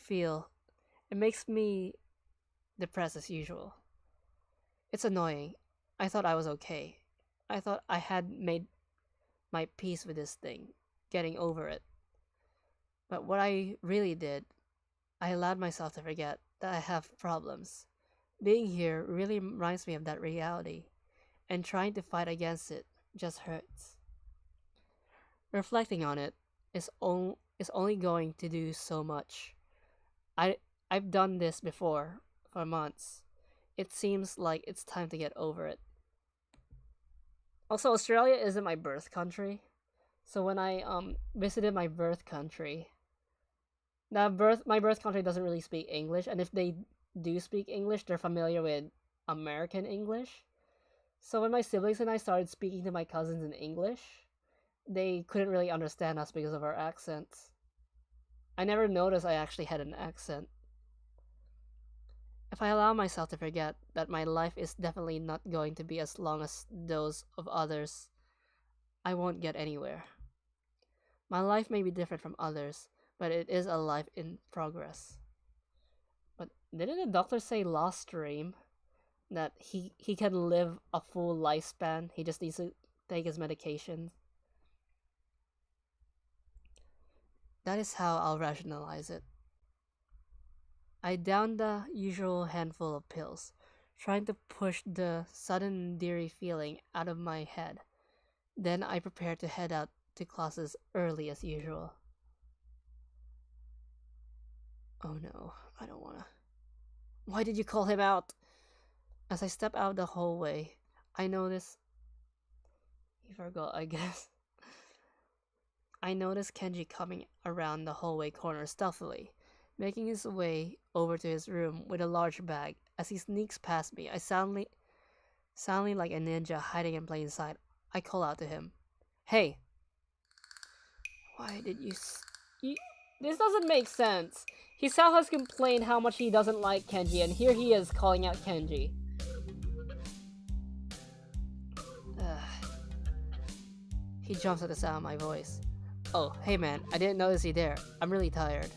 depressed as usual. It's annoying. I thought I was okay. I thought I had made my peace with this thing, getting over it. But what I really did, I allowed myself to forget that I have problems. Being here really reminds me of that reality, and trying to fight against it just hurts. Reflecting on it is only going to do so much. I've done this before for months. It seems like it's time to get over it. Also, Australia isn't my birth country. So when I visited my birth country, my birth country doesn't really speak English, and if they do speak English, they're familiar with American English. So when my siblings and I started speaking to my cousins in English, they couldn't really understand us because of our accents. I never noticed I actually had an accent. If I allow myself to forget that my life is definitely not going to be as long as those of others, I won't get anywhere. My life may be different from others, but it is a life in progress. But didn't the doctor say last stream that he can live a full lifespan? He just needs to take his medications. That is how I'll rationalize it. I downed the usual handful of pills, trying to push the sudden deary feeling out of my head. Then I prepared to head out to classes early as usual. Oh no, I don't wanna. Why did you call him out? As I step out the hallway, I notice... He forgot, I guess. I notice Kenji coming around the hallway corner stealthily, making his way over to his room with a large bag. As he sneaks past me, I soundly like a ninja hiding in plain sight, I call out to him. Hey! Why did you This doesn't make sense. Hisao has complained how much he doesn't like Kenji, and here he is calling out Kenji. He jumps at the sound of my voice. Oh, hey man, I didn't notice you there. I'm really tired.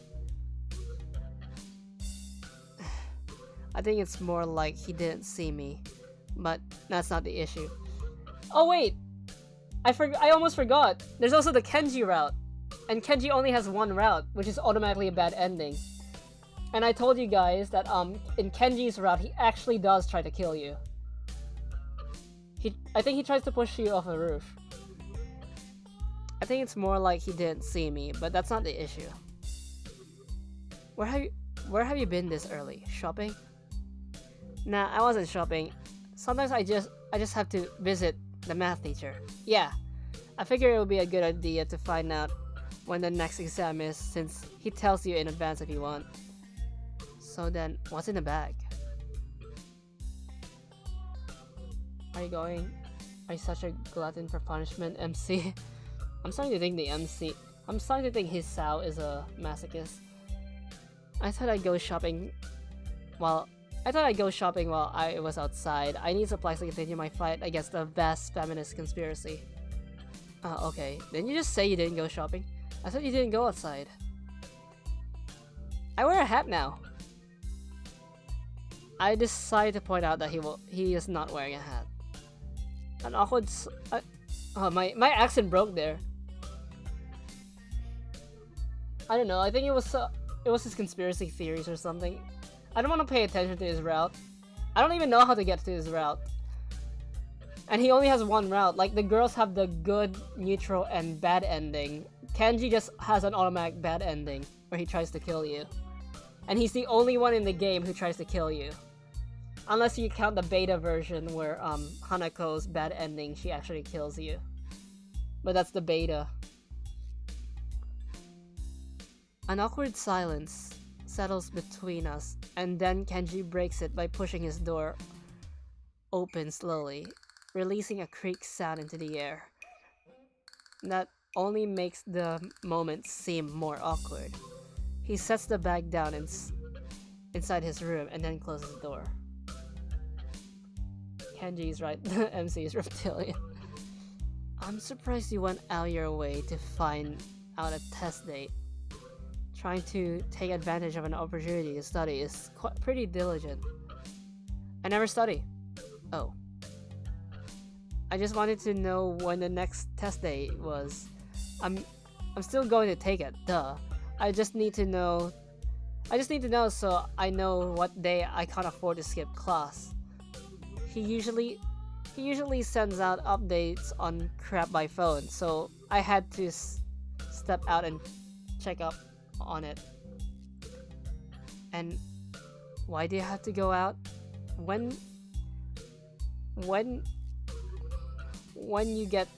I think it's more like he didn't see me, but that's not the issue. Oh wait! I almost forgot. There's also the Kenji route. And Kenji only has one route, which is automatically a bad ending. And I told you guys that in Kenji's route, he actually does try to kill you. I think he tries to push you off a roof. I think it's more like he didn't see me, but that's not the issue. Where Where have you been this early? Shopping? Nah, I wasn't shopping. Sometimes I just have to visit the math teacher. Yeah, I figure it would be a good idea to find out when the next exam is, since he tells you in advance if you want. So then, what's in the bag? Are you going? Are you such a glutton for punishment, MC? I'm starting to think his Sao is a masochist. I thought I'd go shopping while I was outside. I need supplies to continue my fight against the vast feminist conspiracy. Okay. Didn't you just say you didn't go shopping? I thought you didn't go outside. I wear a hat now. I decided to point out that he is not wearing a hat. An awkward my accent broke there. I don't know, I think it was his conspiracy theories or something. I don't want to pay attention to his route. I don't even know how to get to his route. And he only has one route. Like, the girls have the good, neutral, and bad ending. Kenji just has an automatic bad ending, where he tries to kill you. And he's the only one in the game who tries to kill you. Unless you count the beta version where Hanako's bad ending, she actually kills you. But that's the beta. An awkward silence settles between us, and then Kenji breaks it by pushing his door open slowly, releasing a creak sound into the air. That only makes the moment seem more awkward. He sets the bag down inside his room and then closes the door. Kenji's right, the MC is reptilian. I'm surprised you went out your way to find out a test date. Trying to take advantage of an opportunity to study is pretty diligent. I never study. Oh. I just wanted to know when the next test day was. I'm still going to take it, duh. I just need to know so I know what day I can't afford to skip class. He usually sends out updates on crap by phone, so I had to step out and check up on it. And why do you have to go out? When you get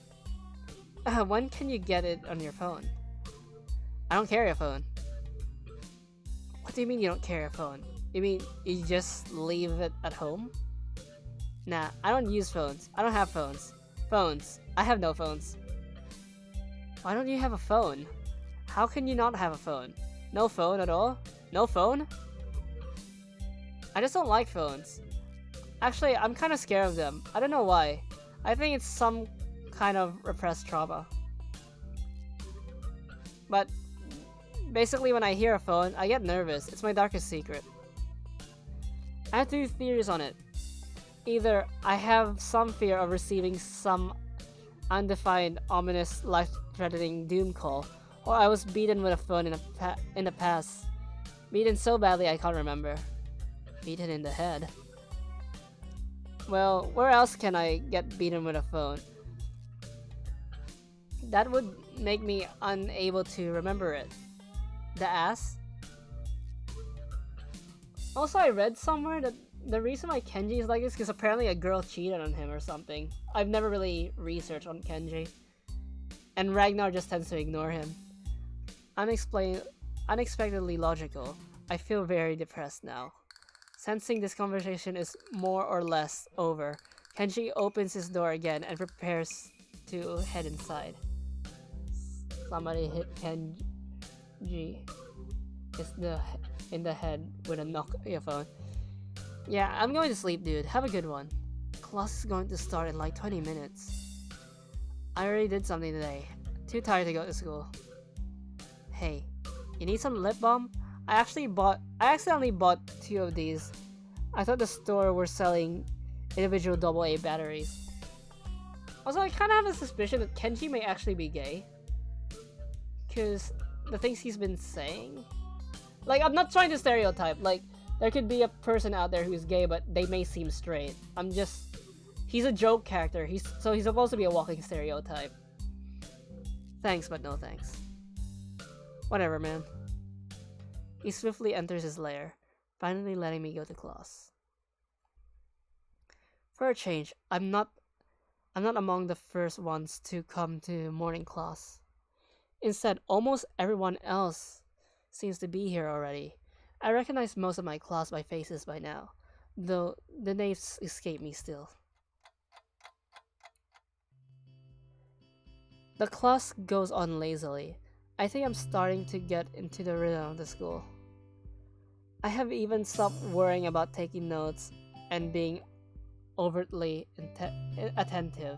when can you get it on your phone? I don't carry a phone. What do you mean you don't carry a phone? You mean you just leave it at home? Nah, I don't use phones. I don't have phones. I have no phones. Why don't you have a phone? How can you not have a phone? No phone at all? No phone? I just don't like phones. Actually, I'm kind of scared of them. I don't know why. I think it's some kind of repressed trauma. But basically when I hear a phone, I get nervous. It's my darkest secret. I have two theories on it. Either I have some fear of receiving some undefined, ominous, life-threatening doom call, or I was beaten with a phone in the past. Beaten so badly I can't remember. Beaten in the head. Well, where else can I get beaten with a phone? That would make me unable to remember it. The ass? Also, I read somewhere that the reason why Kenji is like this is because apparently a girl cheated on him or something. I've never really researched on Kenji. And Ragnar just tends to ignore him. Unexpectedly logical. I feel very depressed now. Sensing this conversation is more or less over, Kenji opens his door again and prepares to head inside. Somebody hit Kenji in the head with a Nokia phone. Yeah, I'm going to sleep, dude. Have a good one. Class is going to start in like 20 minutes. I already did something today. Too tired to go to school. Hey, you need some lip balm? I accidentally bought 2 of these. I thought the store were selling individual AA batteries. Also, I kind of have a suspicion that Kenji may actually be gay. Because the things he's been saying. Like, I'm not trying to stereotype. Like, there could be a person out there who's gay, but they may seem straight. He's a joke character. So he's supposed to be a walking stereotype. Thanks, but no thanks. Whatever, man. He swiftly enters his lair, finally letting me go to class. For a change, I'm not among the first ones to come to morning class. Instead, almost everyone else seems to be here already. I recognize most of my class by faces by now, though the names escape me still. The class goes on lazily. I think I'm starting to get into the rhythm of the school. I have even stopped worrying about taking notes and being overtly attentive.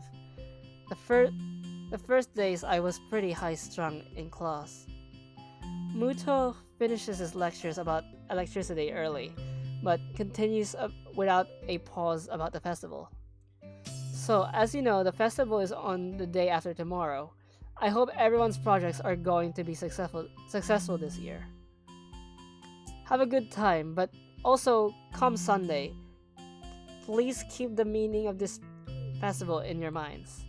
The first days I was pretty high-strung in class. Muto finishes his lectures about electricity early, but continues without a pause about the festival. So, as you know, the festival is on the day after tomorrow. I hope everyone's projects are going to be successful this year. Have a good time, but also, come Sunday, please keep the meaning of this festival in your minds.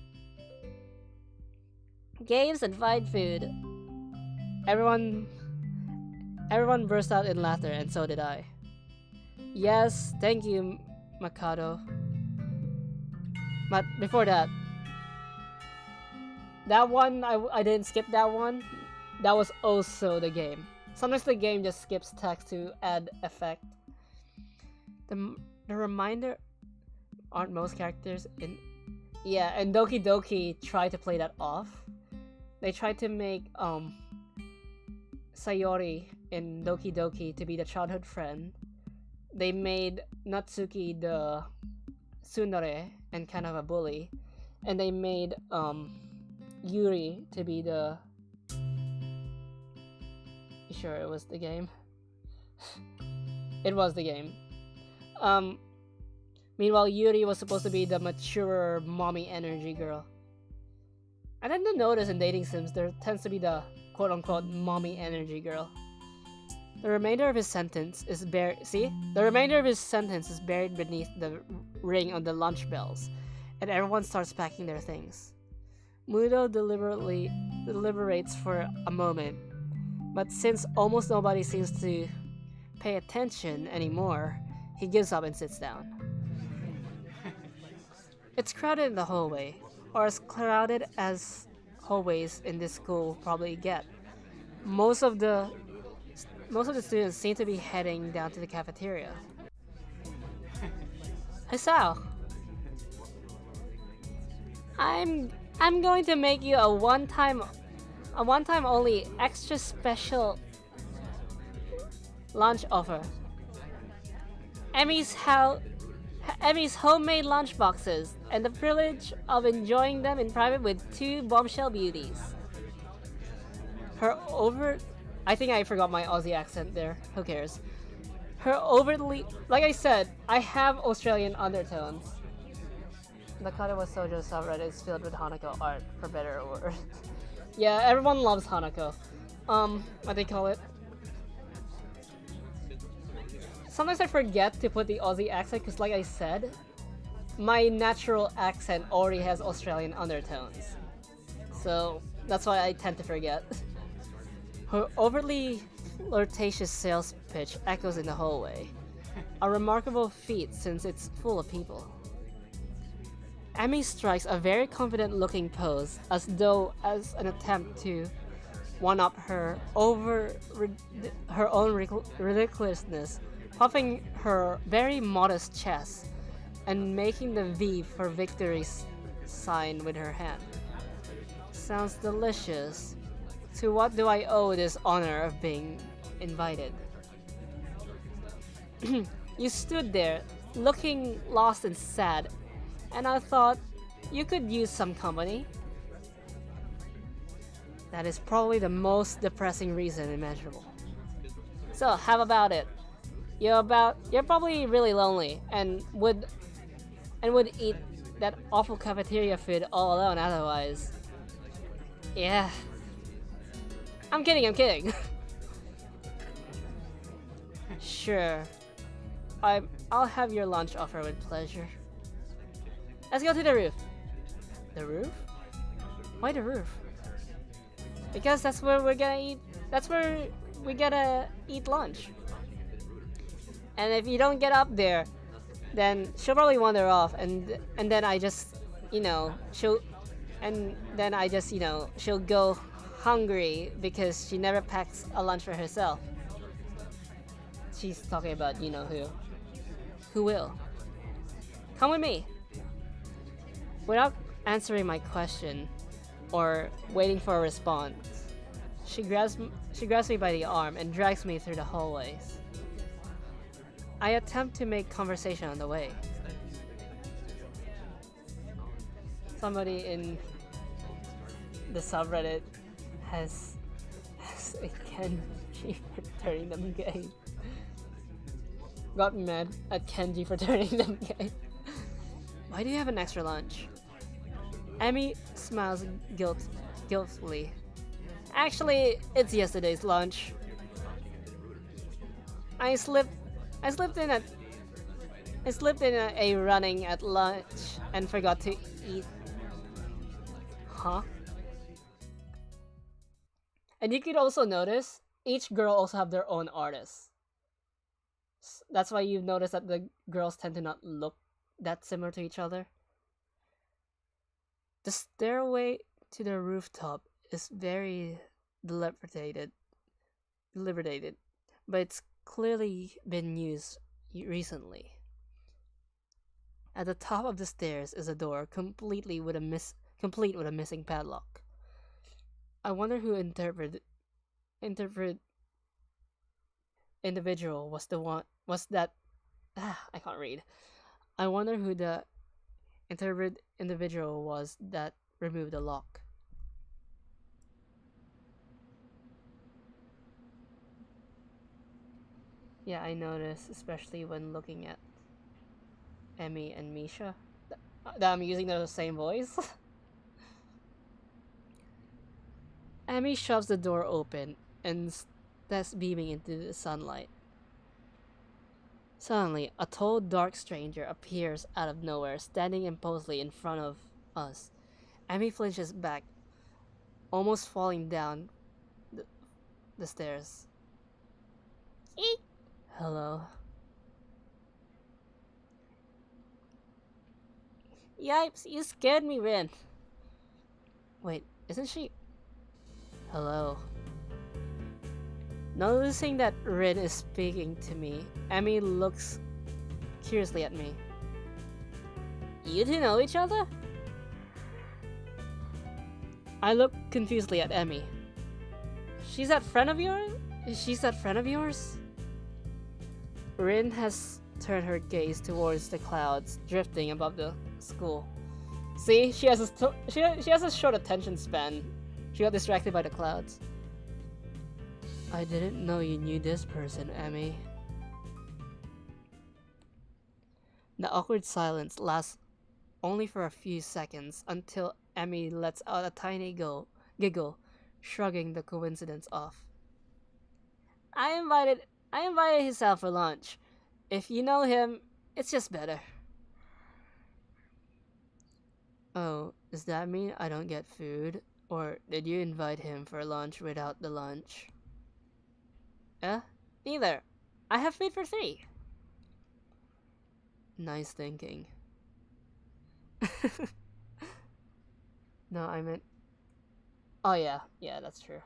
Games and fine food. Everyone burst out in laughter, and so did I. Yes, thank you, Mikado. But before that one, I didn't skip that one. That was also the game. Sometimes the game just skips text to add effect. The reminder aren't most characters in... Yeah, and Doki Doki tried to play that off. They tried to make Sayori in Doki Doki to be the childhood friend. They made Natsuki the tsundere and kind of a bully. And they made Yuri to be the... You sure it was the game? It was the game. Meanwhile, Yuri was supposed to be the mature, mommy energy girl. I tend to notice in dating sims there tends to be the quote-unquote mommy energy girl. The remainder of his sentence is buried. See? The remainder of his sentence is buried beneath the ring on the lunch bells, and everyone starts packing their things. Mudo deliberates for a moment, but since almost nobody seems to pay attention anymore, he gives up and sits down. It's crowded in the hallway, or as crowded as hallways in this school probably get. Most of the students seem to be heading down to the cafeteria. Hey Sal, I'm going to make you a one-time only extra special lunch offer. Emmy's homemade lunch boxes, and the privilege of enjoying them in private with two bombshell beauties. I think I forgot my Aussie accent there. Who cares? Like I said, I have Australian undertones. The Katawa Shoujo subreddit is filled with Hanako art, for better or worse. Yeah, everyone loves Hanako. What they call it? Sometimes I forget to put the Aussie accent because, like I said, my natural accent already has Australian undertones. So that's why I tend to forget. Her overtly flirtatious sales pitch echoes in the hallway. A remarkable feat since it's full of people. Amy strikes a very confident-looking pose, as though as an attempt to one-up her her own ridiculousness, puffing her very modest chest and making the V for victory sign with her hand. Sounds delicious. To what do I owe this honor of being invited? You stood there, looking lost and sad, and I thought you could use some company. That is probably the most depressing reason imaginable. So, how about it? You're probably really lonely and would eat that awful cafeteria food all alone otherwise. Yeah. I'm kidding. Sure. I'll have your lunch offer with pleasure. Let's go to the roof. The roof? Why the roof? Because that's where we're gonna eat. That's where we gotta eat lunch. And if you don't get up there, then she'll probably wander off, and then I just, you know, she'll go hungry because she never packs a lunch for herself. She's talking about you know who. Who will? Come with me. Without answering my question or waiting for a response, she grabs me by the arm and drags me through the hallways. I attempt to make conversation on the way. Somebody in the subreddit has a Kenji for turning them gay. Got mad at Kenji for turning them gay. Why do you have an extra lunch? Emmy smiles guiltily. Actually, it's yesterday's lunch. I slipped in a running at lunch and forgot to eat. Huh? And you could also notice each girl also have their own artist. That's why you've noticed that the girls tend to not look that similar to each other. The stairway to the rooftop is very dilapidated, but it's clearly been used recently. At the top of the stairs is a door complete with a missing padlock. I wonder who interpret individual was that I can't read. I wonder who the interpret individual was that removed the lock. Yeah, I noticed, especially when looking at Emmy and Misha, that I'm using the same voice. Emmy shoves the door open and starts beaming into the sunlight. Suddenly, a tall, dark stranger appears out of nowhere, standing imposingly in front of us. Emmy flinches back, almost falling down the stairs. Eek. Hello. Yipes, you scared me, Rin. Wait, isn't she? Hello. Noticing that Rin is speaking to me, Emmy looks curiously at me. You two know each other? I look confusedly at Emmy. She's that friend of yours? She's that friend of yours? Rin has turned her gaze towards the clouds drifting above the school. See, she has a short attention span. She got distracted by the clouds. I didn't know you knew this person, Emmy. The awkward silence lasts only for a few seconds until Emmy lets out a tiny giggle, shrugging the coincidence off. I invited his out for lunch. If you know him, it's just better. Oh, does that mean I don't get food? Or did you invite him for lunch without the lunch? Neither. I have food for 3. Nice thinking. No, I meant... Oh yeah, that's true.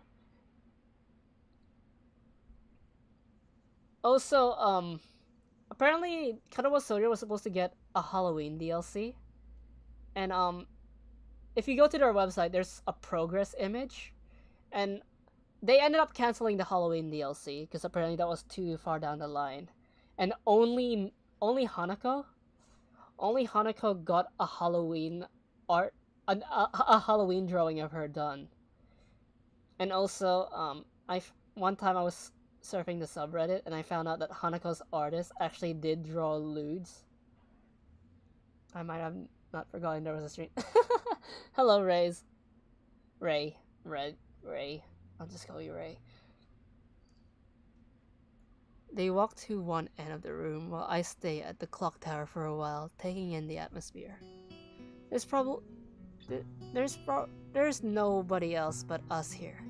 Also, apparently Katawa Shoujo was supposed to get a Halloween DLC. And, if you go to their website, there's a progress image. And they ended up canceling the Halloween DLC because apparently that was too far down the line. And only Hanako got a Halloween a Halloween drawing of her done. And also, one time I was surfing the subreddit and I found out that Hanako's artist actually did draw lewds. I might have not forgotten there was a stream. Hello, Ray. I'll just call you Ray. They walk to one end of the room while I stay at the clock tower for a while, taking in the atmosphere. There's nobody else but us here.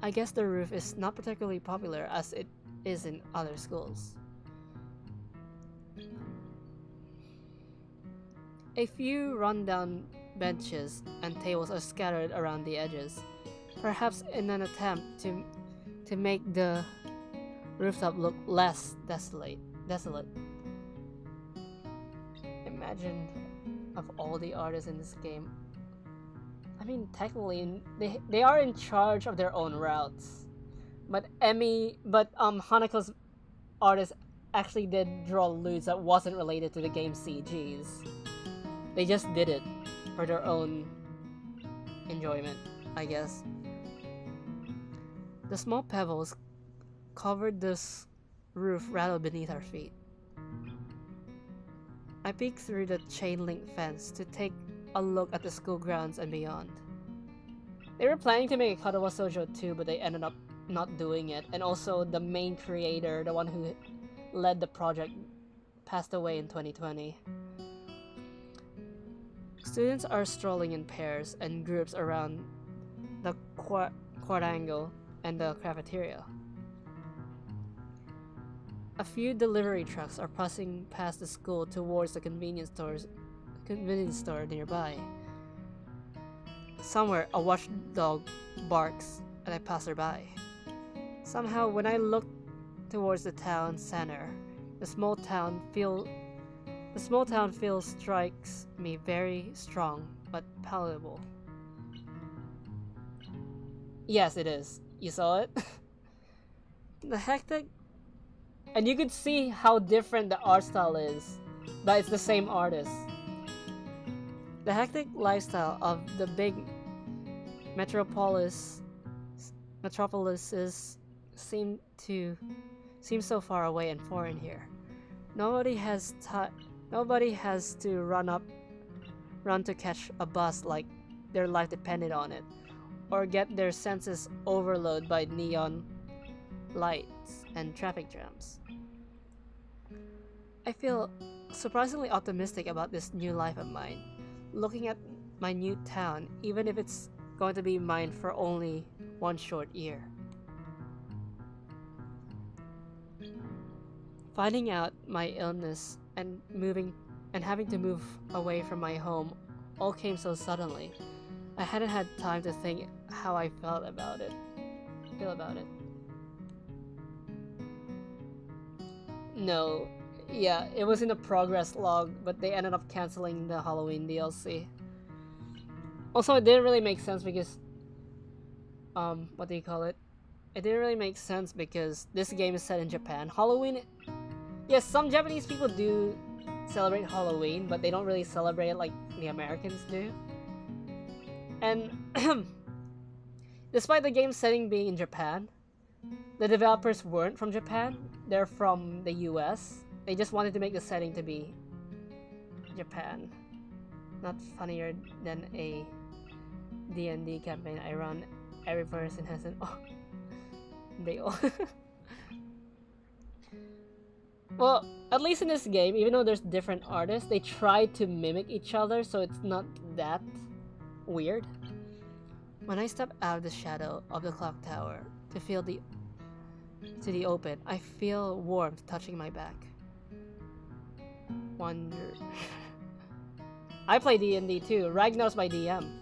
I guess the roof is not particularly popular as it is in other schools. A few rundown benches and tables are scattered around the edges, perhaps in an attempt to make the rooftop look less desolate. Imagine of all the artists in this game. I mean, technically, they are in charge of their own routes, but Hanako's artist actually did draw loots that wasn't related to the game's CGs. They just did it for their own enjoyment, I guess. The small pebbles covered this roof rattled beneath our feet. I peeked through the chain link fence to take a look at the school grounds and beyond. They were planning to make a Katawa Shoujo too, but they ended up not doing it, and also the main creator, the one who led the project, passed away in 2020. Students are strolling in pairs and groups around the quadrangle and the cafeteria. A few delivery trucks are passing past the school towards the convenience store nearby. Somewhere, a watchdog barks at a passerby. Somehow, when I look towards the town center, the small town feel strikes me very strong but palatable. Yes, it is. You saw it? The hectic, and you could see how different the art style is, but it's the same artist. The hectic lifestyle of the big metropolises seem so far away and foreign here. Nobody has to run to catch a bus like their life depended on it, or get their senses overloaded by neon lights and traffic jams. I feel surprisingly optimistic about this new life of mine, looking at my new town, even if it's going to be mine for only one short year. Finding out my illness and having to move away from my home all came so suddenly. I hadn't had time to think how I feel about it. No, yeah, it was in the progress log, but they ended up canceling the Halloween DLC. Also, it didn't really make sense because, what do you call it? It didn't really make sense because this game is set in Japan. Halloween, yes, some Japanese people do celebrate Halloween, but they don't really celebrate it like the Americans do. And despite the game's setting being in Japan, the developers weren't from Japan. They're from the US. They just wanted to make the setting to be Japan. Not funnier than a D&D campaign I run. Every person has an they all. Well, at least in this game, even though there's different artists, they try to mimic each other, so it's not that weird. When I step out of the shadow of the clock tower to the open, I feel warmth touching my back. Wonder. I play D&D too. Ragnar's my DM.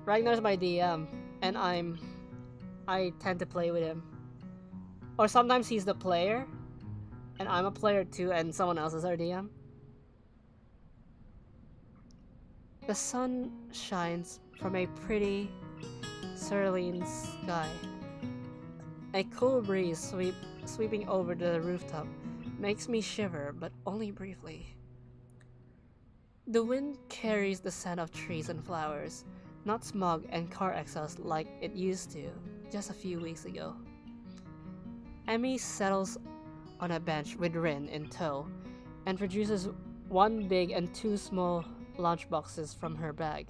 Ragnar's my DM, and I tend to play with him. Or sometimes he's the player, and I'm a player too, and someone else is our DM. The sun shines from a pretty cerulean sky. A cool breeze sweeping over the rooftop makes me shiver, but only briefly. The wind carries the scent of trees and flowers, not smog and car exhaust like it used to just a few weeks ago. Emmy settles on a bench with Rin in tow and produces one big and two small lunchboxes from her bag.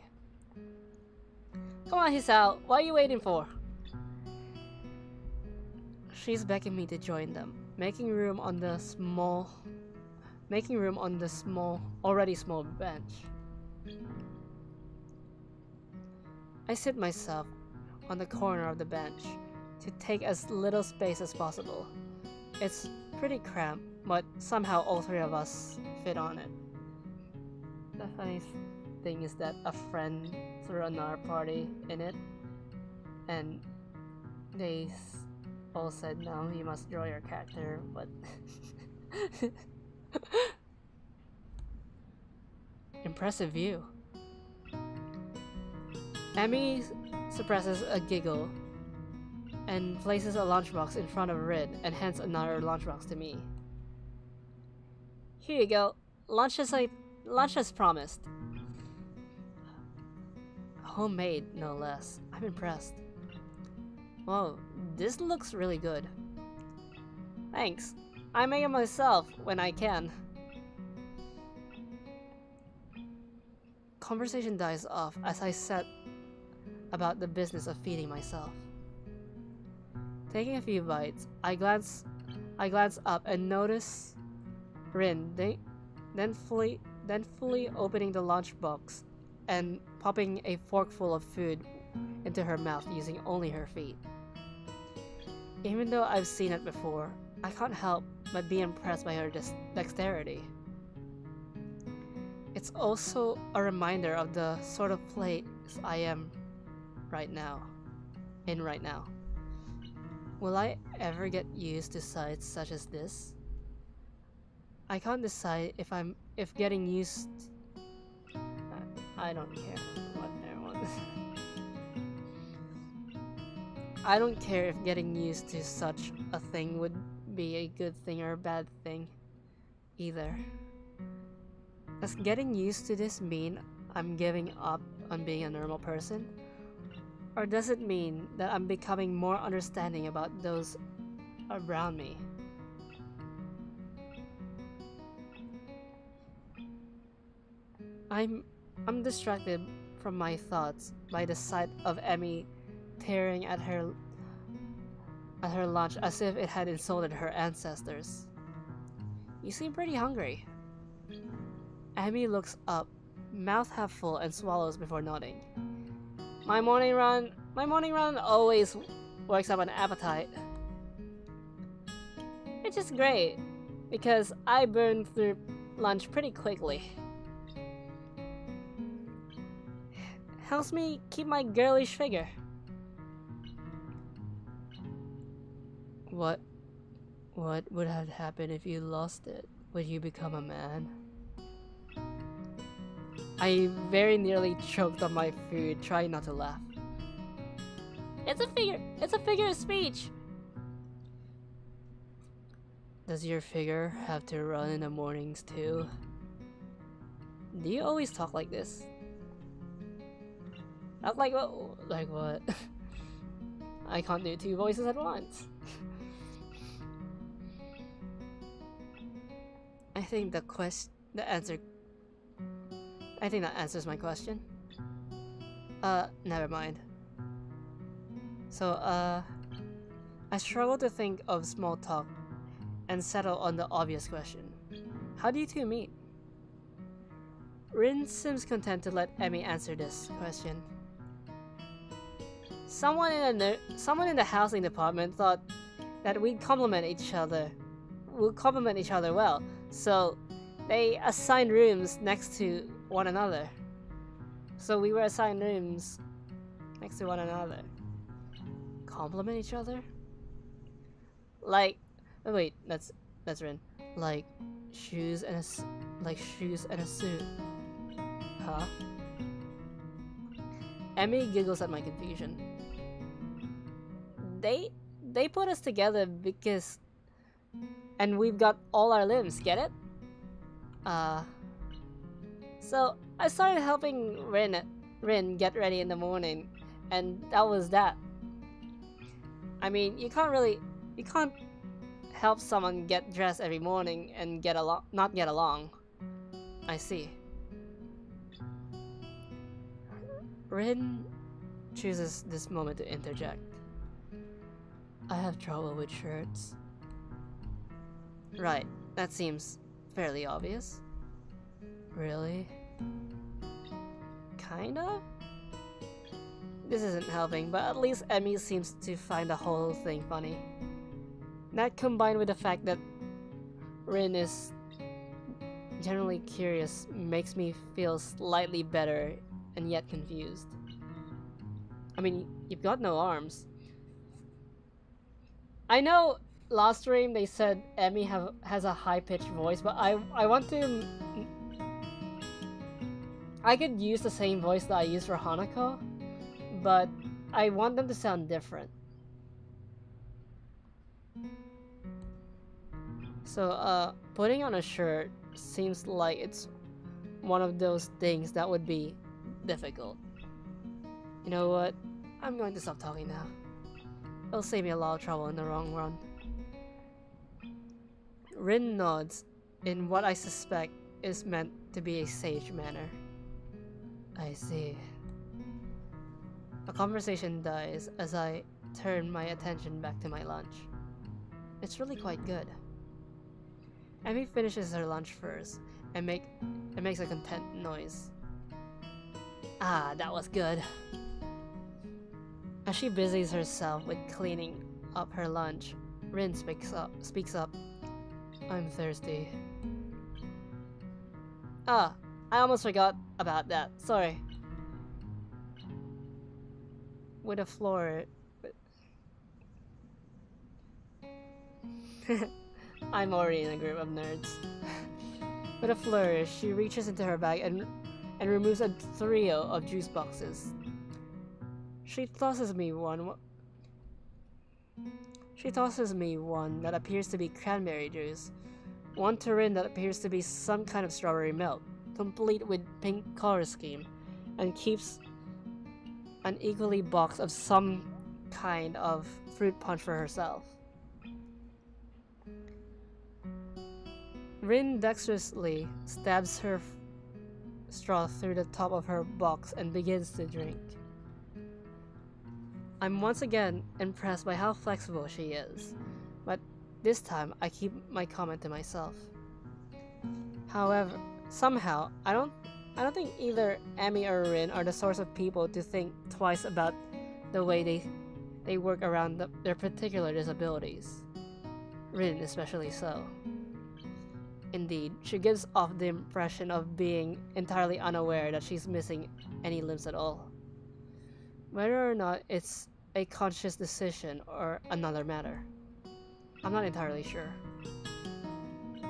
Come on, Hisao, what are you waiting for? She's begging me to join them, making room on the small making room on the already small bench. I sit myself on the corner of the bench to take as little space as possible. It's pretty cramped, but somehow all three of us fit on it. The funny thing is that a friend threw another party in it, and they all said, no, you must draw your character, but impressive view. Emmy suppresses a giggle and places a lunchbox in front of Rin and hands another lunchbox to me. Here you go. Lunch as promised. Homemade, no less. I'm impressed. Whoa, this looks really good. Thanks. I make it myself when I can. Conversation dies off as I set about the business of feeding myself. Taking a few bites, I glance up and notice Rin then fully opening the lunchbox and popping a forkful of food into her mouth using only her feet. Even though I've seen it before, I can't help but be impressed by her dexterity. It's also a reminder of the sort of place I am right now. Will I ever get used to sights such as this? I can't decide if getting used. I don't care. Whatever. I don't care if getting used to such a thing would be a good thing or a bad thing, either. Does getting used to this mean I'm giving up on being a normal person? Or does it mean that I'm becoming more understanding about those around me? I'm distracted from my thoughts by the sight of Emmy tearing at her lunch as if it had insulted her ancestors. You seem pretty hungry. Emmy looks up, mouth half full, and swallows before nodding. My morning run always works up an appetite. Which is great, because I burn through lunch pretty quickly. Helps me keep my girlish figure. What would have happened if you lost it? Would you become a man? I very nearly choked on my food, trying not to laugh. It's a figure of speech. Does your figure have to run in the mornings too? Do you always talk like this? Not like what? Like what? I can't do two voices at once. I think that answers my question. Never mind. So, I struggle to think of small talk and settle on the obvious question. How do you two meet? Rin seems content to let Emmy answer this question. Someone in the housing department thought that we'd complement each other well, so they assigned rooms next to one another. So we were assigned rooms next to one another. Complement each other? Like, oh wait, that's Rin. Like shoes and a suit. Huh? Emmy giggles at my confusion. They put us together because, and we've got all our limbs, get it? So I started helping Rin get ready in the morning, and that was that. I mean, you can't help someone get dressed every morning and not get along. I see. Rin chooses this moment to interject. I have trouble with shirts. Right, that seems fairly obvious. Really? Kind of? This isn't helping, but at least Emmy seems to find the whole thing funny. That combined with the fact that Rin is generally curious makes me feel slightly better and yet confused. I mean, you've got no arms. I know last stream they said Emmy has a high-pitched voice, but I want to... I could use the same voice that I use for Hanako, but I want them to sound different. So, putting on a shirt seems like it's one of those things that would be difficult. You know what? I'm going to stop talking now. It'll save me a lot of trouble in the long run. Rin nods in what I suspect is meant to be a sage manner. I see. A conversation dies as I turn my attention back to my lunch. It's really quite good. Emmy finishes her lunch first and makes a content noise. Ah, that was good. As she busies herself with cleaning up her lunch, Rin speaks up. I'm thirsty. Ah, I almost forgot about that. Sorry. With a floor... I'm already in a group of nerds. With a flourish, she reaches into her bag and removes a trio of juice boxes. She tosses me one that appears to be cranberry juice, one to Rin that appears to be some kind of strawberry milk, complete with pink color scheme, and keeps an equally box of some kind of fruit punch for herself. Rin dexterously stabs her straw through the top of her box and begins to drink. I'm once again impressed by how flexible she is, but this time I keep my comment to myself. However, somehow I don't think either Emmy or Rin are the sorts of people to think twice about the way they work around their particular disabilities. Rin especially so. Indeed, she gives off the impression of being entirely unaware that she's missing any limbs at all. Whether or not it's a conscious decision or another matter, I'm not entirely sure.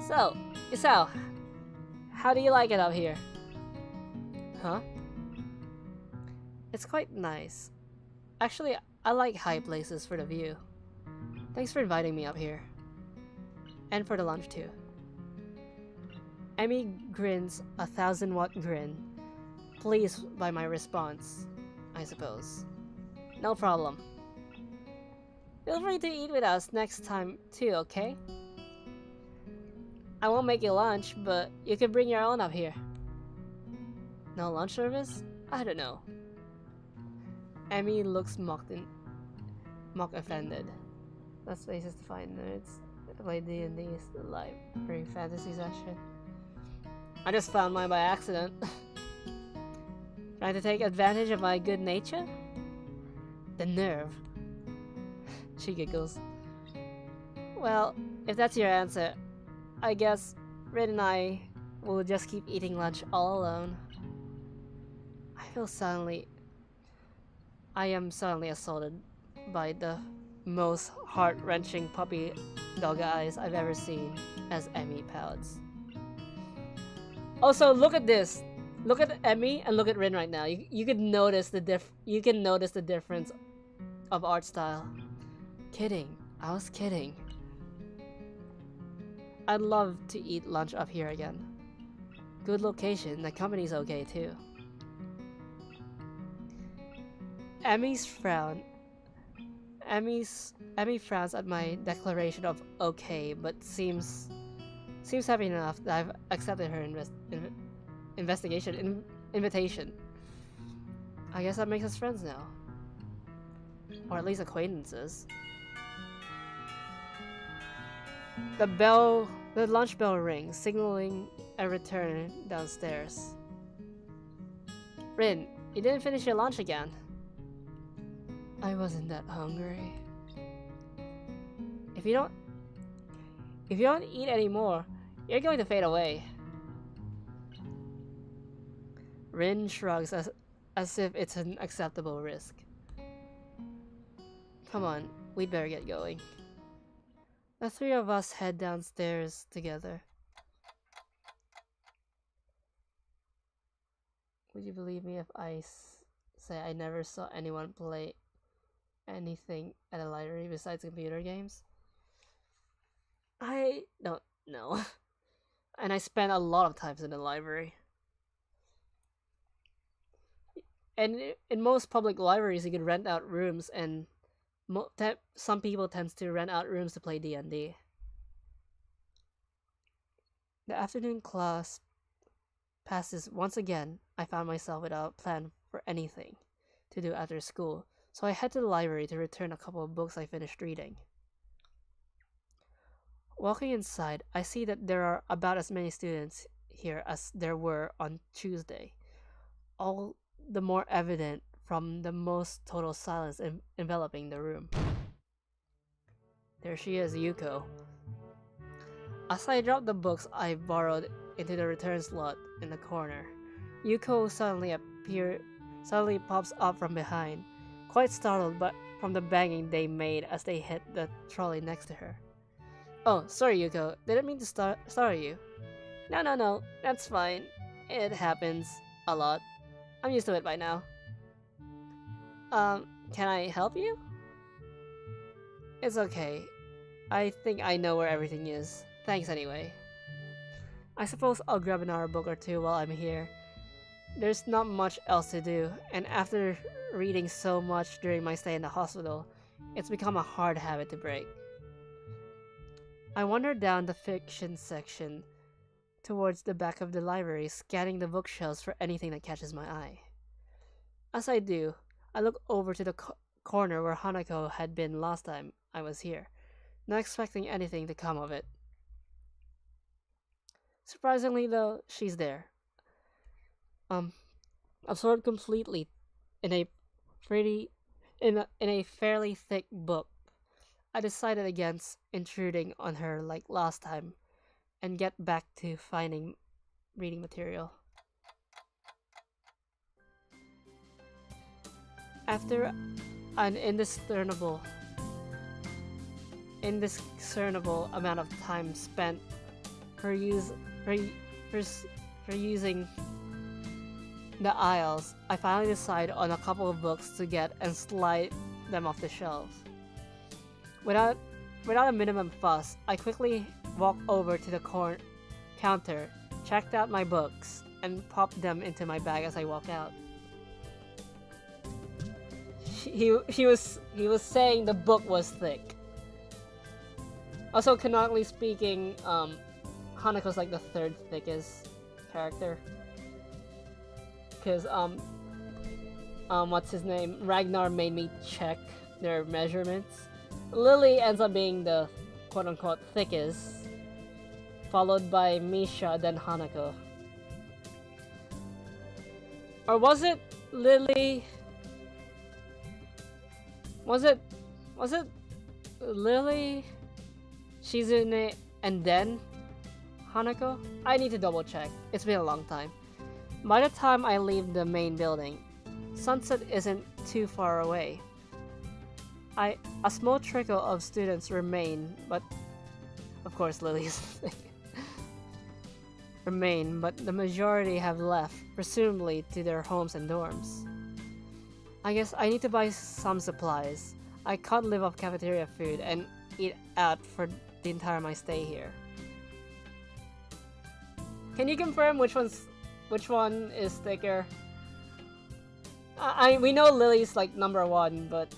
So, Isao, how do you like it up here? Huh? It's quite nice. Actually, I like high places for the view. Thanks for inviting me up here. And for the lunch too. Emmy grins a 1000-watt grin, pleased by my response, I suppose. No problem. Feel free to eat with us next time too, okay? I won't make you lunch, but you can bring your own up here. No lunch service? I don't know. Emmy looks mock offended. That's places to find nerds. Play D&D's library fantasy session. I just found mine by accident. Trying to take advantage of my good nature? The nerve. She giggles. Well, if that's your answer, I guess Rin and I will just keep eating lunch all alone. I am suddenly assaulted by the most heart-wrenching puppy dog eyes I've ever seen as Emmy pouts. Also, look at this. Look at Emmy and look at Rin right now. You can notice the difference of art style. Kidding. I was kidding. I'd love to eat lunch up here again. Good location. The company's okay too. Emmy frowns at my declaration of okay, but seems happy enough that I've accepted her invitation. I guess that makes us friends now. Or at least acquaintances. The bell The lunch bell rings, signaling a return downstairs. Rin, you didn't finish your lunch again. I wasn't that hungry. If you don't eat anymore, you're going to fade away. Rin shrugs as if it's an acceptable risk. Come on, we'd better get going. The three of us head downstairs together. Would you believe me if I say I never saw anyone play anything at a library besides computer games? I don't know. And I spent a lot of times in the library. And in most public libraries, you can rent out rooms, and some people tend to rent out rooms to play D&D. The afternoon class passes once again. I found myself without a plan for anything to do after school, so I head to the library to return a couple of books I finished reading. Walking inside, I see that there are about as many students here as there were on Tuesday. All the more evident from the most total silence enveloping the room. There she is, Yuko. As I drop the books I borrowed into the return slot in the corner, Yuko suddenly pops up from behind, quite startled from the banging they made as they hit the trolley next to her. Oh, sorry Yuko, didn't mean to startle you. No, that's fine. It happens a lot. I'm used to it by now. Can I help you? It's okay. I think I know where everything is. Thanks anyway. I suppose I'll grab another book or two while I'm here. There's not much else to do, and after reading so much during my stay in the hospital, it's become a hard habit to break. I wander down the fiction section towards the back of the library, scanning the bookshelves for anything that catches my eye. As I do, I look over to the corner where Hanako had been last time I was here, not expecting anything to come of it. Surprisingly though, she's there. Absorbed completely in a fairly thick book. I decided against intruding on her like last time and get back to finding reading material. After an indiscernible amount of time spent perusing the aisles, I finally decide on a couple of books to get and slide them off the shelves. Without a minimum fuss, I quickly walked over to the counter, checked out my books, and popped them into my bag as I walked out. He was saying the book was thick. Also, canonically speaking, Hanako's like the third thickest character. Cause what's his name? Ragnar made me check their measurements. Lilly ends up being the quote-unquote thickest, followed by Misha, then Hanako. Or was it Lilly? Was it Lilly, Shizune, and then Hanako? I need to double check. It's been a long time. By the time I leave the main building, sunset isn't too far away. A small trickle of students remain, but of course Lily's remain, but the majority have left, presumably to their homes and dorms. I guess I need to buy some supplies. I can't live off cafeteria food and eat out for the entire my stay here. Can you confirm which one is thicker? We know Lily's like number 1, but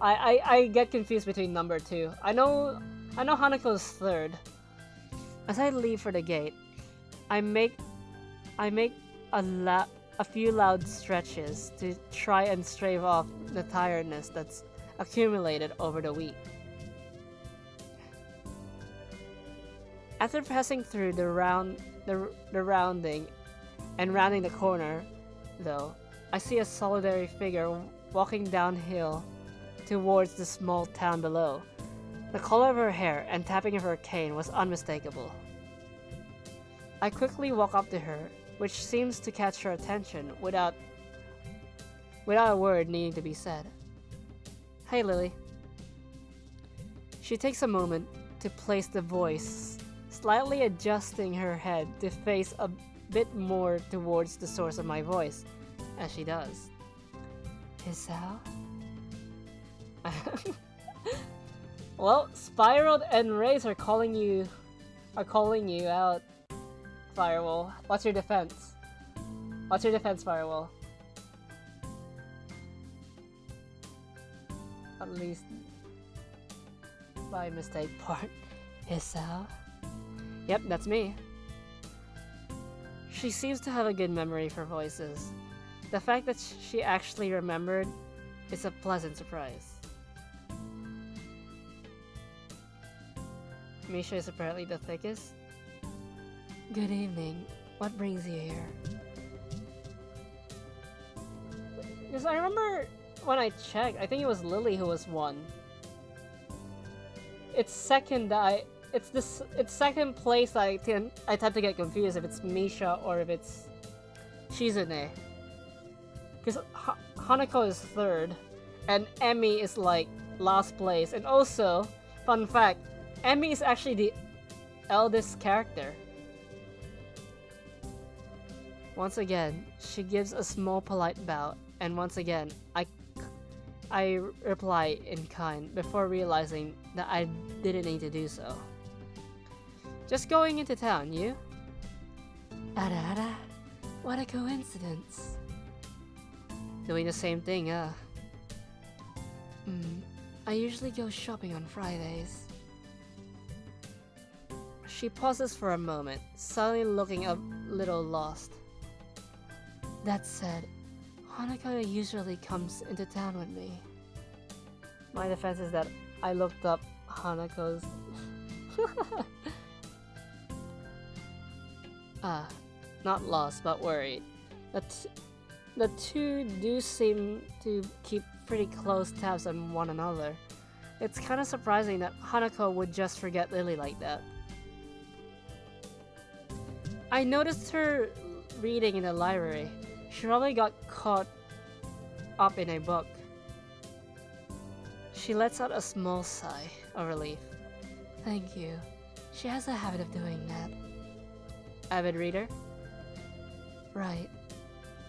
I get confused between number 2. I know Hanako's third. As I leave for the gate, I make a few loud stretches to try and stave off the tiredness that's accumulated over the week. After passing through the rounding and rounding the corner, though, I see a solitary figure walking downhill towards the small town below. The color of her hair and tapping of her cane was unmistakable. I quickly walk up to her, which seems to catch her attention without a word needing to be said. Hey, Lilly. She takes a moment to place the voice, slightly adjusting her head to face a bit more towards the source of my voice, as she does. Hisao? Well, Spiraled and Raze are calling you out, Firewall. What's your defense? What's your defense, Firewall? At least by mistake part. Hisao? Yep, that's me. She seems to have a good memory for voices. The fact that she actually remembered is a pleasant surprise. Misha is apparently the thickest. Good evening. What brings you here? Because I remember when I checked, I think it was Lilly who was one. It's second place I tend to get confused if it's Misha or if it's Shizune. Because Hanako is third, and Emmy is like last place. And also, fun fact, Emmy is actually the eldest character. Once again, she gives a small polite bow, and once again, I reply in kind before realizing that I didn't need to do so. Just going into town, you? Ara, what a coincidence. Doing the same thing, I usually go shopping on Fridays. She pauses for a moment, suddenly looking a little lost. That said, Hanako usually comes into town with me. My defense is that I looked up Hanako's... not lost, but worried. The two do seem to keep pretty close tabs on one another. It's kinda surprising that Hanako would just forget Lilly like that. I noticed her reading in the library. She probably got caught up in a book. She lets out a small sigh of relief. Thank you. She has a habit of doing that. Avid reader? Right.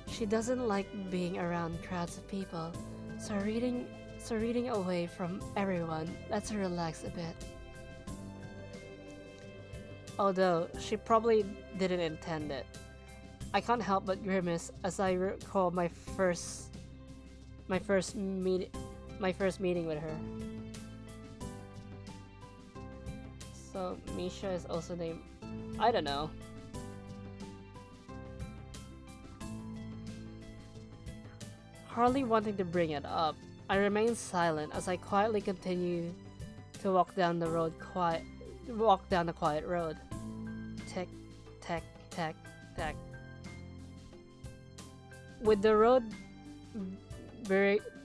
She doesn't like being around crowds of people, so reading away from everyone lets her relax a bit. Although she probably didn't intend it. I can't help but grimace as I recall my first meeting with her. So Misha is also named... I don't know. Hardly wanting to bring it up, I remain silent as I quietly continue to walk down the quiet road. Tick, tack, tack, tack. With the road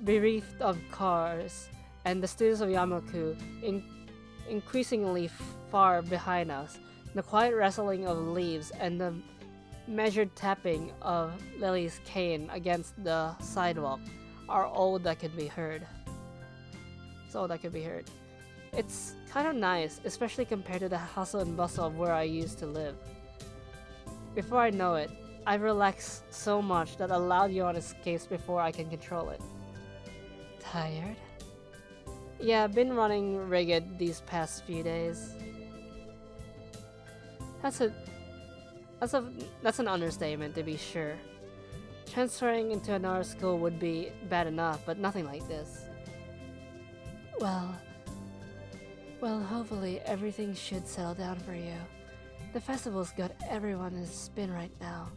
bereft of cars and the studios of Yamaku increasingly far behind us, the quiet rustling of leaves and the measured tapping of Lilly's cane against the sidewalk are all that could be heard. It's all that could be heard. It's kind of nice, especially compared to the hustle and bustle of where I used to live. Before I know it, I've relaxed so much that a loud yawn escapes before I can control it. Tired? Yeah, I've been running rigid these past few days. That's an understatement, to be sure. Transferring into another school would be bad enough, but nothing like this. Well, hopefully everything should settle down for you. The festival's got everyone in a spin right now,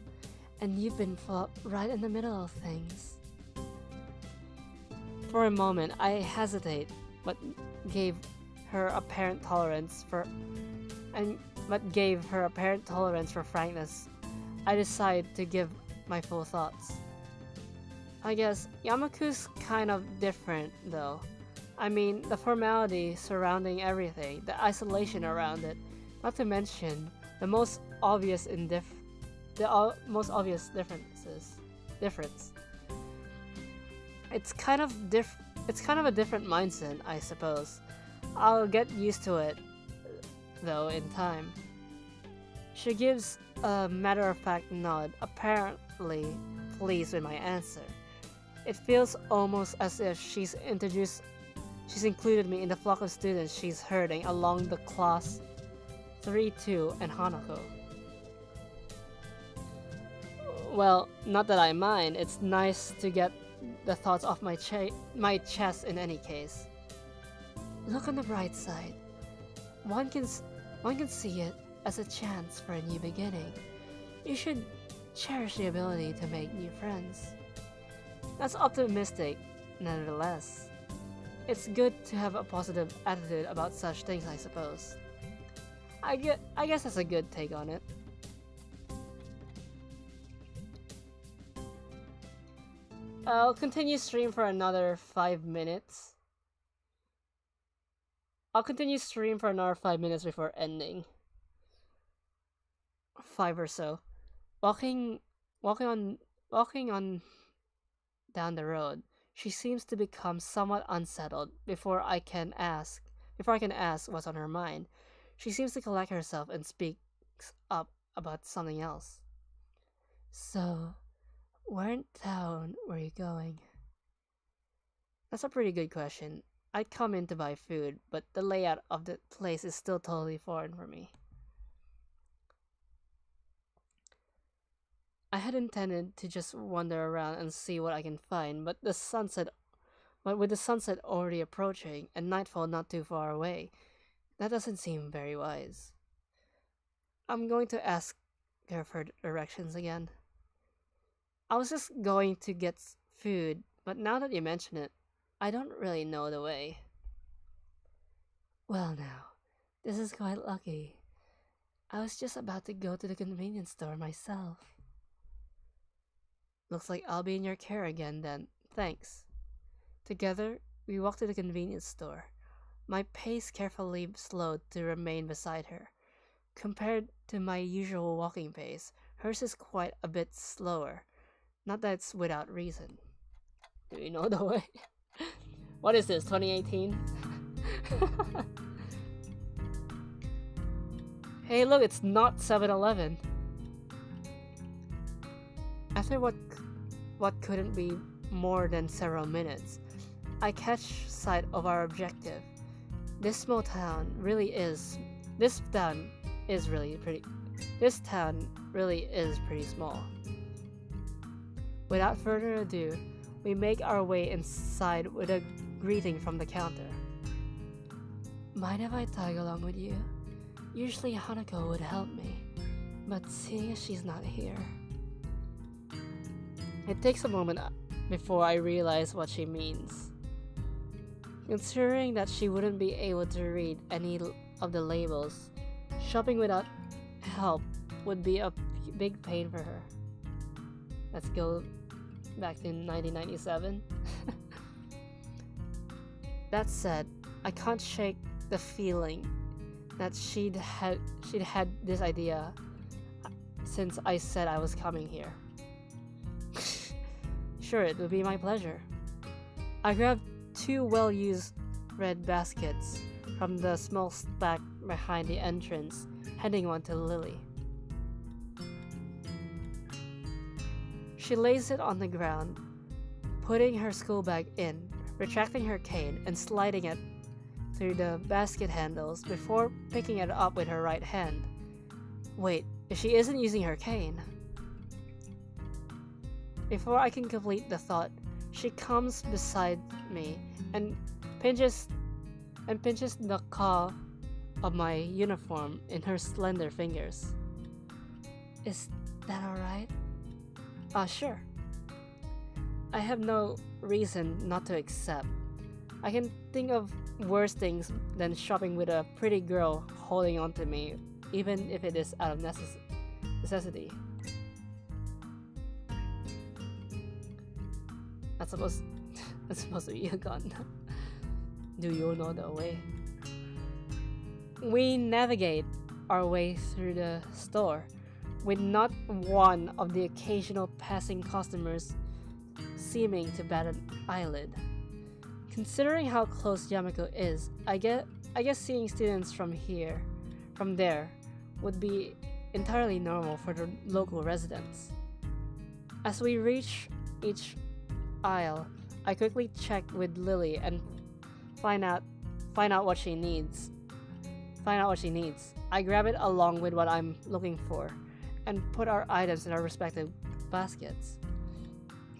and you've been right in the middle of things. For a moment, I hesitate, but gave her apparent tolerance for, and but gave her apparent tolerance for frankness, I decide to give my full thoughts. I guess Yamaku's kind of different though. I mean, the formality surrounding everything, the isolation around it, not to mention the most obvious most obvious difference. It's kind of a different mindset, I suppose. I'll get used to it though in time. She gives a matter-of-fact nod, apparently pleased with my answer. It feels almost as if she's included me in the flock of students she's herding along the class 3-2 and Hanako. Well, not that I mind, it's nice to get the thoughts off my chest in any case. Look on the bright side. One can see it as a chance for a new beginning. You should cherish the ability to make new friends. That's optimistic, nevertheless. It's good to have a positive attitude about such things, I suppose. I guess that's a good take on it. I'll continue stream for another 5 minutes. Before ending. 5 or so. Walking on down the road, she seems to become somewhat unsettled before I can ask what's on her mind. She seems to collect herself and speaks up about something else. So, where in town were you going? That's a pretty good question. I'd come in to buy food, but the layout of the place is still totally foreign for me. I had intended to just wander around and see what I can find, but with the sunset already approaching and nightfall not too far away, that doesn't seem very wise. I'm going to ask her for directions again. I was just going to get food, but now that you mention it, I don't really know the way. Well now, this is quite lucky. I was just about to go to the convenience store myself. Looks like I'll be in your care again then, thanks. Together, we walked to the convenience store. My pace carefully slowed to remain beside her. Compared to my usual walking pace, hers is quite a bit slower. Not that it's without reason. Do you know the way? What is this, 2018? Hey look, it's not 7-Eleven. After what couldn't be more than several minutes, I catch sight of our objective. This town really is pretty small. Without further ado, we make our way inside with a greeting from the counter. Mind if I tag along with you? Usually Hanako would help me, but seeing as she's not here. It takes a moment before I realize what she means. Considering that she wouldn't be able to read any of the labels, shopping without help would be a big pain for her. Let's go back to 1997. That said, I can't shake the feeling that she'd had this idea since I said I was coming here. Sure, it would be my pleasure. I grabbed 2 well-used red baskets from the small stack behind the entrance, handing one to Lilly. She lays it on the ground, putting her school bag in, retracting her cane, and sliding it through the basket handles before picking it up with her right hand. Wait, if she isn't using her cane? Before I can complete the thought, she comes beside me and pinches the collar of my uniform in her slender fingers. Is that alright? Sure. I have no reason not to accept. I can think of worse things than shopping with a pretty girl holding onto me even if it is out of necessity. That's supposed that's supposed to be a gun. Do you know the way? We navigate our way through the store, with not one of the occasional passing customers seeming to bat an eyelid. Considering how close Yamako is, I guess seeing students from there, would be entirely normal for the local residents. As we reach each aisle, I quickly check with Lilly and find out what she needs. I grab it along with what I'm looking for, and put our items in our respective baskets.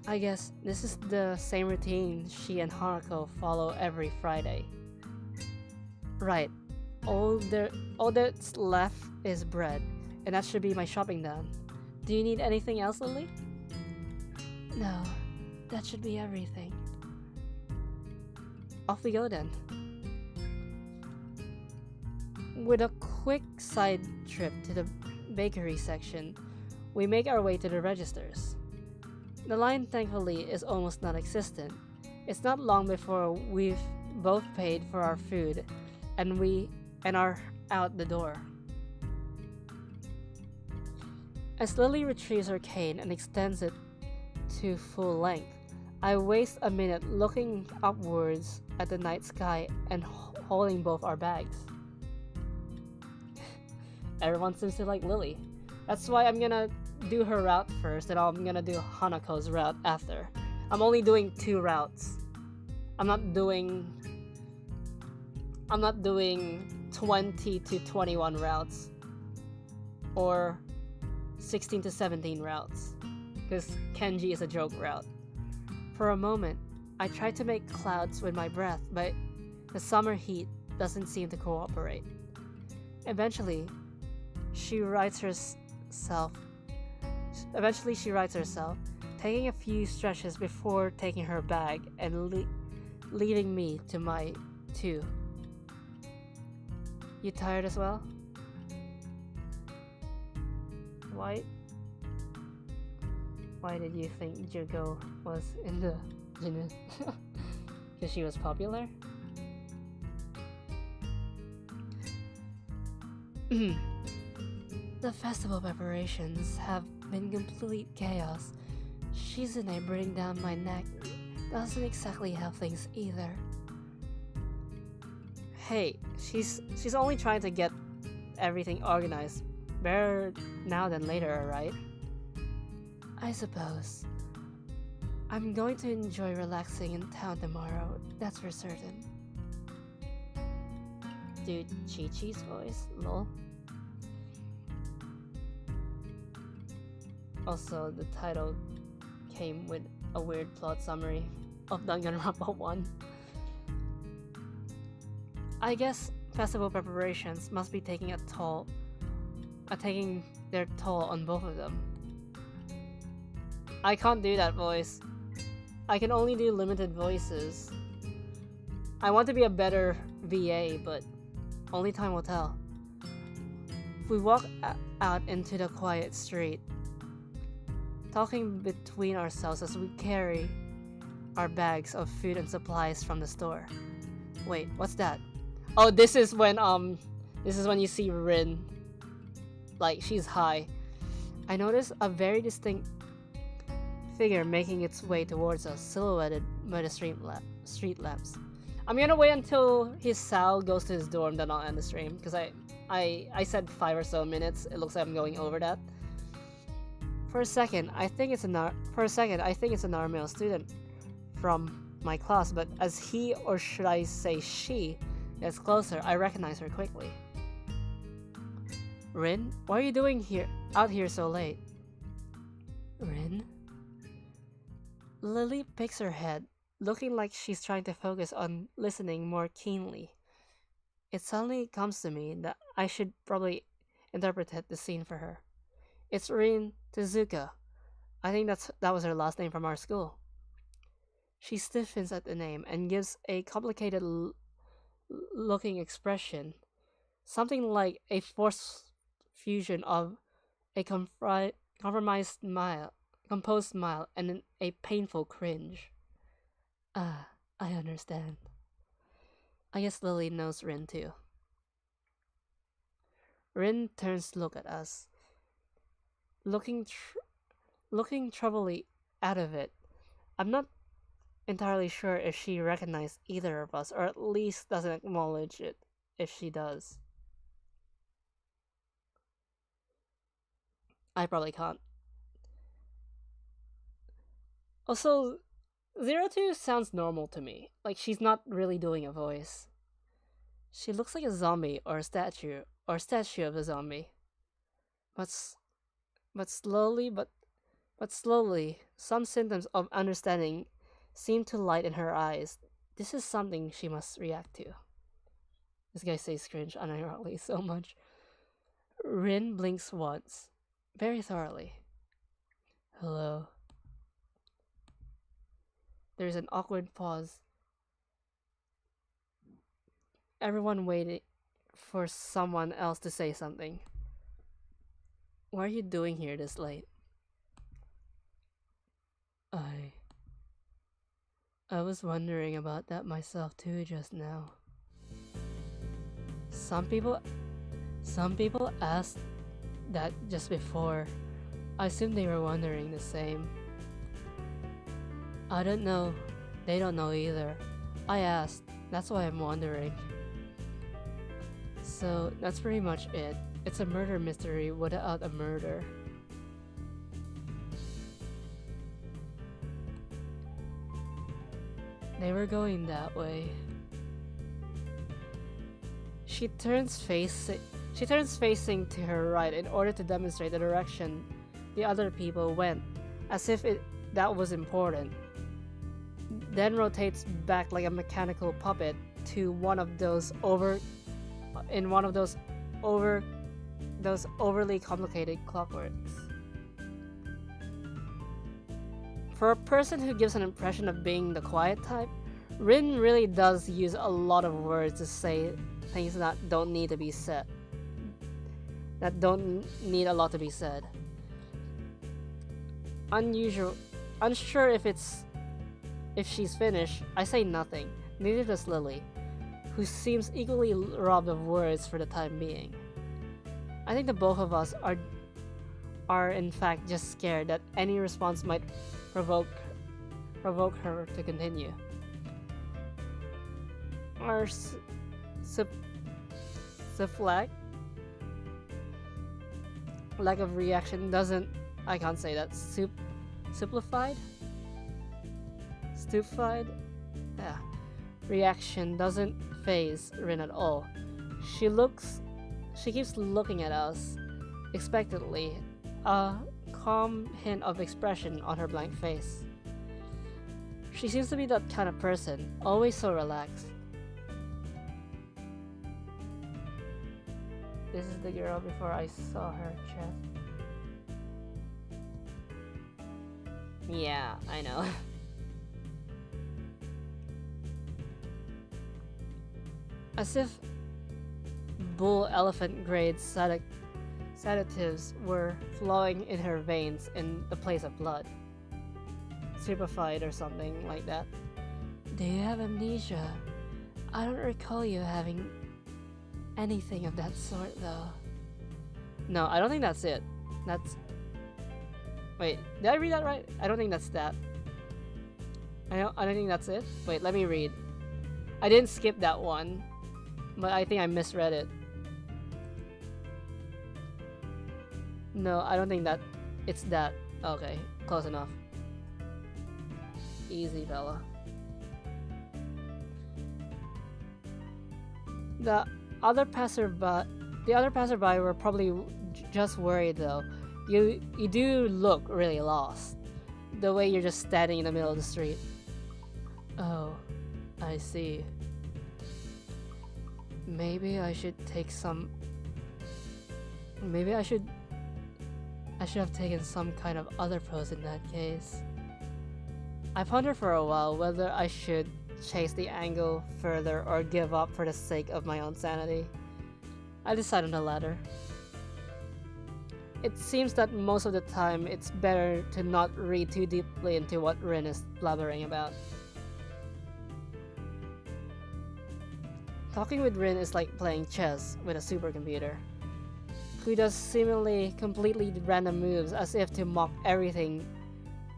I guess this is the same routine she and Hanako follow every Friday. Right. All that's left is bread, and that should be my shopping done. Do you need anything else, Lily? No, that should be everything. Off we go then. With a quick side trip to the bakery section, we make our way to the registers. The line, thankfully, is almost non-existent. It's not long before we've both paid for our food and are out the door. As Lily retrieves her cane and extends it to full length, I waste a minute looking upwards at the night sky and holding both our bags. Everyone seems to like Lily. That's why I'm gonna do her route first, and I'm gonna do Hanako's route after. I'm only doing 2 routes. I'm not doing 20 to 21 routes or 16 to 17 routes, because Kenji is a joke route. For a moment, I tried to make clouds with my breath, but the summer heat doesn't seem to cooperate. Eventually, she rights herself, taking a few stretches before taking her bag and leaving me to my 2. You tired as well? Why did you think Jugo was in the Jinu? Because she was popular? The festival preparations have been complete chaos. Shizune breathing down my neck doesn't exactly help things either. Hey, she's only trying to get everything organized. Better now than later, right? I suppose. I'm going to enjoy relaxing in town tomorrow, that's for certain. Dude, Chi-Chi's voice, lol. Also, the title came with a weird plot summary of Danganronpa 1. I guess festival preparations must be taking their toll on both of them. I can't do that voice. I can only do limited voices. I want to be a better VA, but only time will tell. We walk out into the quiet street, talking between ourselves as we carry our bags of food and supplies from the store. Wait, what's that? Oh, this is when you see Rin. Like, she's high. I notice a very distinct figure making its way towards us, silhouetted by the street lamps. I'm gonna wait until his Sal goes to his dorm, then I'll end the stream, because I said 5 or so minutes. It looks like I'm going over that. For a second, I think it's a Narmel student from my class, but as he, or should I say she, gets closer, I recognize her quickly. Rin, what are you doing out here so late? Rin? Lily picks her head, looking like she's trying to focus on listening more keenly. It suddenly comes to me that I should probably interpret the scene for her. It's Rin Tezuka. I think that was her last name from our school. She stiffens at the name and gives a complicated looking expression. Something like a fusion of a compromised smile, composed smile, and a painful cringe. Ah, I understand. I guess Lilly knows Rin too. Rin turns to look at us, looking troubly out of it. I'm not entirely sure if she recognized either of us, or at least doesn't acknowledge it if she does. I probably can't. Also, 02 sounds normal to me. Like, she's not really doing a voice. She looks like a zombie or a statue of a zombie. But slowly, some symptoms of understanding seem to light in her eyes. This is something she must react to. This guy says cringe unironically so much. Rin blinks once, very thoroughly. Hello. There's an awkward pause. Everyone waiting for someone else to say something. What are you doing here this late? I was wondering about that myself too just now. Some people asked that just before. I assume they were wondering the same. I don't know. They don't know either. I asked. That's why I'm wondering. So that's pretty much it. It's a murder mystery without a murder. They were going that way. She turns facing to her right in order to demonstrate the direction the other people went, as if that was important. Then rotates back like a mechanical puppet to one of those overly complicated clockworks. For a person who gives an impression of being the quiet type, Rin really does use a lot of words to say things that don't need to be said. That don't need a lot to be said. Unsure if she's finished, I say nothing. Neither does Lilly, who seems equally robbed of words for the time being. I think the both of us are in fact just scared that any response might provoke her to continue. Our lack of reaction doesn't, I can't say that, stupefied? Yeah. Reaction doesn't faze Rin at all. She keeps looking at us expectantly, a calm hint of expression on her blank face. She seems to be that kind of person, always so relaxed. This is the girl before I saw her chest. Yeah, I know. As if bull elephant grade sedatives were flowing in her veins in the place of blood. Stupefied or something like that. Do you have amnesia? I don't recall you having anything of that sort though. No, I don't think that's it. Wait, did I read that right? I don't think that's that. I don't think that's it. Wait, let me read. I didn't skip that one, but I think I misread it. No, I don't think that it's that. Okay, close enough. Easy, fella. The other passerby were probably just worried though. You do look really lost. The way you're just standing in the middle of the street. Oh, I see. Maybe I should take some... Maybe I should have taken some kind of other pose in that case. I pondered for a while whether I should chase the angle further or give up for the sake of my own sanity. I decided on the latter. it seems that most of the time it's better to not read too deeply into what Rin is blabbering about. Talking with Rin is like playing chess with a supercomputer, who does seemingly completely random moves as if to mock everything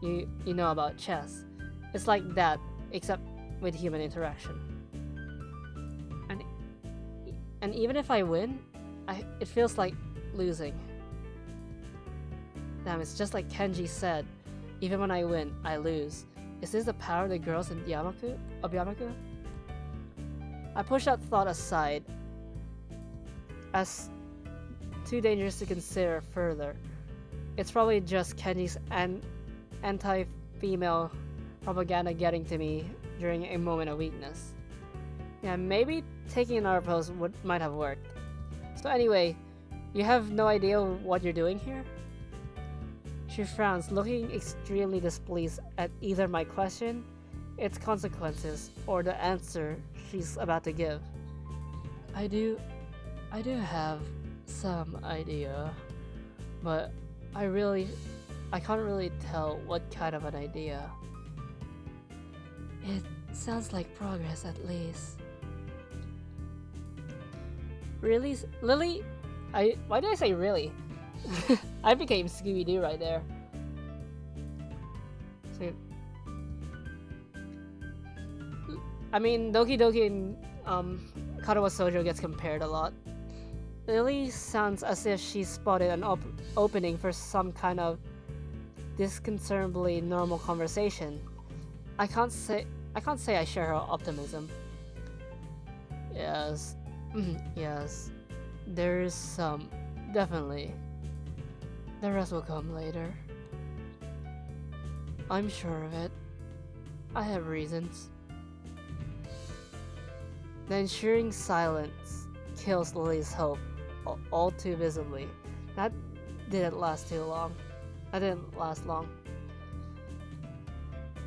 you know about chess. It's like that, except with human interaction. And even if I win, it feels like losing. Damn, it's just like Kenji said, even when I win, I lose. Is this the power of the girls in Yamaku? I push that thought aside as too dangerous to consider further. It's probably just Kenji's anti-female propaganda getting to me during a moment of weakness. Yeah, maybe taking another pose might have worked. So anyway, you have no idea what you're doing here? She frowns, looking extremely displeased at either my question, its consequences, or the answer she's about to give. I do have some idea, but I can't really tell what kind of an idea. It sounds like progress at least. Really? Lily? Why did I say really? I became Scooby-Doo right there. So, I mean, Doki Doki and Katawa Shoujo gets compared a lot. Lily sounds as if she spotted an opening for some kind of disconcertingly normal conversation. I can't say I share her optimism. Yes. Yes. There's some. Definitely. The rest will come later. I'm sure of it. I have reasons. The ensuing silence kills Lily's hope all too visibly. That didn't last too long. That didn't last long.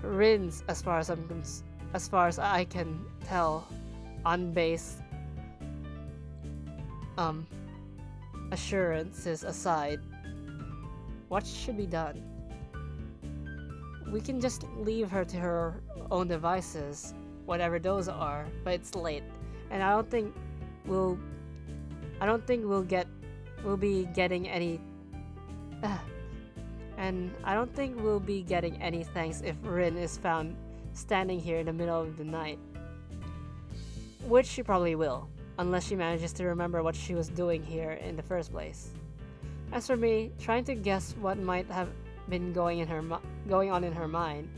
Rin's, as far as I can tell, unbased assurances aside, what should be done? We can just leave her to her own devices, whatever those are, but it's late, and I don't think we'll be getting any thanks if Rin is found standing here in the middle of the night. Which she probably will, unless she manages to remember what she was doing here in the first place. As for me, trying to guess what might have been going on in her mind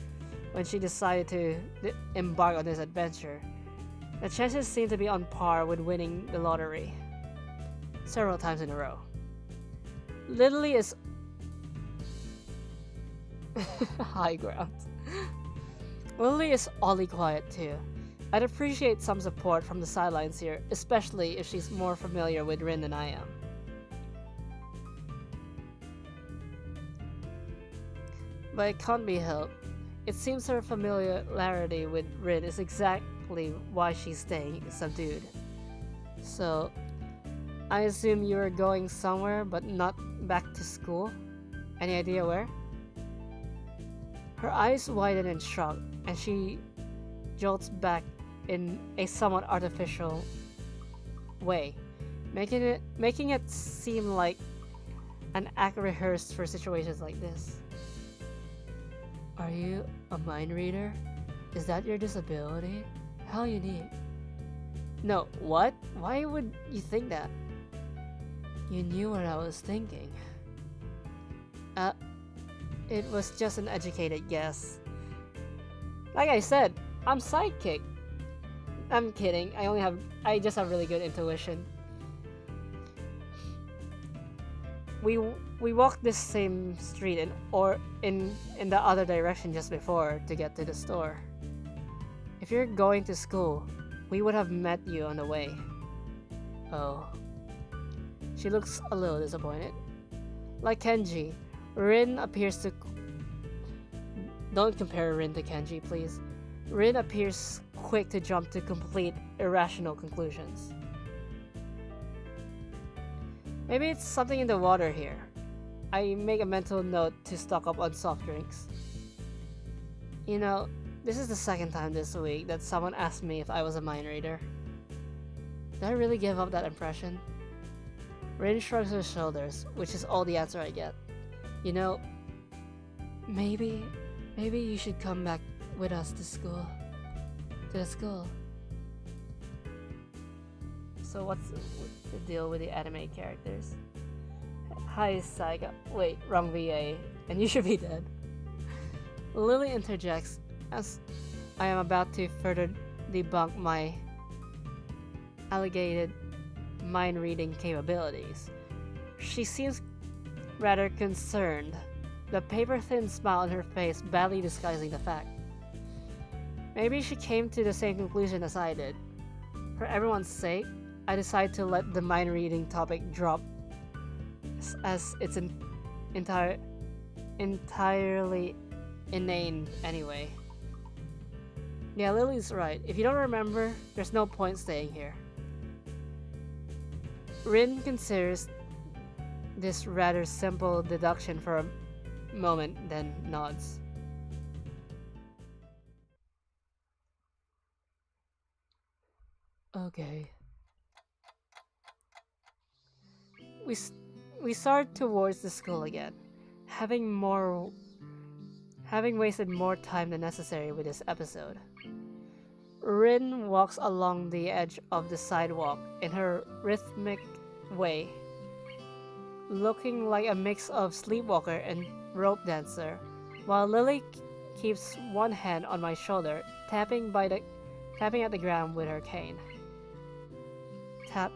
when she decided to embark on this adventure, the chances seem to be on par with winning the lottery several times in a row. Lilly is high ground. Lilly is oddly quiet too. I'd appreciate some support from the sidelines here, especially if she's more familiar with Rin than I am. But it can't be helped. It seems her familiarity with Rin is exactly why she's staying subdued. So, I assume you are going somewhere but not back to school? Any idea where? Her eyes widen and shrug, and she jolts back in a somewhat artificial way, making it seem like an act rehearsed for situations like this. Are you a mind reader? Is that your disability? How unique. No, what? Why would you think that? You knew what I was thinking. It was just an educated guess. Like I said, I'm sidekick. I'm kidding. I just have really good intuition. We walked this same street in the other direction just before to get to the store. If you're going to school, we would have met you on the way. Oh. She looks a little disappointed. Like Kenji, Rin appears to... Don't compare Rin to Kenji, please. Rin appears quick to jump to complete irrational conclusions. Maybe it's something in the water here. I make a mental note to stock up on soft drinks. You know, this is the second time this week that someone asked me if I was a mind reader. Did I really give up that impression? Rin shrugs her shoulders, which is all the answer I get. You know, maybe you should come back with us to school. To the school. So what's the deal with the anime characters? Hi, Saiga. Wait, wrong VA. And you should be dead. Lilly interjects as I am about to further debunk my alleged mind-reading capabilities. She seems rather concerned, the paper-thin smile on her face badly disguising the fact. Maybe she came to the same conclusion as I did. For everyone's sake, I decide to let the mind-reading topic drop as it's entirely inane anyway. Yeah, Lily's right. If you don't remember, there's no point staying here. Rin considers this rather simple deduction for a moment, then nods. Okay. We start towards the school again, having wasted more time than necessary with this episode. Rin walks along the edge of the sidewalk in her rhythmic way, looking like a mix of sleepwalker and rope dancer, while Lilly keeps one hand on my shoulder, tapping at the ground with her cane. Tap,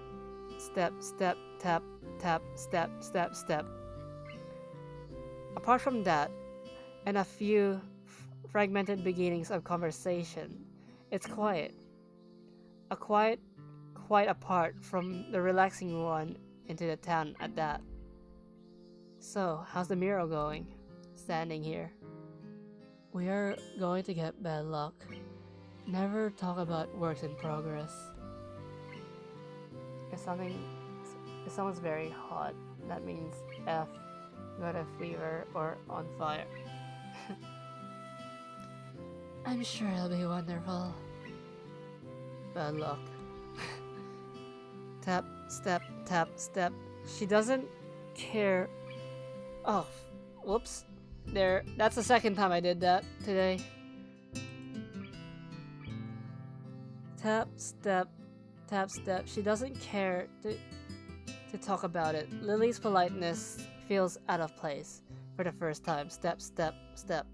step, step, tap, tap, step, step, step. Apart from that, and a few fragmented beginnings of conversation, it's quiet. A quiet quite apart from the relaxing one into the town at that. So, how's the mural going? Standing here. We are going to get bad luck. Never talk about works in progress. If someone's very hot, that means F, got a fever, or on fire. I'm sure it'll be wonderful. Bad luck. Tap, step, tap, step. She doesn't care. Oh, whoops. There, that's the second time I did that today. Tap, step, tap, step. She doesn't care to talk about it. Lily's politeness feels out of place for the first time. Step, step, step.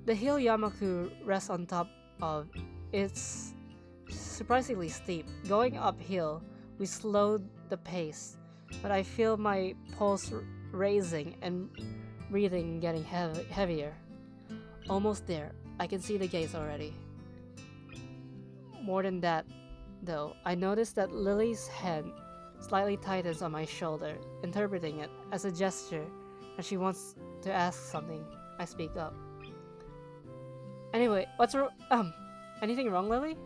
The hill Yamaku rests on top of, it's surprisingly steep. Going uphill, we slowed the pace, but I feel my pulse raising and breathing getting heavier. Almost there, I can see the gates already. More than that, though, I notice that Lily's hand slightly tightens on my shoulder, interpreting it as a gesture that she wants to ask something. I speak up. Anyway, anything wrong, Lily?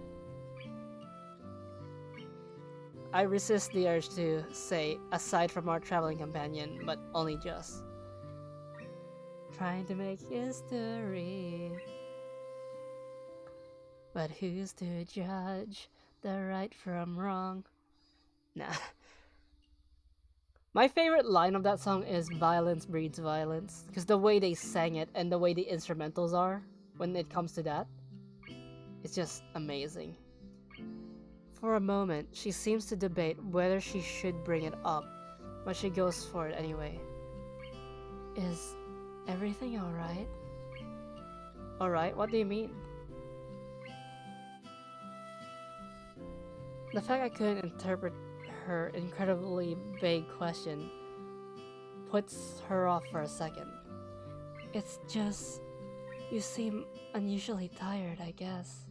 I resist the urge to say, aside from our traveling companion, but only just. Trying to make history. But who's to judge the right from wrong? Nah. My favorite line of that song is violence breeds violence, because the way they sang it and the way the instrumentals are when it comes to that, it's just amazing. For a moment, she seems to debate whether she should bring it up, but she goes for it anyway. Is everything alright? Alright? What do you mean? The fact I couldn't interpret her incredibly vague question puts her off for a second. It's just, you seem unusually tired, I guess.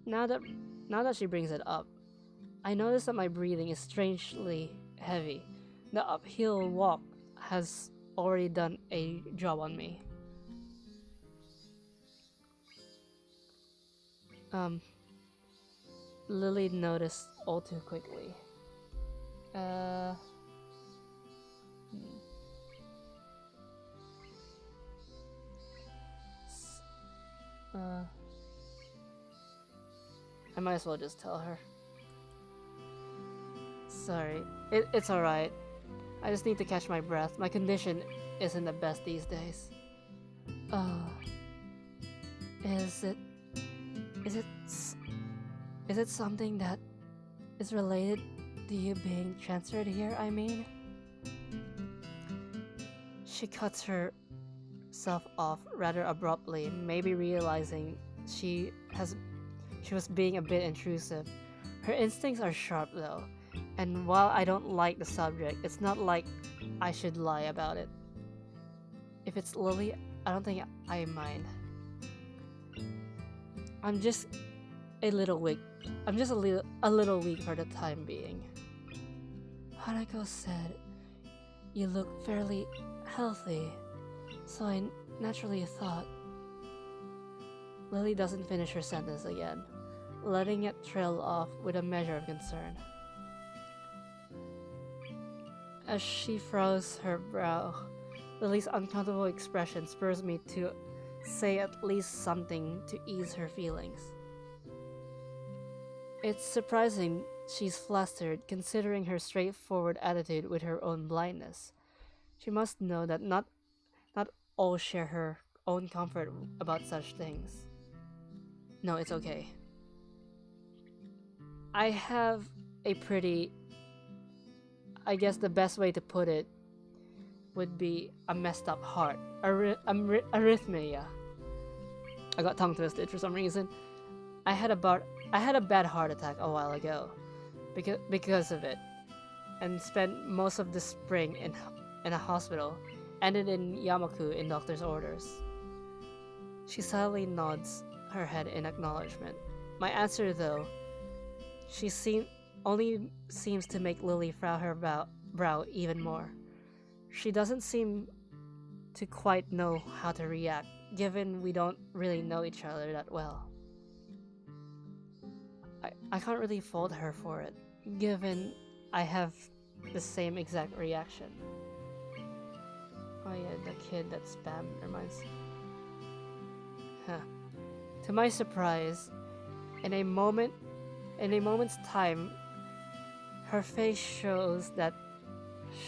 Now that she brings it up, I notice that my breathing is strangely heavy. The uphill walk has already done a job on me. Lily noticed all too quickly. Hmm. S- I might as well just tell her. Sorry, it's alright. I just need to catch my breath. My condition isn't the best these days. Oh, is it is it is it something that is related to you being transferred here? I mean, she cuts herself off rather abruptly, maybe realizing she was being a bit intrusive. Her instincts are sharp though, and while I don't like the subject, it's not like I should lie about it. If it's Lily, I don't think I mind. I'm just a little weak. I'm just a little weak for the time being. Hanako said, "You look fairly healthy," so I naturally thought. Lily doesn't finish her sentence again, letting it trail off with a measure of concern. As she furrows her brow, Lily's uncomfortable expression spurs me to say at least something to ease her feelings. It's surprising she's flustered considering her straightforward attitude with her own blindness. She must know that not all share her own comfort about such things. No, it's okay. I have a pretty... I guess the best way to put it would be a messed up heart. Arrhythmia. I got tongue twisted for some reason. I had a bad heart attack a while ago because of it, and spent most of the spring in a hospital. Ended in Yamaku in doctor's orders. She silently nods her head in acknowledgement. My answer, though, only seems to make Lily frown her brow even more. She doesn't seem to quite know how to react, given we don't really know each other that well. I can't really fault her for it, given I have the same exact reaction. Oh yeah, the kid that spammed reminds. Huh. To my surprise, in a moment's time, her face shows that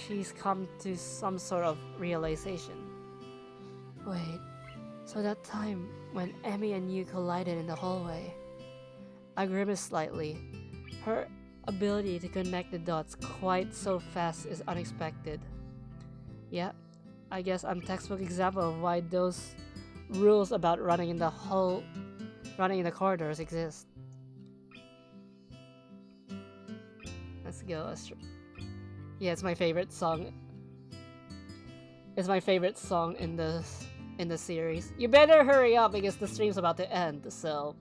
she's come to some sort of realization. Wait, so that time when Emmy and you collided in the hallway, I grimaced slightly. Her ability to connect the dots quite so fast is unexpected. Yeah, I guess I'm textbook example of why those rules about running in the corridors exist. Let's go. Yeah, it's my favorite song. It's my favorite song in the series. You better hurry up because the stream's about to end, so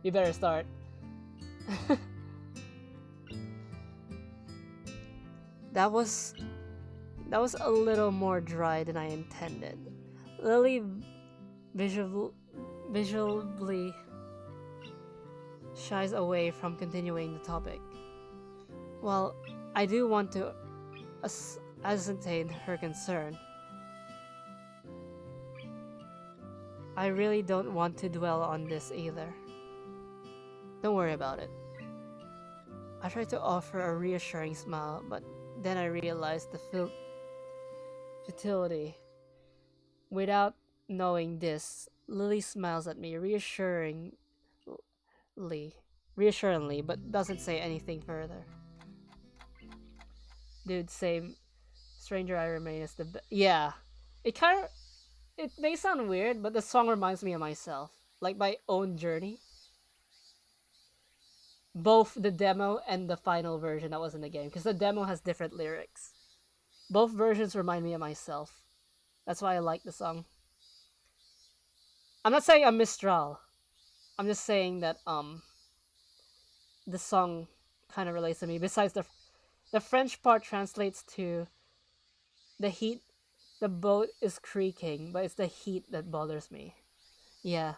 you better start. That was a little more dry than I intended. Lily visually shies away from continuing the topic. Well, I do want to ascertain her concern. I really don't want to dwell on this either. Don't worry about it. I tried to offer a reassuring smile, but then I realized the futility. Without knowing this, Lily smiles at me reassuringly, but doesn't say anything further. Dude, same. Stranger I Remain is the best. Yeah. It may sound weird, but the song reminds me of myself. Like my own journey. Both the demo and the final version that was in the game. Because the demo has different lyrics. Both versions remind me of myself. That's why I like the song. I'm not saying I'm Mistral. I'm just saying that the song kind of relates to me. Besides the French part translates to the heat. The boat is creaking, but it's the heat that bothers me. Yeah.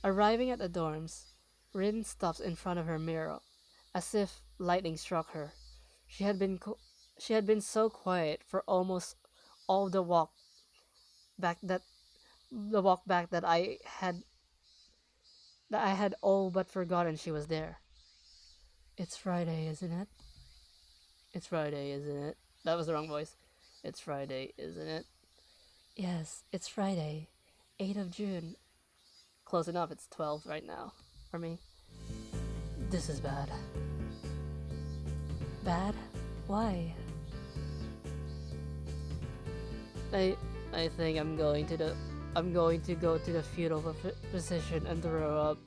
Arriving at the dorms, Rin stops in front of her mirror, as if lightning struck her. She had been co- she had been so quiet for almost all back that the walk back that I had all but forgotten she was there. It's Friday, isn't it? It's Friday, isn't it? That was the wrong voice. It's Friday, isn't it? Yes, it's Friday, 8th of June. Close enough, it's 12 right now. For me. This is bad. Bad? Why? I I think I'm going to go to the fetal position and throw up,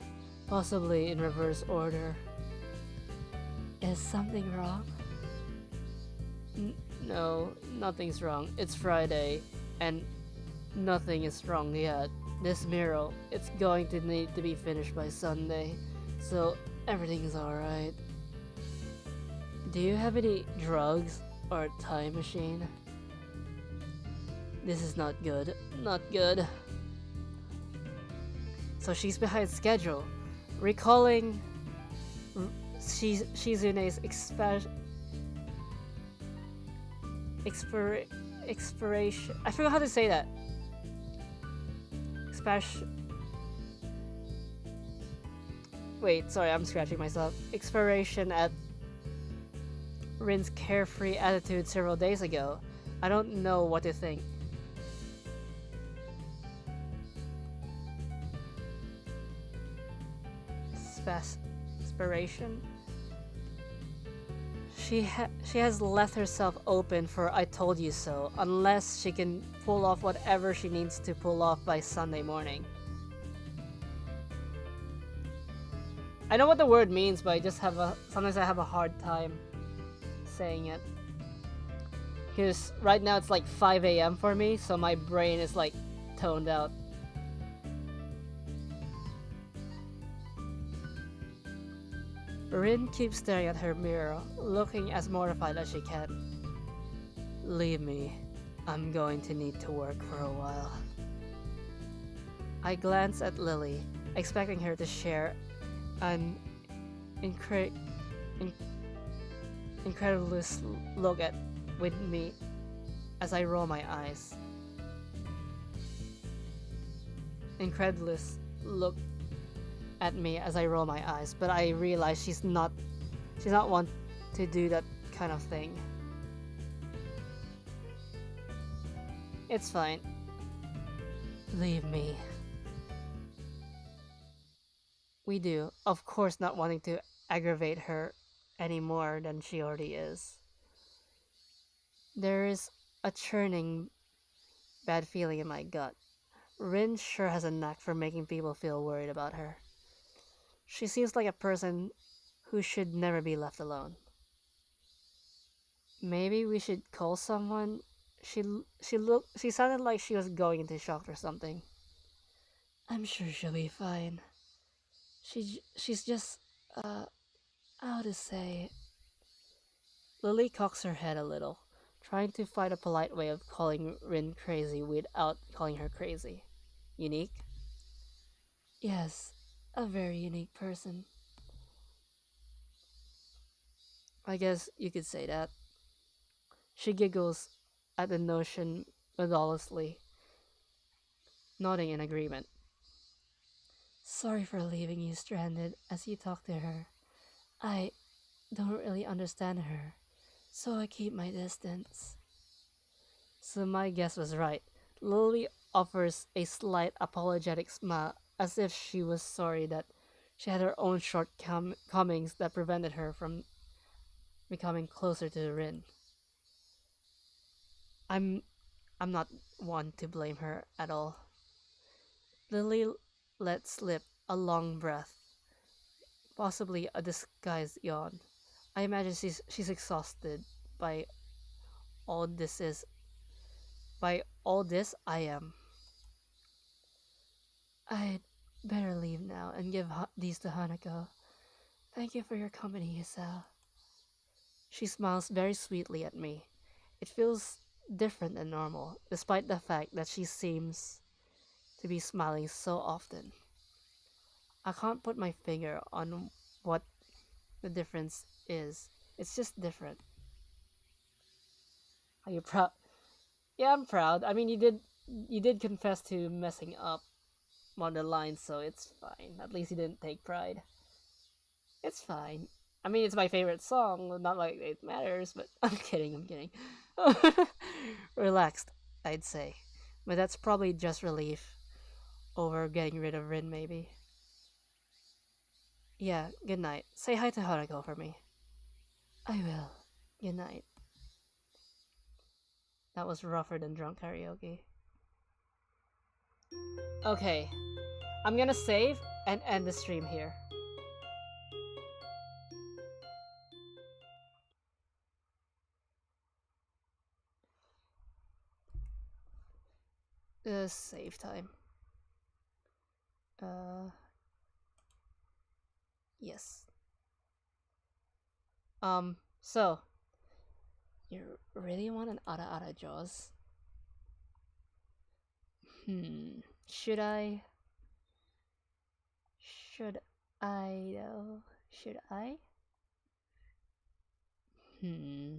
possibly in reverse order. Is something wrong? No, nothing's wrong. It's Friday, and nothing is wrong yet. This mural, it's going to need to be finished by Sunday, so everything's alright. Do you have any drugs or a time machine? This is not good. Not good. So she's behind schedule. Recalling Shizune's expiration. I forgot how to say that. Wait, sorry, I'm scratching myself. Expiration at Rin's carefree attitude several days ago. I don't know what to think. Inspiration? She has left herself open for I told you so, unless she can pull off whatever she needs to pull off by Sunday morning. I know what the word means, but I just sometimes I have a hard time saying it. Because right now it's like 5 a.m. for me, so my brain is like toned out. Rin keeps staring at her mirror, looking as mortified as she can. Leave me. I'm going to need to work for a while. I glance at Lilly, expecting her to share an incredulous look with me as I roll my eyes. Incredulous look at me as I roll my eyes, but I realize she's not one to do that kind of thing. It's fine. Leave me. We do, of course, not wanting to aggravate her any more than she already is. There is a churning bad feeling in my gut. Rin sure has a knack for making people feel worried about her. She seems like a person who should never be left alone. Maybe we should call someone. She sounded like she was going into shock or something. I'm sure she'll be fine. She's just how to say. Lily cocks her head a little, trying to find a polite way of calling Rin crazy without calling her crazy. Unique? Yes, a very unique person. I guess you could say that. She giggles at the notion modalously, nodding in agreement. Sorry for leaving you stranded as you talk to her. I don't really understand her, so I keep my distance. So my guess was right. Lily offers a slight apologetic smile as if she was sorry that she had her own shortcomings that prevented her from becoming closer to Rin. I'm not one to blame her at all. Lily let slip a long breath, possibly a disguised yawn. I imagine she's exhausted by all this is by all this I am. I'd better leave now and give these to Hanako. Thank you for your company, Yusel. She smiles very sweetly at me. It feels different than normal, despite the fact that she seems to be smiling so often. I can't put my finger on what the difference is. It's just different. Are you proud? Yeah, I'm proud. I mean, you did confess to messing up on the line, so it's fine. At least you didn't take pride. It's fine. I mean, it's my favorite song. Not like it matters, but I'm kidding. I'm kidding. Relaxed, I'd say, but that's probably just relief over getting rid of Rin, maybe. Yeah. Good night. Say hi to Harako for me. I will. Good night. That was rougher than drunk karaoke. Okay, I'm gonna save and end the stream here. Save time. Yes. So, you really want an Ara Jaws? Should I? Should I though? Should I? Hmm.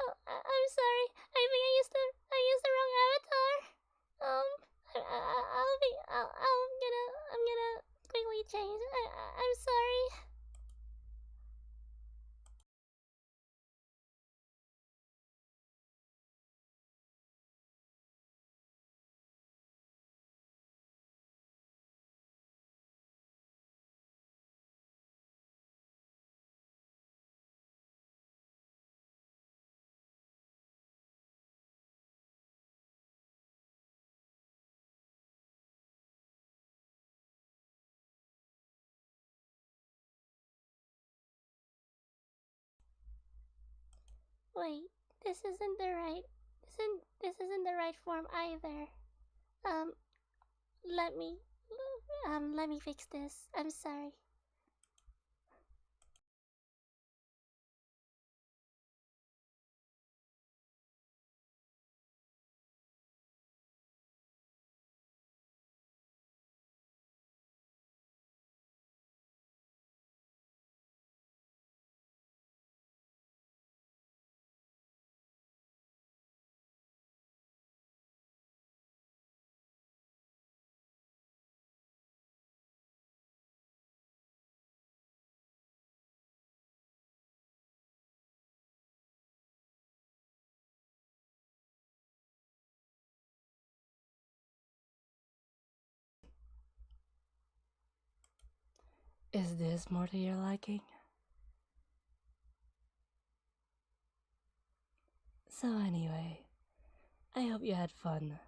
Oh, I'm sorry. I think I used the wrong avatar. I'm gonna quickly change. I'm sorry. Wait, this isn't the right. This isn't the right form either. Um, let me let me fix this. I'm sorry. Is this more to your liking? So anyway, I hope you had fun.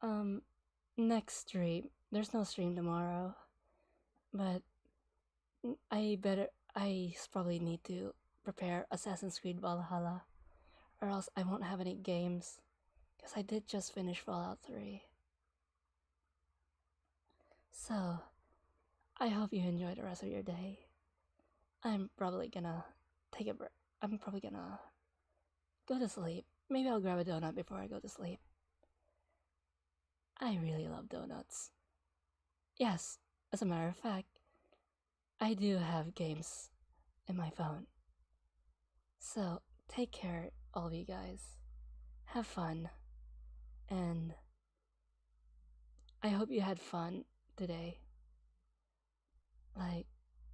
Um, next stream. There's no stream tomorrow, but I probably need to prepare Assassin's Creed Valhalla, or else I won't have any games. Because I did just finish Fallout 3. So, I hope you enjoy the rest of your day. I'm probably gonna take a break. I'm probably gonna go to sleep. Maybe I'll grab a donut before I go to sleep. I really love donuts. Yes, as a matter of fact, I do have games in my phone. So, take care, all of you guys. Have fun. And I hope you had fun today. Like,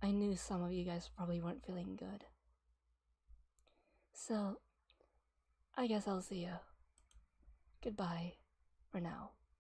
I knew some of you guys probably weren't feeling good. So, I guess I'll see you. Goodbye for now.